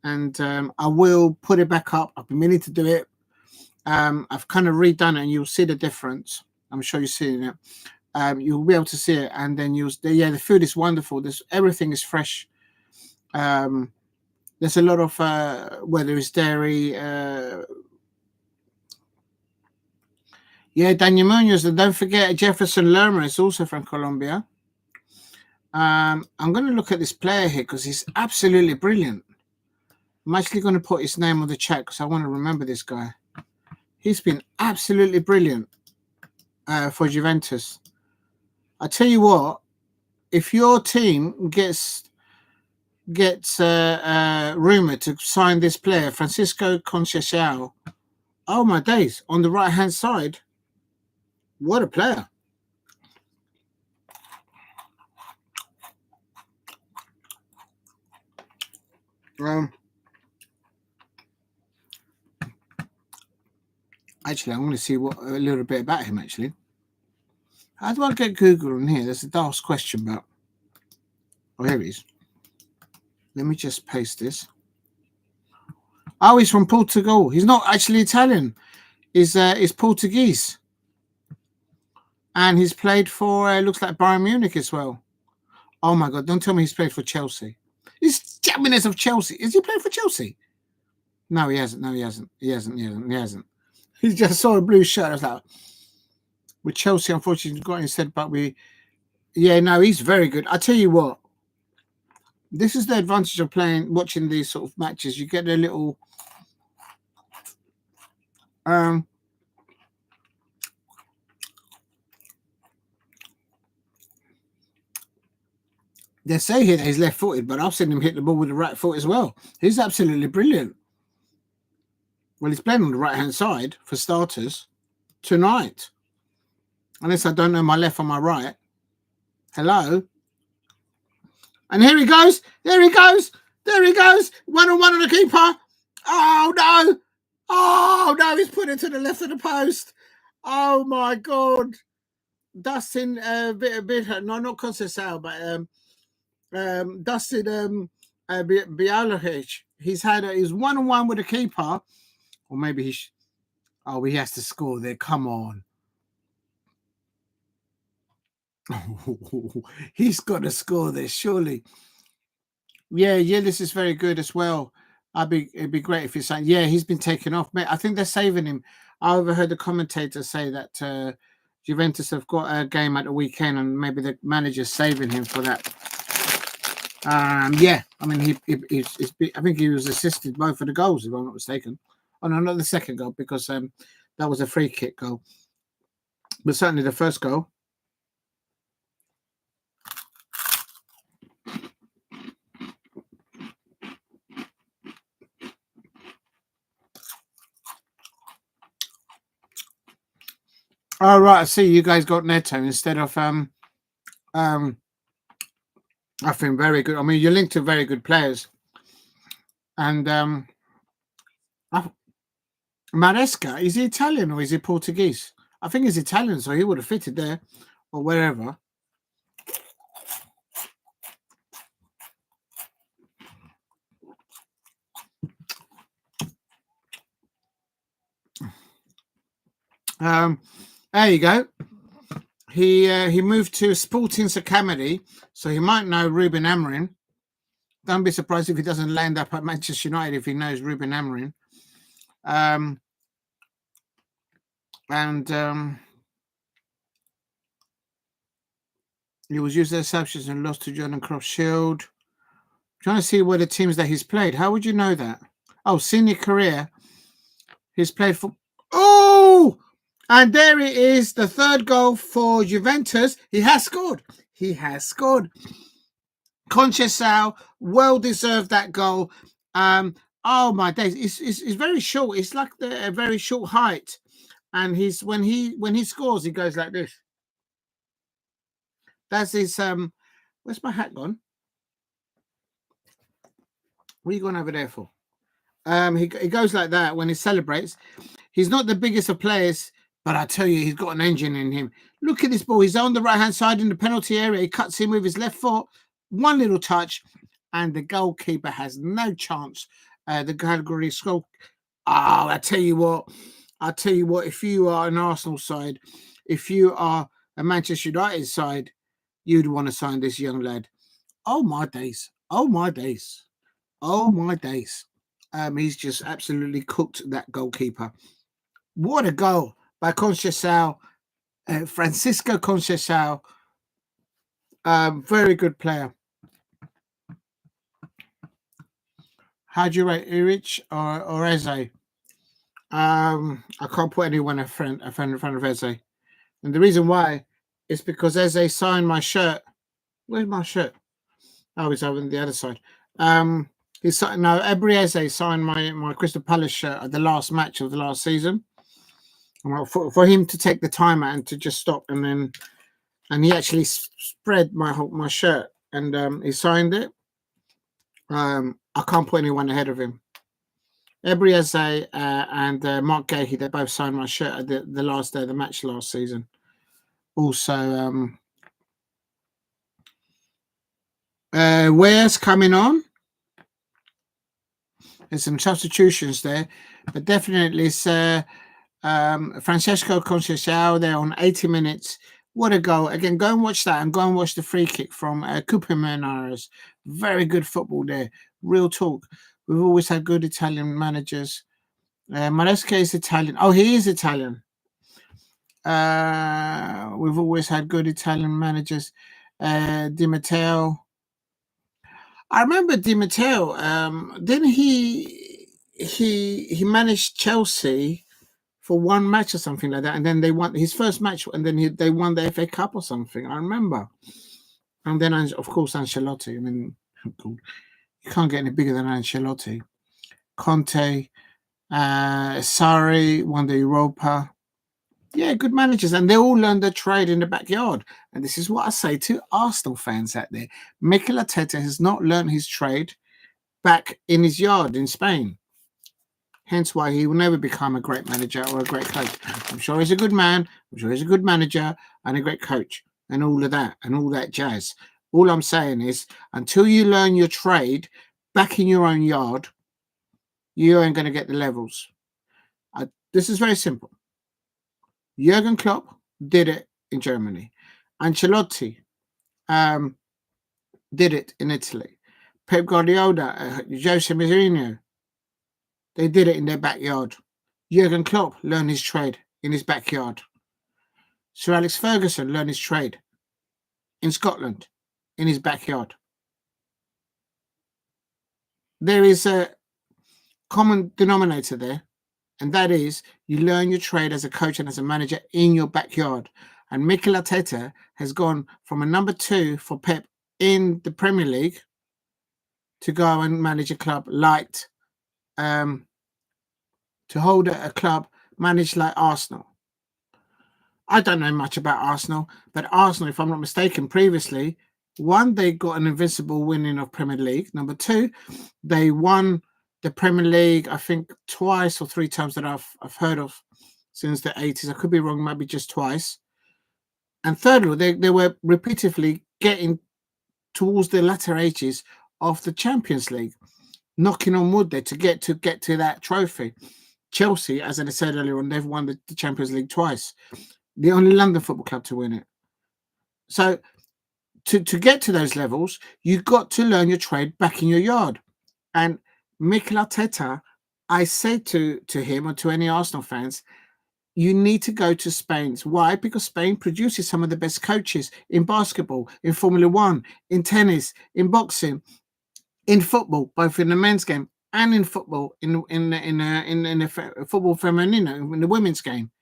and I will put it back up. I've been meaning to do it. I've kind of redone it, and you'll see the difference. I'm sure you're seeing it. You'll be able to see it, and then the food is wonderful. Everything is fresh. There's a lot of whether it's dairy. Daniel Munoz, and don't forget Jefferson Lerma is also from Colombia. I'm going to look at this player here because he's absolutely brilliant. I'm actually going to put his name on the chat because I want to remember this guy. He's been absolutely brilliant for Juventus. I tell you what, if your team gets rumored to sign this player, Francisco Conceição, oh my days, on the right hand side, what a player. Actually, I want to see a little bit about him, actually. How do I get Google on here? There's a last question about... Oh, here he is. Let me just paste this. Oh, he's from Portugal. He's not actually Italian. He's Portuguese. And he's played for, looks like Bayern Munich as well. Oh, my God. Don't tell me he's played for Chelsea. He's Jimenez of Chelsea. Is he playing for Chelsea? No, he hasn't. No, he hasn't. He hasn't. He just saw a blue shirt. I was like, with Chelsea, unfortunately, got instead, but he's very good. I tell you what, this is the advantage of watching these sort of matches. You get a little, they say here that he's left-footed, but I've seen him hit the ball with the right foot as well. He's absolutely brilliant. Well, he's playing on the right-hand side, for starters, tonight. Unless I don't know my left or my right. Hello? And here he goes. There he goes. 1-on-1 on the keeper. Oh, no. Oh, no. He's put it to the left of the post. Oh, my God. Dustin, no, not Conceição, but Dustin Bialahich. He's 1-on-1 with the keeper. Or maybe he has to score there. Come on. He's got to score this, surely. Yeah, this is very good as well. It'd be great if he's saying, he's been taken off. Mate, I think they're saving him. I overheard the commentator say that Juventus have got a game at the weekend and maybe the manager's saving him for that. I mean, I think he was assisted both of the goals, if I'm not mistaken. Oh, no, not the second goal, because that was a free kick goal. But certainly the first goal. Oh, right. I see you guys got Neto instead of I think very good. I mean, you're linked to very good players. And Maresca, is he Italian or is he Portuguese? I think he's Italian, so he would have fitted there or wherever. There you go. He moved to Sporting's Academy, so he might know Ruben Amorim. Don't be surprised if he doesn't land up at Manchester United if he knows Ruben Amorim. He was used as substitute and lost to Jordan Cross Shield. Trying to see what the teams that he's played. How would you know that? Oh, senior career. He's played for... Oh! And there it is, the third goal for Juventus. He has scored. He has scored. Conceição, well deserved that goal. Oh my days, it's very short. It's like a very short height, and when he scores, he goes like this. That's his. Where's my hat gone? What are you going over there for? He goes like that when he celebrates. He's not the biggest of players, but I tell you, he's got an engine in him. Look at this ball. He's on the right-hand side in the penalty area. He cuts in with his left foot. One little touch, and the goalkeeper has no chance. The Cagliari score. Oh, I tell you what. If you are an Arsenal side, if you are a Manchester United side, you'd want to sign this young lad. Oh, my days. Oh, my days. Oh, my days. He's just absolutely cooked that goalkeeper. What a goal by Conceição, Francisco Conceição. Very good player. How do you rate Uric or Eze? I can't put anyone in front of Eze. And the reason why is because Eze signed my shirt. Where's my shirt? Oh, it's over on the other side. Ebery Eze signed my Crystal Palace shirt at the last match of the last season. For him to take the time out and to just stop, and he actually spread my shirt and he signed it. I can't put anyone ahead of him. Ebery Eze and Mark Gahey, they both signed my shirt at the last day of the match last season. Also, Weir's coming on. There's some substitutions there, but definitely it's Francesco Conceição there on 80 minutes. What a goal. Again, go and watch that and go and watch the free kick from Cooper. Very good football there. Real talk. We've always had good Italian managers. Maresca is Italian. Oh, he is Italian. We've always had good Italian managers. Di Matteo. I remember Di Matteo. Didn't he managed Chelsea for one match or something like that, and then they won his first match, and then they won the FA Cup or something. I remember. And then, of course, Ancelotti. I mean, you can't get any bigger than Ancelotti. Conte, Sarri won the Europa. Yeah, good managers, and they all learned their trade in the backyard. And this is what I say to Arsenal fans out there. Mikel Arteta has not learned his trade back in his yard in Spain. Hence why he will never become a great manager or a great coach. I'm sure he's a good man. I'm sure he's a good manager and a great coach and all of that and all that jazz. All I'm saying is, until you learn your trade back in your own yard, you ain't going to get the levels. This is very simple. Jurgen Klopp did it in Germany. Ancelotti did it in Italy. Pep Guardiola, Jose Mourinho, they did it in their backyard. Jurgen Klopp learned his trade in his backyard. Sir Alex Ferguson learned his trade in Scotland, in his backyard. There is a common denominator there, and that is you learn your trade as a coach and as a manager in your backyard. And Mikel Arteta has gone from a number 2 for Pep in the Premier League to go and manage a club like to hold a club managed like Arsenal. I don't know much about Arsenal, but Arsenal, if I'm not mistaken, previously, one, they got an invincible winning of Premier League. Number 2, they won the Premier League, I think, twice or 3 times that I've heard of since the 80s. I could be wrong, maybe just twice. And thirdly, they were repeatedly getting towards the latter ages of the Champions League, knocking on wood there to get to that trophy. Chelsea, as I said earlier on, they've won the Champions League twice. The only London football club to win it. So to get to those levels, you've got to learn your trade back in your yard. And Mikel Arteta, I say to him or to any Arsenal fans, you need to go to Spain. Why? Because Spain produces some of the best coaches in basketball, in Formula One, in tennis, in boxing, in football, both in the men's game and in football, in the football femenino, in the women's game.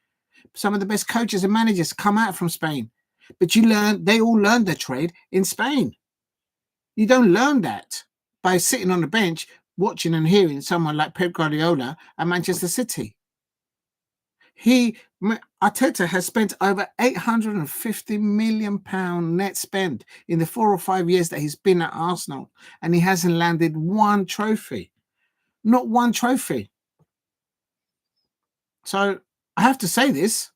Some of the best coaches and managers come out from Spain. But they all learn their trade in Spain. You don't learn that by sitting on the bench, watching and hearing someone like Pep Guardiola at Manchester City. Arteta has spent over £850 million net spend in the 4 or 5 years that he's been at Arsenal, and he hasn't landed one trophy. Not one trophy. So I have to say this.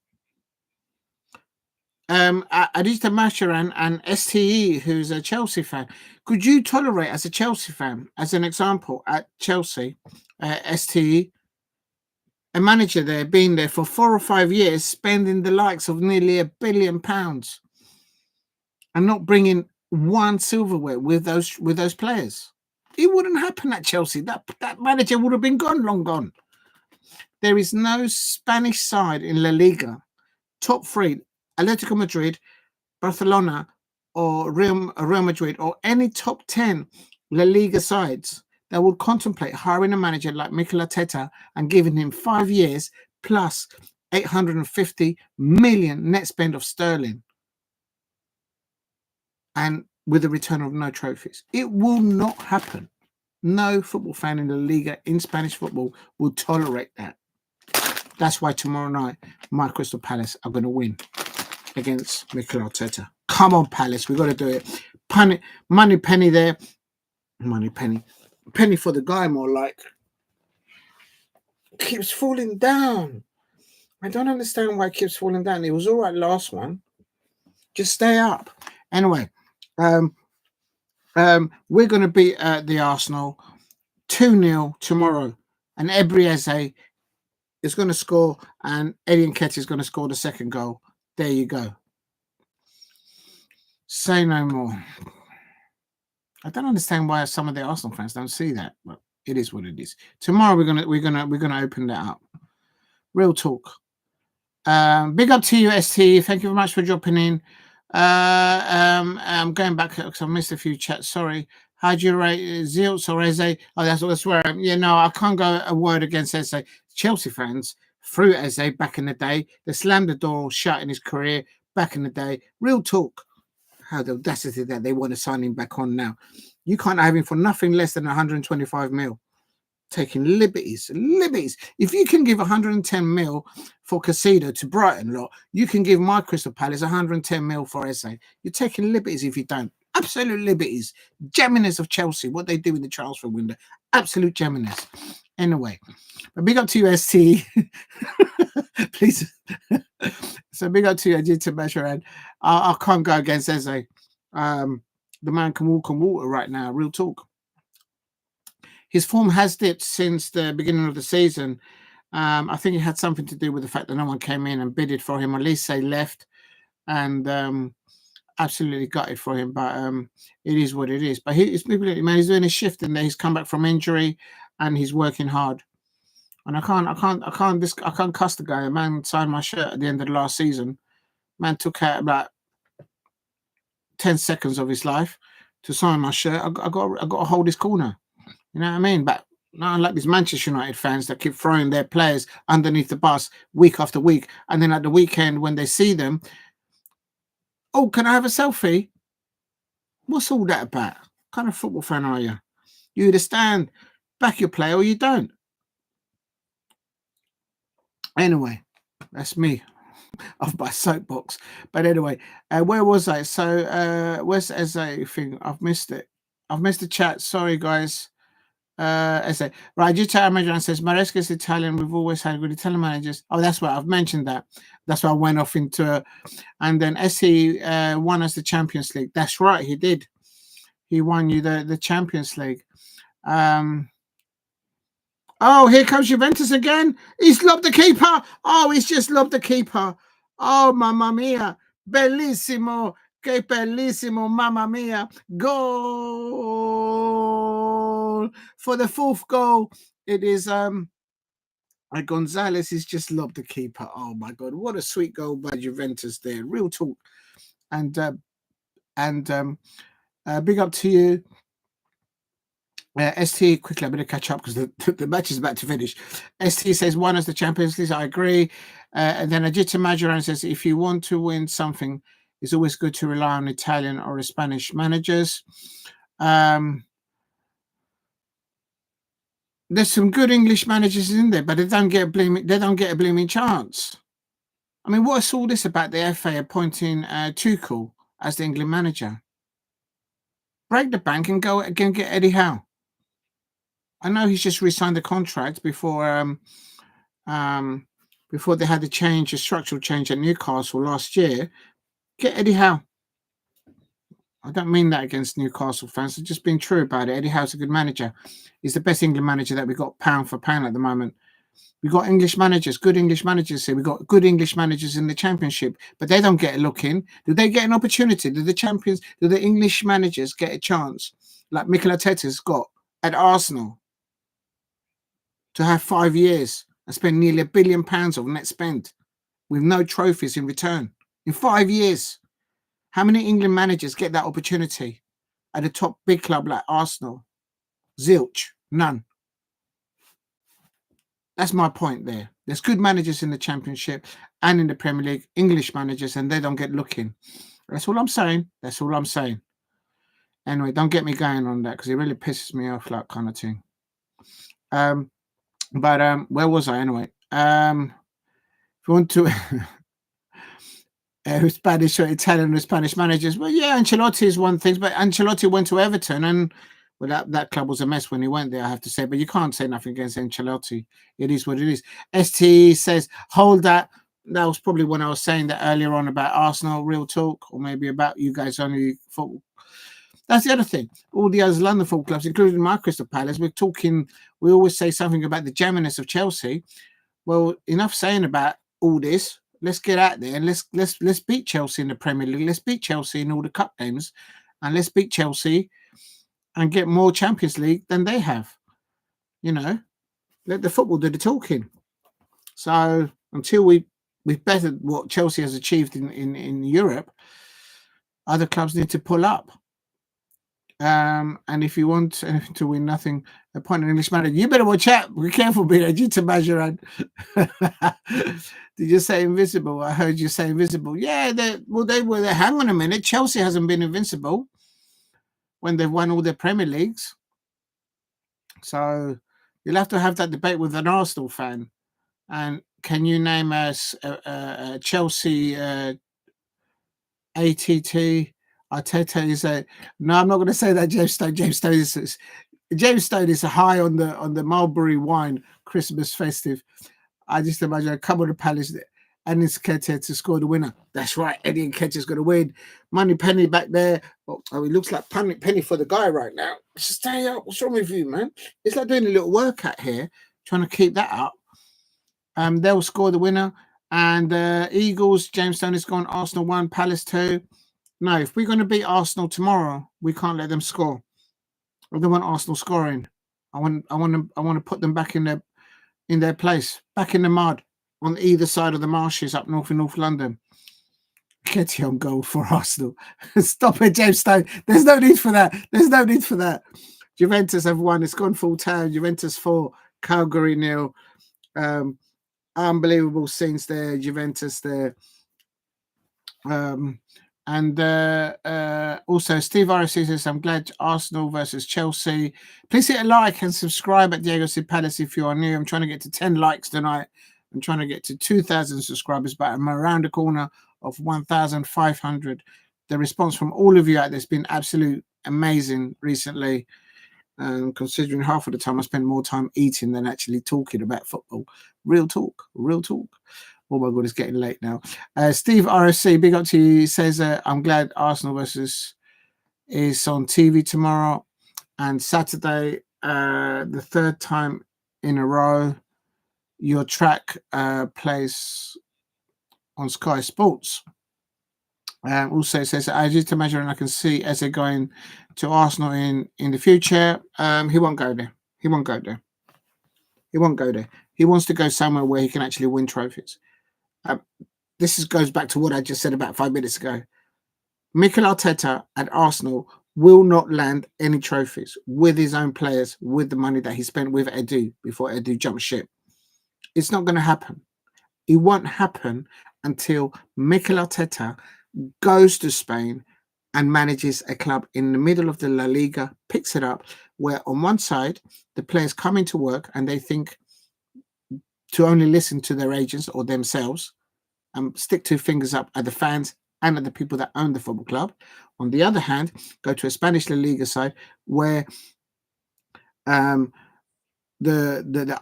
Adita Masharan and STE, who's a Chelsea fan, could you tolerate, as a Chelsea fan, as an example, at Chelsea, STE, a manager there being there for 4 or 5 years, spending the likes of nearly £1 billion and not bringing one silverware with those players? It wouldn't happen at Chelsea. That manager would have been gone, long gone. There is no Spanish side in La Liga, top 3, Atletico Madrid, Barcelona, or Real Madrid, or any top 10 La Liga sides that would contemplate hiring a manager like Mikel Arteta and giving him 5 years plus 850 million net spend of sterling, and with a return of no trophies. It will not happen. No football fan in the Liga, in Spanish football, will tolerate that. That's why tomorrow night, my Crystal Palace are going to win against Mikel Arteta. Come on, Palace. We've got to do it. Money penny there. Money penny. Penny for the guy, more like. Keeps falling down. I don't understand why it keeps falling down. It was all right last one. Just stay up. Anyway, we're going to beat the Arsenal 2-0 tomorrow. And Ebrieze is going to score, and Eddie Nketiah is going to score the second goal. There you go. Say no more. I don't understand why some of the Arsenal fans don't see that, but it is what it is. Tomorrow we're gonna open that up. Real talk. Big up to you, ST. Thank you very much for dropping in. I'm going back because I missed a few chats. Sorry. How do you rate Zilts or Eze? Oh, that's where I can't go a word against Eze. Chelsea fans threw Eze back in the day. They slammed the door shut in his career back in the day. Real talk. How the audacity that they want to sign him back on now. You can't have him for nothing less than 125 mil. Taking liberties. If you can give 110 mil for Caicedo to Brighton lot, you can give my Crystal Palace 110 mil for Eze. You're taking liberties if you don't. Absolute liberties. Geminis of Chelsea, what they do in the transfer window. Absolute Geminis. Anyway, but big up to you, ST. Please. So big up to you, Ajita Basharan. I can't go against Eze. The man can walk on water right now. Real talk. His form has dipped since the beginning of the season. I think it had something to do with the fact that no one came in and bidded for him. Elise left, and absolutely gutted for him. But it is what it is. But he's doing a shift in there. He's come back from injury, and he's working hard. And I can't cuss the guy. A man signed my shirt at the end of the last season. Man took out about 10 seconds of his life to sign my shirt. I got to hold his corner. You know what I mean? But not unlike these Manchester United fans that keep throwing their players underneath the bus week after week. And then at the weekend when they see them, oh, can I have a selfie? What's all that about? What kind of football fan are you? You either stand, back your player, or you don't. Anyway, that's me off my soapbox. But anyway, where was I? So where's the Eze thing? I've missed it. I've missed the chat. Sorry, guys. Eze. Right, Gita Amajan says, Maresca is Italian. We've always had good Italian managers. Oh, that's what I've mentioned that. That's why I went off into and then SE won us the Champions League. That's right, he did. He won you the Champions League. Oh, here comes Juventus again. He's lobbed the keeper. Oh, he's just lobbed the keeper. Oh, mamma mia. Bellissimo. Que bellissimo. Mamma mia. Goal. For the fourth goal, it is Gonzalez has just lobbed the keeper. Oh my God. What a sweet goal by Juventus there. Real talk. And big up to you. ST, quickly, I'm going to catch up because the match is about to finish. ST says, one as the Champions League. I agree. And then Ajita Majoran says, if you want to win something, it's always good to rely on Italian or Spanish managers. There's some good English managers in there, but they don't get a blooming chance. I mean, what's all this about the FA appointing Tuchel as the England manager? Break the bank and go again, get Eddie Howe. I know he's just re-signed the contract before they had the structural change at Newcastle last year. Get Eddie Howe. I don't mean that against Newcastle fans. I'm just being true about it. Eddie Howe's a good manager. He's the best England manager that we got pound for pound at the moment. We got English managers, good English managers here. We got good English managers in the Championship, but they don't get a look in. Do they get an opportunity? Do the English managers get a chance like Mikel Arteta's got at Arsenal to have 5 years and spend nearly £1 billion of net spend with no trophies in return in 5 years? How many England managers get that opportunity at a top big club like Arsenal? Zilch, none. That's my point there. There's good managers in the Championship and in the Premier League, English managers, and they don't get looking. That's all I'm saying. Anyway, don't get me going on that because it really pisses me off, that kind of thing. But where was I anyway? If you want to Spanish or Italian or Spanish managers, well, yeah, Ancelotti is one thing, but Ancelotti went to Everton and that club was a mess when he went there, I have to say. But you can't say nothing against Ancelotti. It is what it is. ST says, hold that. That was probably when I was saying that earlier on about Arsenal, real talk, or maybe about you guys only football. That's the other thing. All the other London football clubs, including my Crystal Palace, we always say something about the jamminess of Chelsea. Well, enough saying about all this. Let's get out there and let's beat Chelsea in the Premier League. Let's beat Chelsea in all the cup games, and let's beat Chelsea and get more Champions League than they have. You know, let the football do the talking. So until we've bettered what Chelsea has achieved in Europe, other clubs need to pull up. And if you want to win nothing, appoint an English manager. You better watch out. Be careful, Ajita Majoran. Did you say invisible? I heard you say invisible. Yeah, they were. Hang on a minute. Chelsea hasn't been invincible when they've won all their Premier Leagues. So you'll have to have that debate with an Arsenal fan. And can you name us a Chelsea ATT? Arteta is no, I'm not going to say that. James Stone is high on the Mulberry wine Christmas festive. I just imagine come on the Palace and it's Nketiah to score the winner. That's right, Eddie Nketiah's going to win. Money Penny back there. Oh, it looks like Penny for the guy right now. Stay up. What's wrong with you, man? It's like doing a little workout here, trying to keep that up. They'll score the winner. And Eagles, James Stone is gone. Arsenal 1, Palace 2. No, if we're going to beat Arsenal tomorrow, we can't let them score. I don't want Arsenal scoring. I want to put them back in their place, back in the mud, on either side of the marshes up north in North London. Nketiah on goal for Arsenal. Stop it, James Stone. There's no need for that. Juventus have won. It's gone full time. Juventus 4, Calgary 0. Unbelievable scenes there. Juventus there. And also, Steve RSC says, I'm glad Arsenal versus Chelsea. Please hit a like and subscribe at Diego C. Palace if you are new. I'm trying to get to 10 likes tonight. I'm trying to get to 2,000 subscribers, but I'm around the corner of 1,500. The response from all of you out there has been absolute amazing recently. Considering half of the time I spend more time eating than actually talking about football. Real talk. Oh my God, it's getting late now. Steve RSC, big up to you. He says, I'm glad Arsenal versus is on TV tomorrow and Saturday, the third time in a row. Your track plays on Sky Sports. Also, it says, I used to measure and I can see Eze going to Arsenal in the future. He won't go there. He won't go there. He won't go there. He wants to go somewhere where he can actually win trophies. This goes back to what I just said about 5 minutes ago. Mikel Arteta at Arsenal will not land any trophies with his own players, with the money that he spent with Edu before Edu jumped ship. It's not going to happen. It won't happen until Mikel Arteta goes to Spain and manages a club in the middle of the La Liga, picks it up, where on one side, the players come into work and they think to only listen to their agents or themselves and stick two fingers up at the fans and at the people that own the football club. On the other hand, go to a Spanish La Liga side where the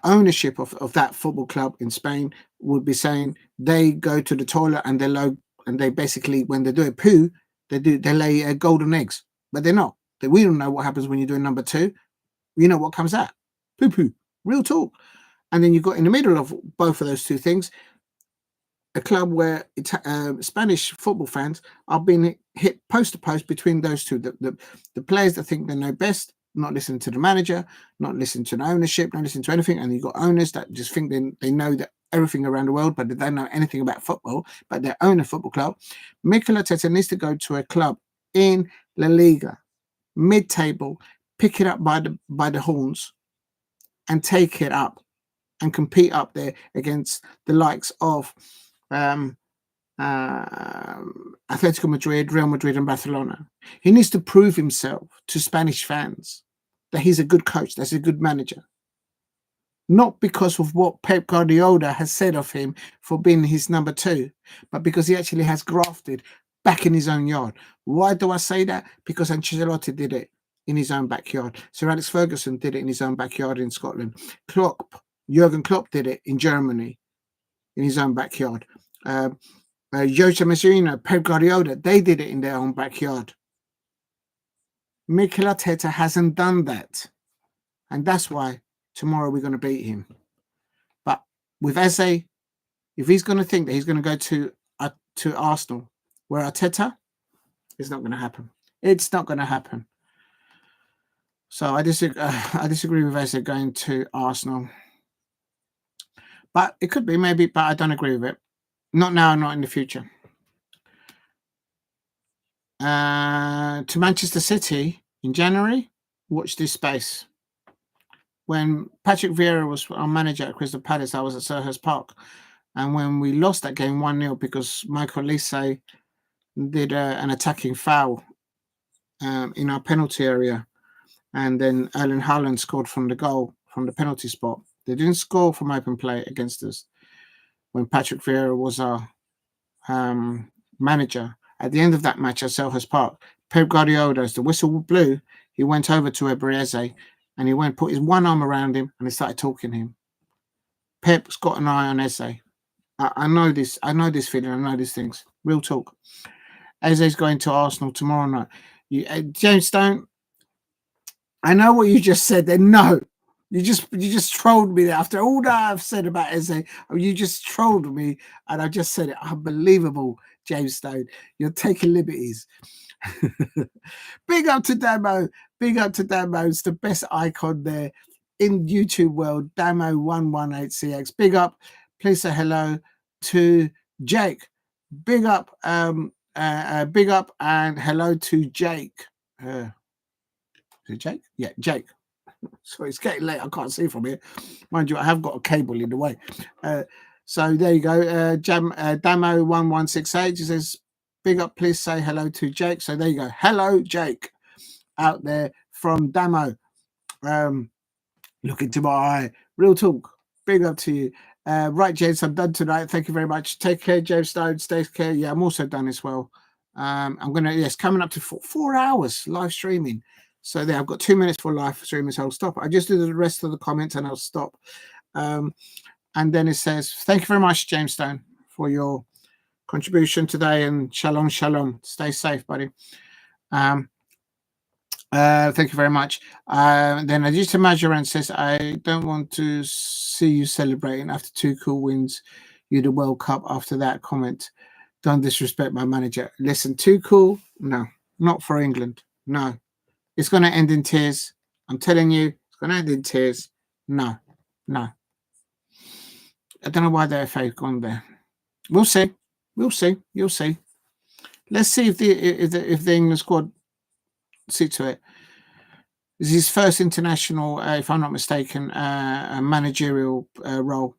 ownership of that football club in Spain would be saying they go to the toilet and they basically, when they do a poo, they lay golden eggs, but they're not. We don't know what happens when you're doing number two. You know what comes out? Poo poo, real talk. And then you've got in the middle of both of those two things, a club where Spanish football fans are being hit post to post between those two. The players that think they know best, not listening to the manager, not listening to the ownership, not listening to anything. And you've got owners that just think they know that everything around the world, but they don't know anything about football, but they own a football club. Mikel Arteta needs to go to a club in La Liga, mid-table, pick it up by the horns and take it up and compete up there against the likes of Atletico Madrid, Real Madrid and Barcelona. He needs to prove himself to Spanish fans that he's a good coach, that's a good manager. Not because of what Pep Guardiola has said of him for being his number two, but because he actually has grafted back in his own yard. Why do I say that? Because Ancelotti did it in his own backyard. Sir Alex Ferguson did it in his own backyard in Scotland. Jurgen Klopp did it in Germany in his own backyard. Jose Mourinho, Pep Guardiola, they did it in their own backyard. Mikel Arteta hasn't done that. And that's why tomorrow we're going to beat him. But with Eze, if he's going to think that he's going to go to Arsenal, where Arteta, it's not going to happen. It's not going to happen. So I disagree with Eze going to Arsenal. But it could be, maybe, but I don't agree with it. Not now, not in the future. To Manchester City in January, watch this space. When Patrick Vieira was our manager at Crystal Palace, I was at Selhurst Park. And when we lost that game 1-0 because Michael Olise did an attacking foul in our penalty area, and then Erling Haaland scored from the penalty spot. They didn't score from open play against us when Patrick Vieira was our manager. At the end of that match at Selhurst Park, Pep Guardiola, as the whistle blew, he went over to Eze and he went, put his one arm around him and he started talking to him. Pep's got an eye on Eze. I know this. I know this feeling. I know these things. Real talk. Eze's going to Arsenal tomorrow night. James Stone, I know what you just said then. No. You just trolled me there. After all that I've said about Eze, you just trolled me, and I just said it. Unbelievable, James Stone. You're taking liberties. Big up to Damo. Big up to Damo. It's the best icon there in YouTube world. Damo118CX. Big up. Please say hello to Jake. Big up. Big up and hello to Jake. Is it Jake? Yeah, Jake. So it's getting late. I can't see from here. Mind you, I have got a cable in the way. So there you go. Damo1168 says, big up, please say hello to Jake. So there you go. Hello, Jake, out there from Damo. Look into my eye. Real talk. Big up to you. Right, James, I'm done tonight. Thank you very much. Take care, James Stone. Stay care. Yeah, I'm also done as well. I'm going to, coming up to 4 hours live streaming. So there, I've got 2 minutes for live streaming, so I'll stop. I just do the rest of the comments and I'll stop. And then it says, thank you very much, James Stone, for your contribution today, and shalom, shalom. Stay safe, buddy. Thank you very much. Then Aditya Majoran says, I don't want to see you celebrating after 2 cool wins. You're the World Cup after that comment. Don't disrespect my manager. Listen, 2 cool? No, not for England. No. It's going to end in tears. I'm telling you, it's going to end in tears. No. I don't know why the FA have gone there. We'll see. You'll see. Let's see if the England squad see to it. This is his first international, if I'm not mistaken, managerial role.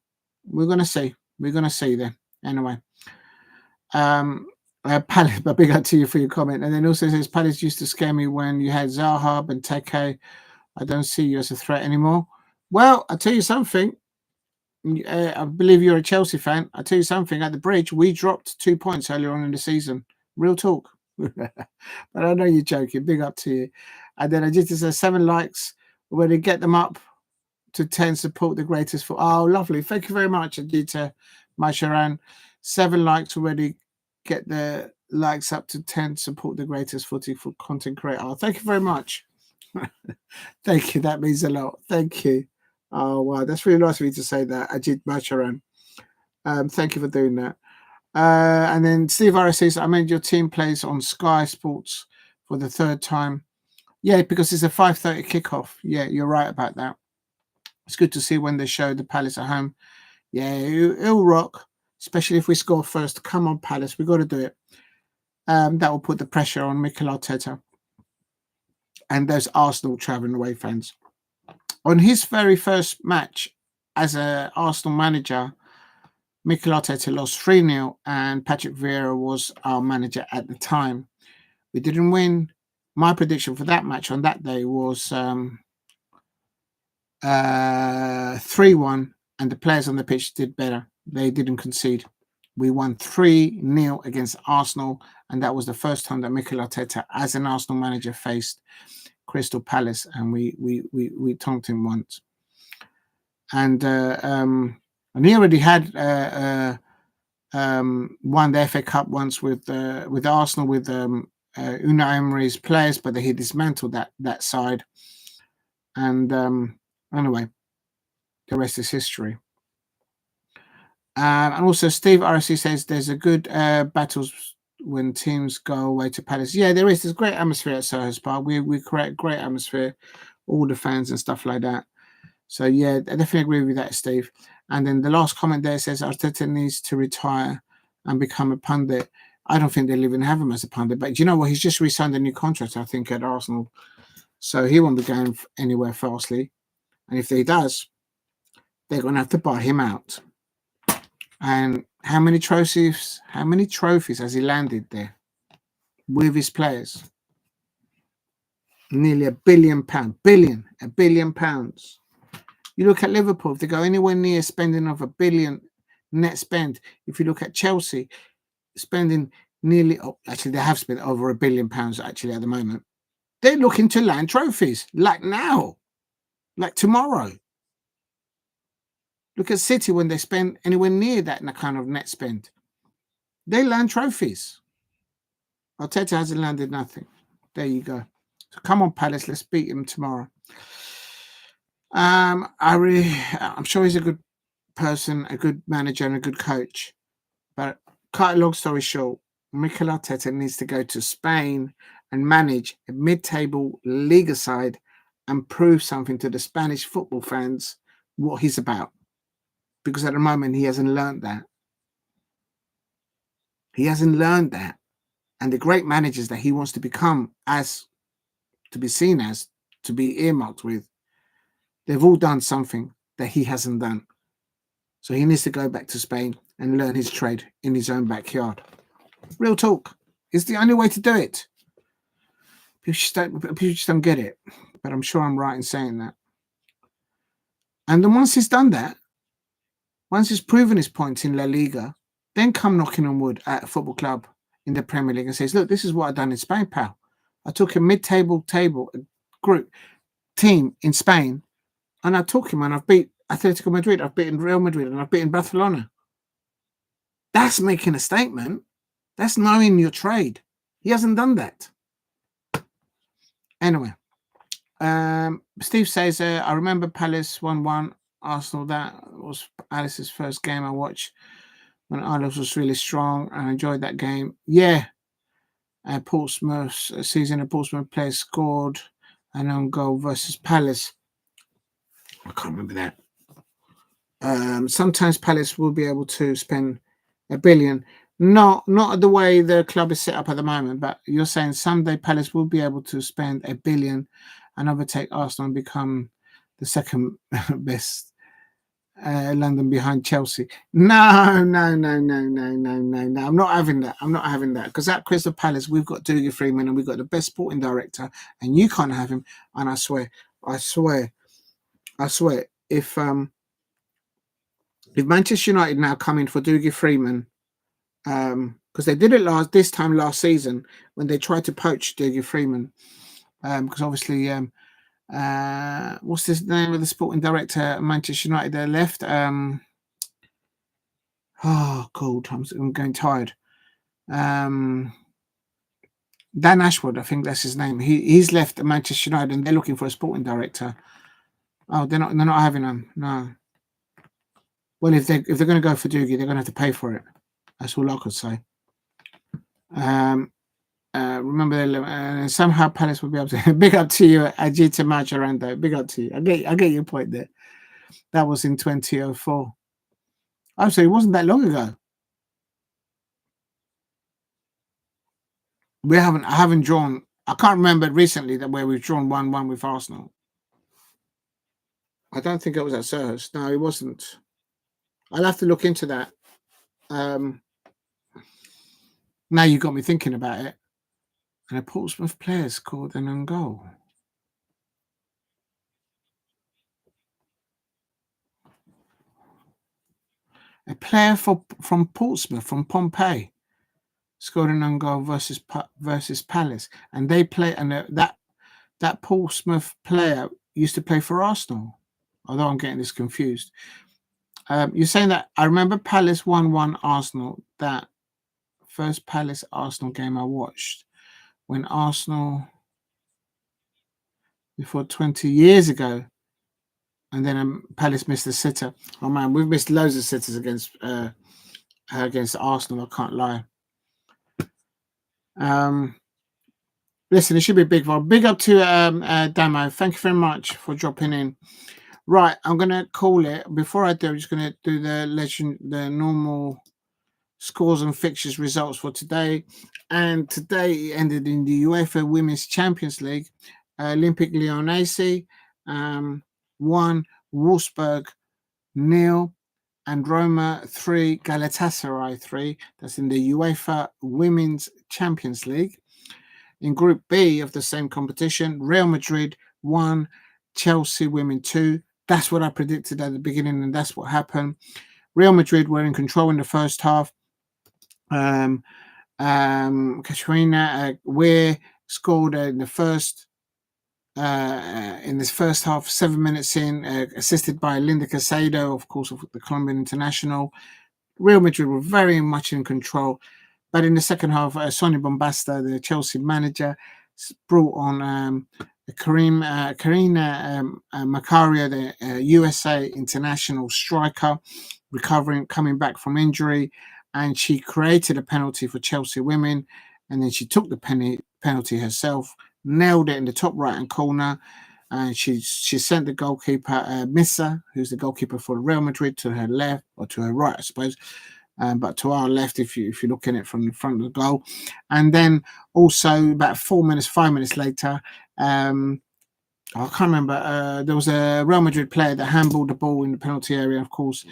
We're going to see. Then. Anyway. Palace, a big up to you for your comment. And then also says, Palace used to scare me when you had Zaha and Teke. I don't see you as a threat anymore. Well, I'll tell you something. I believe you're a Chelsea fan. I'll tell you something. At the Bridge, we dropped 2 points earlier on in the season. Real talk. But I know you're joking. Big up to you. And then I just said 7 likes. When they get them up to 10, support the greatest for. Oh, lovely. Thank you very much, Adita Masharan. 7 likes already. Get the likes up to 10. Support the greatest footy for content creator. Oh, thank you very much. Thank you. That means a lot. Thank you. Oh, wow. That's really nice of you to say that, Ajit Macharan. Thank you for doing that. And then Steve Harris says, I mean, your team plays on Sky Sports for the 3rd time. Yeah, because it's a 5:30 kickoff. Yeah, you're right about that. It's good to see when they show the Palace at home. Yeah, it'll rock, especially if we score first. Come on, Palace. We've got to do it. That will put the pressure on Mikel Arteta and those Arsenal travelling away fans. On his very first match as an Arsenal manager, Mikel Arteta lost 3-0 and Patrick Vieira was our manager at the time. We didn't win. My prediction for that match on that day was 3-1, and the players on the pitch did better. They didn't concede. We won 3-0 against Arsenal, and that was the first time that Mikel Arteta, as an Arsenal manager, faced Crystal Palace, and we tonked him once. And he already had won the FA Cup once with Arsenal with Unai Emery's players, but he dismantled that side. And anyway, the rest is history. And also, Steve RC says there's a good battles when teams go away to Palace. Yeah, there is. There's great atmosphere at Selhurst Park. We create great atmosphere, all the fans and stuff like that. So yeah, I definitely agree with that, Steve. And then the last comment there says Arteta needs to retire and become a pundit. I don't think they'll even have him as a pundit. But you know what? He's just re-signed a new contract, I think, at Arsenal. So he won't be going anywhere fastly. And if he does, they're going to have to buy him out. And how many trophies has he landed there with his players? Nearly £1 billion. £1 billion. You look at Liverpool, if they go anywhere near spending of £1 billion net spend. If you look at Chelsea, spending nearly, actually they have spent over £1 billion actually at the moment. They're looking to land trophies, like now, like tomorrow. Look at City when they spend anywhere near that kind of net spend. They land trophies. Arteta hasn't landed nothing. There you go. So come on, Palace, let's beat him tomorrow. I'm sure he's a good person, a good manager, and a good coach. But cut a long story short, Mikel Arteta needs to go to Spain and manage a mid-table Liga side and prove something to the Spanish football fans what he's about. Because at the moment, he hasn't learned that. And the great managers that he wants to become, as to be seen as, to be earmarked with, they've all done something that he hasn't done. So he needs to go back to Spain and learn his trade in his own backyard. Real talk. It's the only way to do it. People just don't get it. But I'm sure I'm right in saying that. And then once he's done that, once he's proven his points in La Liga, then come knocking on wood at a football club in the Premier League and says, look, this is what I've done in Spain, pal. I took a mid-table group team in Spain, and I took him and I've beat Atletico Madrid, I've beaten Real Madrid, and I've beaten Barcelona. That's making a statement. That's knowing your trade. He hasn't done that. Anyway, Steve says, I remember Palace 1-1 Arsenal. That was Alice's first game I watched when Ireland was really strong and I enjoyed that game. Yeah. Portsmouth's season, a Portsmouth player scored an own goal versus Palace. I can't remember that. Sometimes Palace will be able to spend $1 billion. Not the way the club is set up at the moment, but you're saying someday Palace will be able to spend $1 billion and overtake Arsenal and become the second best London behind Chelsea. No. I'm not having that. Because at Crystal Palace, we've got Dougie Freeman and we've got the best sporting director, and you can't have him. And I swear, if Manchester United now come in for Dougie Freeman, because they did it last season when they tried to poach Dougie Freeman, because obviously, what's his name of the sporting director at Manchester United? They left. Oh God, I'm going tired. Dan Ashwood, I think that's his name. He's left Manchester United, and they're looking for a sporting director. Oh, they're not having him. No. Well, if they're going to go for Dougie, they're going to have to pay for it. That's all I could say. Remember, somehow Palace will be able to. Big up to you, Ajita Majorando. Big up to you. I get your point there. That was in 2004. Oh, so it wasn't that long ago. I haven't drawn. I can't remember recently where we've drawn 1-1 with Arsenal. I don't think it was at Selhurst. No, it wasn't. I'll have to look into that. Now you got me thinking about it. And a Portsmouth player scored an own goal. A player from Portsmouth, from Pompeii, scored an own goal versus Palace, and they play. And that Portsmouth player used to play for Arsenal. Although I'm getting this confused. You're saying that I remember Palace 1-1 Arsenal. That first Palace Arsenal game I watched when Arsenal before 20 years ago, and then Palace missed a sitter. Oh man, we've missed loads of sitters against Arsenal. I can't lie. Listen, it should be a big one. Big up to Damo. Thank you very much for dropping in. Right, I'm gonna call it. Before I do, I'm just gonna do the normal scores and fixtures results for today. And today it ended in the UEFA Women's Champions League. Olympic Lyonnais 1, Wolfsburg 0, and Roma 3, Galatasaray 3. That's in the UEFA Women's Champions League. In Group B of the same competition, Real Madrid 1, Chelsea Women 2. That's what I predicted at the beginning, and that's what happened. Real Madrid were in control in the first half. Katrina Weir scored in this first half, 7 minutes in, assisted by Linda Caicedo, of course, of the Colombian international. Real Madrid were very much in control, but in the second half, Sonia Bombasta, the Chelsea manager, brought on Karina Macario, the USA international striker, coming back from injury, and she created a penalty for Chelsea women, and then she took the penalty herself, nailed it in the top right-hand corner, and she sent the goalkeeper, Missa, who's the goalkeeper for Real Madrid, to her left, or to her right, I suppose, but to our left if you're looking at it from the front of the goal. And then also about 5 minutes later, I can't remember, there was a Real Madrid player that handballed the ball in the penalty area. Of course,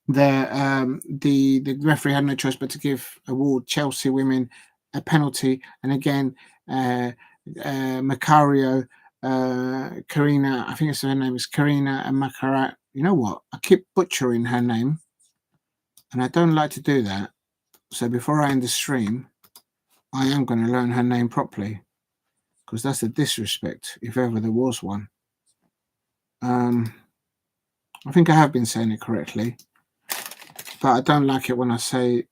the referee had no choice but to award Chelsea women a penalty. And again, Macario, Karina, I think her name is Karina and Macarat. You know what? I keep butchering her name, and I don't like to do that. So before I end the stream, I am going to learn her name properly, because that's a disrespect, if ever there was one. I think I have been saying it correctly, but I don't like it when I say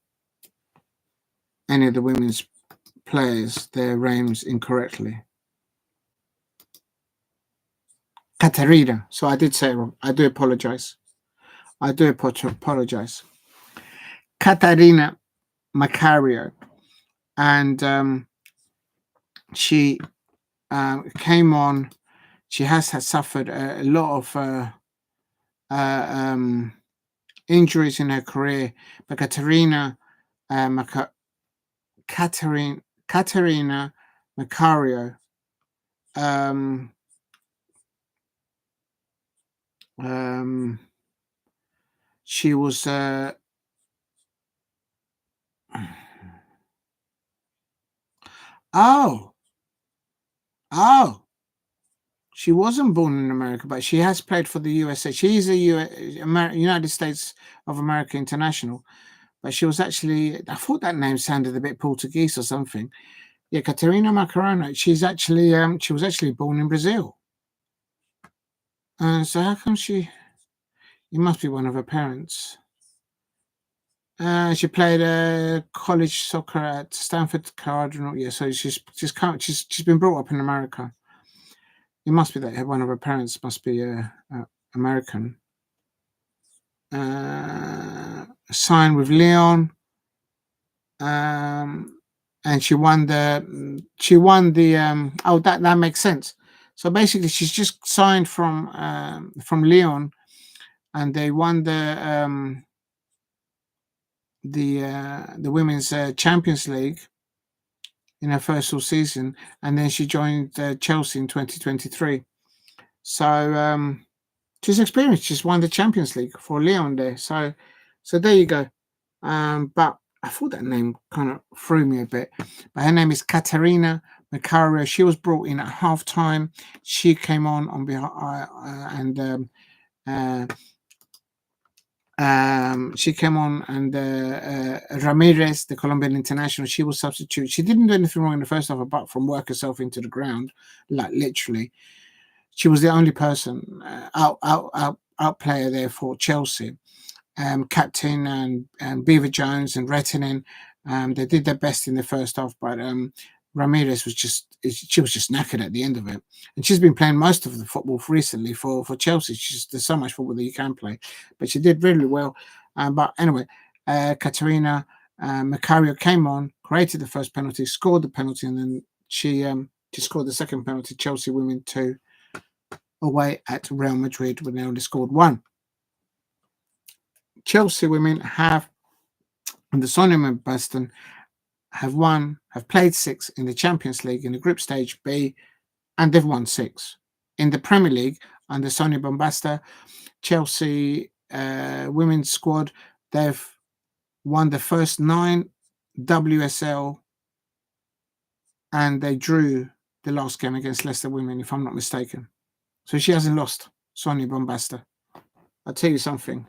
any of the women's players, their names incorrectly. Katarina. So I did say it wrong. I do apologize. Katarina Macario. And she came on. She has suffered a lot of injuries in her career, but Katarina Macario she was she wasn't born in America, but she has played for the USA. She's a United States of America international, but she was actually, I thought that name sounded a bit Portuguese or something. Yeah, Catarina Macarona. She was actually born in Brazil. So how come it must be one of her parents. She played college soccer at Stanford Cardinal. Yeah, so she's been brought up in America. It must be that one of her parents must be American. Signed with Lyon, and she won the. Oh, that makes sense. So basically, she's just signed from Lyon, and they won the women's Champions League in her first full season, and then she joined Chelsea in 2023. So she's experienced. She's won the Champions League for Lyon there. So there you go. But I thought that name kind of threw me a bit. But her name is Katarina Macario. She was brought in at halftime. She came on behalf she came on, and Ramirez, the Colombian international, she was substitute. She didn't do anything wrong in the first half, apart from work herself into the ground, like literally. She was the only person out player there for Chelsea. Captain and Beever-Jones and Rettinen, they did their best in the first half, but Ramirez was just knackered at the end of it. And she's been playing most of the football recently for Chelsea. There's so much football that you can play, but she did really well. But anyway, Katarina Macario came on, created the first penalty, scored the penalty, and then she scored the second penalty. Chelsea women 2 away at Real Madrid, when they only scored 1. Chelsea women have, and the Sonia Baston have played 6 in the Champions League in the group stage B, and they've won 6. In the Premier League, under Sonia Bombasta, Chelsea women's squad, they've won the first 9 WSL, and they drew the last game against Leicester women, if I'm not mistaken. So she hasn't lost, Sonia Bombasta. I'll tell you something.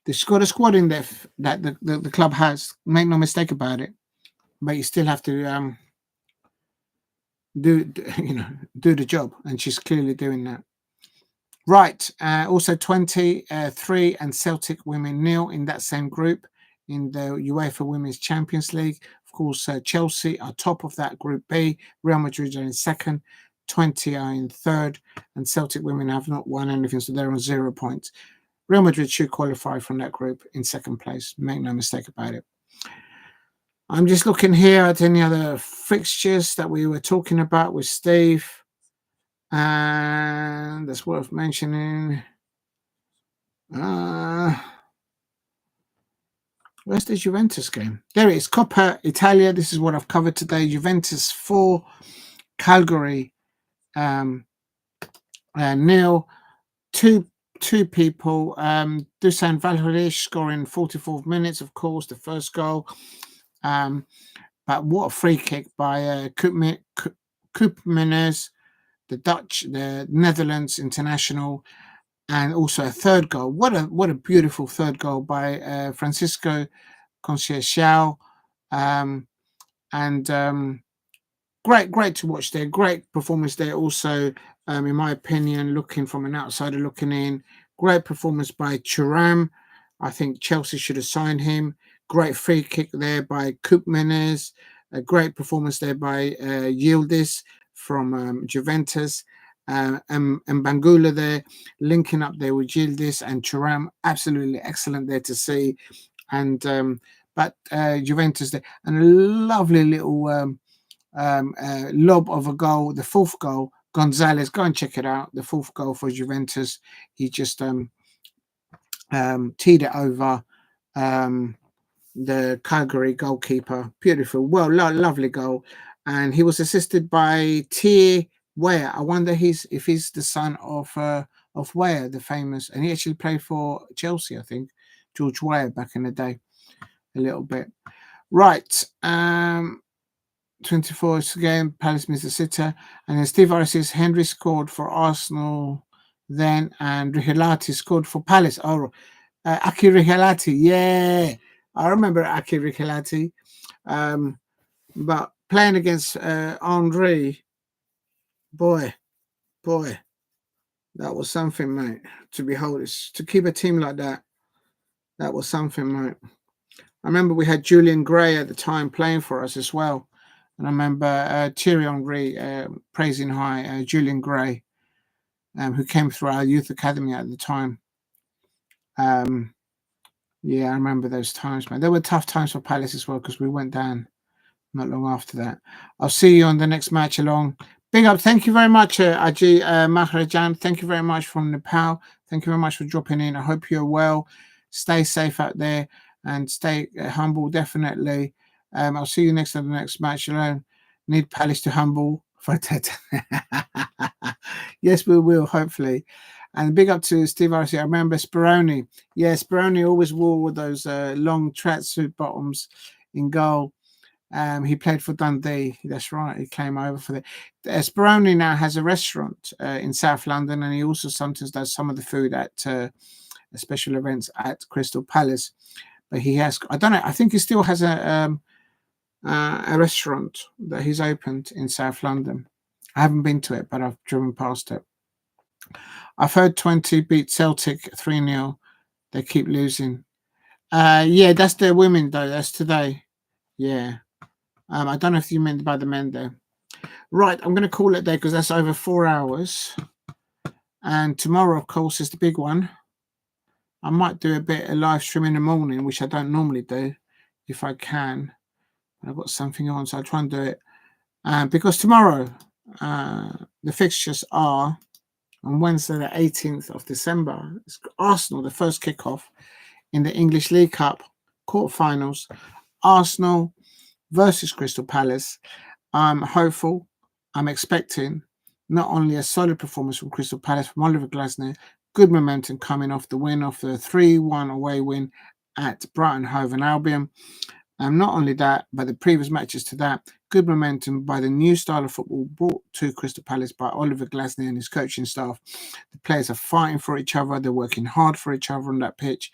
They've got a squad in there that the club has. Make no mistake about it. But you still have to do the job, and she's clearly doing that. Right. Also 23 and Celtic women 0 in that same group in the UEFA Women's Champions League. Of course, Chelsea are top of that group B. Real Madrid are in second. 20 are in third, and Celtic women have not won anything, so they're on 0 points. Real Madrid should qualify from that group in second place. Make no mistake about it. I'm just looking here at any other fixtures that we were talking about with Steve, and that's worth mentioning. Where's the Juventus game? There it is. Coppa Italia. This is what I've covered today. Juventus 4, Cagliari 0. Two people. Dusan Vlahovic scoring 44 minutes, of course, the first goal. But what a free kick by Koopmeiners, the Netherlands international, and also a third goal. What a beautiful third goal by Francisco Conceição, and great to watch there. Great performance there. Also, in my opinion, looking from an outsider looking in, great performance by Thuram. I think Chelsea should have signed him. Great free kick there by Koopmeiners. A great performance there by Yildiz from Juventus. and Bangula there, linking up there with Gildis and Thuram. Absolutely excellent there to see. And but Juventus there, and a lovely little lob of a goal, the fourth goal. Gonzalez, go and check it out. The fourth goal for Juventus. He just teed it over the Cagliari goalkeeper. Beautiful, well, lovely goal. And he was assisted by Weir. I wonder if he's the son of Weir, the famous, and he actually played for Chelsea, I think, George Weir back in the day, a little bit. Right, 24 again, Palace missed the sitter, and then Steve Harris says Henry scored for Arsenal then, and Rihelati scored for Palace. Oh, Aki Rihelati, yeah, I remember Aki Rihelati. But playing against Henry, boy, that was something, mate. To behold, to keep a team like that, that was something, mate. I remember we had Julian Gray at the time playing for us as well. And I remember Thierry Henry praising high Julian Gray, who came through our youth academy at the time. Yeah, I remember those times, man. There were tough times for Palace as well because we went down not long after that. I'll see you on the next match along. Big up. Thank you very much, Aji Maharajan. Thank you very much from Nepal. Thank you very much for dropping in. I hope you're well. Stay safe out there and stay humble, definitely. I'll see you next on the next match alone. Need Palace to humble for that. Yes, we will, hopefully. And big up to Steve RC. I remember Speroni. Yeah, Speroni always wore those long tracksuit bottoms in goal. He played for Dundee. That's right. He came over for the. Speroni now has a restaurant in South London, and he also sometimes does some of the food at special events at Crystal Palace. But he has, I don't know, I think he still has a restaurant that he's opened in South London. I haven't been to it, but I've driven past it. I've heard 20 beat Celtic 3-0. They keep losing. Yeah, that's their women, though. That's today. Yeah. I don't know if you meant by the men there. Right, I'm going to call it there because that's over 4 hours. And tomorrow, of course, is the big one. I might do a bit of live stream in the morning, which I don't normally do, if I can. I've got something on, so I'll try and do it. Because tomorrow, the fixtures are on Wednesday, the 18th of December. It's Arsenal, the first kickoff in the English League Cup quarterfinals. Arsenal versus Crystal Palace. I'm hopeful. I'm expecting not only a solid performance from Crystal Palace, from Oliver Glasner, good momentum coming off the win of the 3-1 away win at Brighton Hove and Albion. And not only that, but the previous matches to that, good momentum by the new style of football brought to Crystal Palace by Oliver Glasner and his coaching staff. The players are fighting for each other. They're working hard for each other on that pitch,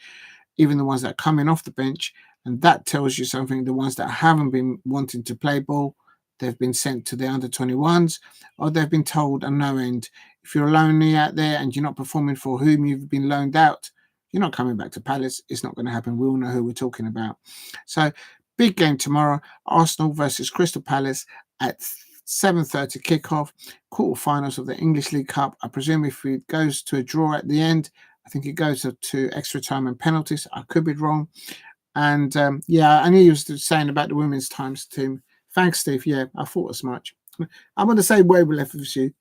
even the ones that are coming off the bench. And that tells you something. The ones that haven't been wanting to play ball, they've been sent to the under-21s, or they've been told a no end. If you're lonely out there and you're not performing for whom you've been loaned out, you're not coming back to Palace. It's not going to happen. We all know who we're talking about. So, big game tomorrow. Arsenal versus Crystal Palace at 7:30 kickoff. Quarterfinals of the English League Cup. I presume if it goes to a draw at the end, I think it goes to extra time and penalties. I could be wrong. And yeah, I knew you was saying about the women's times team. Thanks, Steve. Yeah, I thought as much. I'm on the same wavelength as you.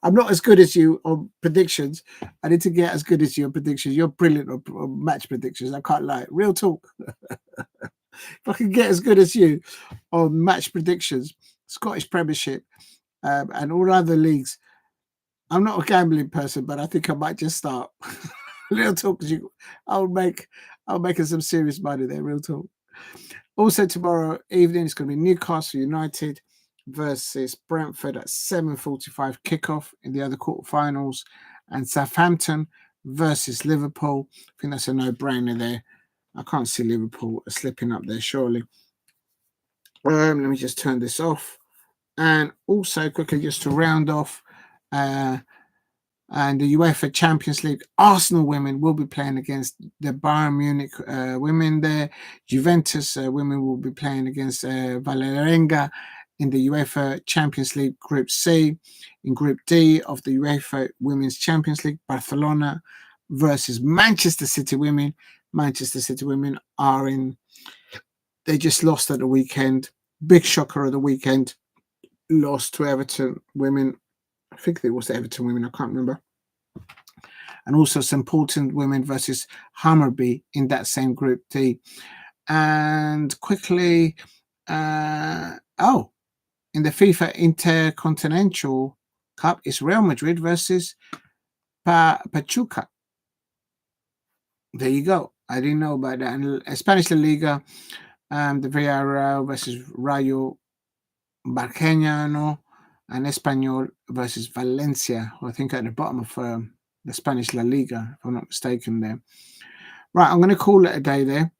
I'm not as good as you on predictions. I need to get as good as you on predictions. You're brilliant on match predictions. I can't lie. Real talk. If I can get as good as you on match predictions, Scottish Premiership, and all other leagues, I'm not a gambling person, but I think I might just start. Real talk, because I'll make some serious money there. Real talk. Also tomorrow evening, it's going to be Newcastle United versus Brentford at 7:45 kickoff in the other quarterfinals, and Southampton versus Liverpool. I think that's a no-brainer there. I can't see Liverpool slipping up there, surely. Let me just turn this off. And also, quickly, just to round off, and the UEFA Champions League, Arsenal women will be playing against the Bayern Munich women there. Juventus women will be playing against Valerenga in the UEFA Champions League Group C. In Group D of the UEFA Women's Champions League, Barcelona versus Manchester City women. Manchester City women are in. They just lost at the weekend. Big shocker of the weekend. Lost to Everton women. I think it was the Everton women. I can't remember. And also St. Paulton women versus Hammarby in that same Group D. And quickly, in the FIFA Intercontinental Cup, is Real Madrid versus Pachuca. There you go. I didn't know about that. And Spanish La Liga, the Villarreal versus Rayo Vallecano, and Espanyol versus Valencia, I think at the bottom of the Spanish La Liga, if I'm not mistaken there. Right, I'm going to call it a day there.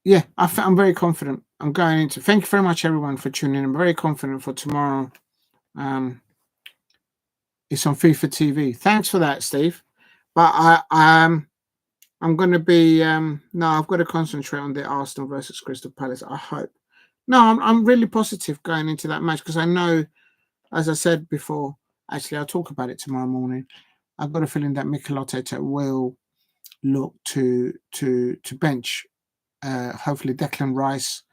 Yeah, I'm very confident. I'm going into. Thank you very much, everyone, for tuning in. I'm very confident for tomorrow. It's on FIFA TV. Thanks for that, Steve. But I'm going to be. No, I've got to concentrate on the Arsenal versus Crystal Palace. I hope. No, I'm really positive going into that match because I know, as I said before. Actually, I'll talk about it tomorrow morning. I've got a feeling that Mikel Arteta will look to bench. Hopefully Declan Rice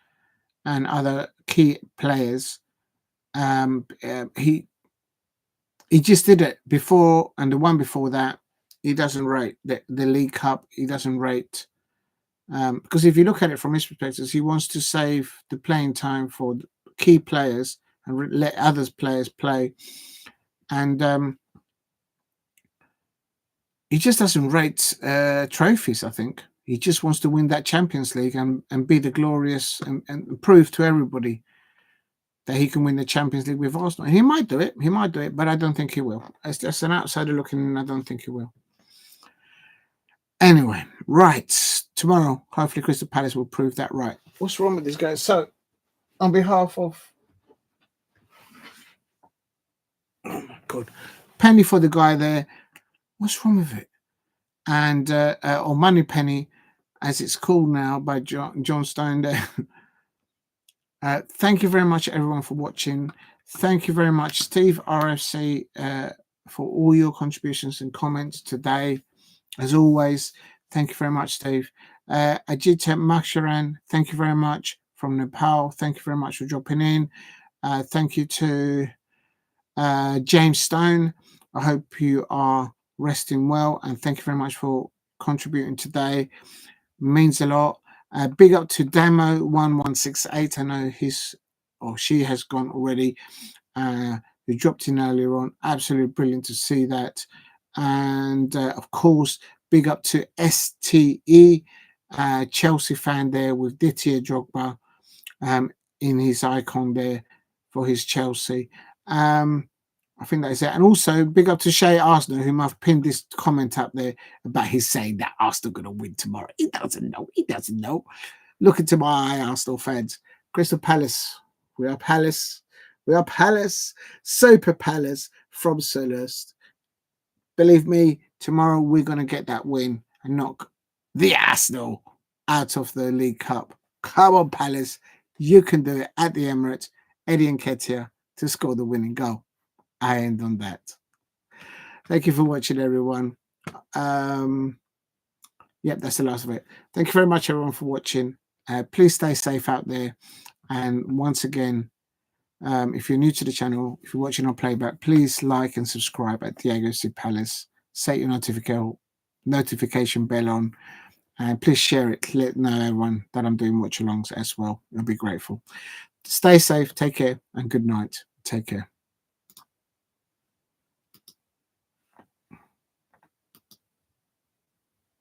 and other key players. He just did it before, and the one before that, he doesn't rate the League Cup. He doesn't rate because if you look at it from his perspective, he wants to save the playing time for key players and let other players play. And he just doesn't rate trophies, I think. He just wants to win that Champions League and be the glorious and prove to everybody that he can win the Champions League with Arsenal. And he might do it. He might do it, but I don't think he will. As just an outsider looking in, I don't think he will. Anyway, right. Tomorrow, hopefully Crystal Palace will prove that right. What's wrong with this guy? So, on behalf of... Oh, my God. Penny for the guy there. What's wrong with it? And or Money Penny, as it's called now by John Stone there. Thank you very much, everyone, for watching. Thank you very much, Steve RFC, for all your contributions and comments today. As always, thank you very much, Steve. Ajita Maksharan, thank you very much from Nepal. Thank you very much for dropping in. Thank you to James Stone. I hope you are resting well, and thank you very much for contributing today. Means a lot. Big up to Damo1168. I know his or she has gone already. Who dropped in earlier on. Absolutely brilliant to see that. And of course, big up to STE, Chelsea fan there with Didier Drogba in his icon there for his Chelsea. I think that is it. And also, big up to Shay Arsenal, whom I've pinned this comment up there about his saying that Arsenal going to win tomorrow. He doesn't know. He doesn't know. Look into my eye, Arsenal fans. Crystal Palace. We are Palace. We are Palace. Super Palace from Celeste. Believe me, tomorrow we're going to get that win and knock the Arsenal out of the League Cup. Come on, Palace. You can do it at the Emirates. Eddie Nketiah to score the winning goal. I end on that. Thank you for watching, everyone. Yep, that's the last of it. Thank you very much, everyone, for watching. Please stay safe out there. And once again, if you're new to the channel, if you're watching on playback, please like and subscribe at Diego C. Palace. Set your notification bell on. And please share it. Let know everyone that I'm doing watch-alongs as well. I'll be grateful. Stay safe. Take care. And good night. Take care.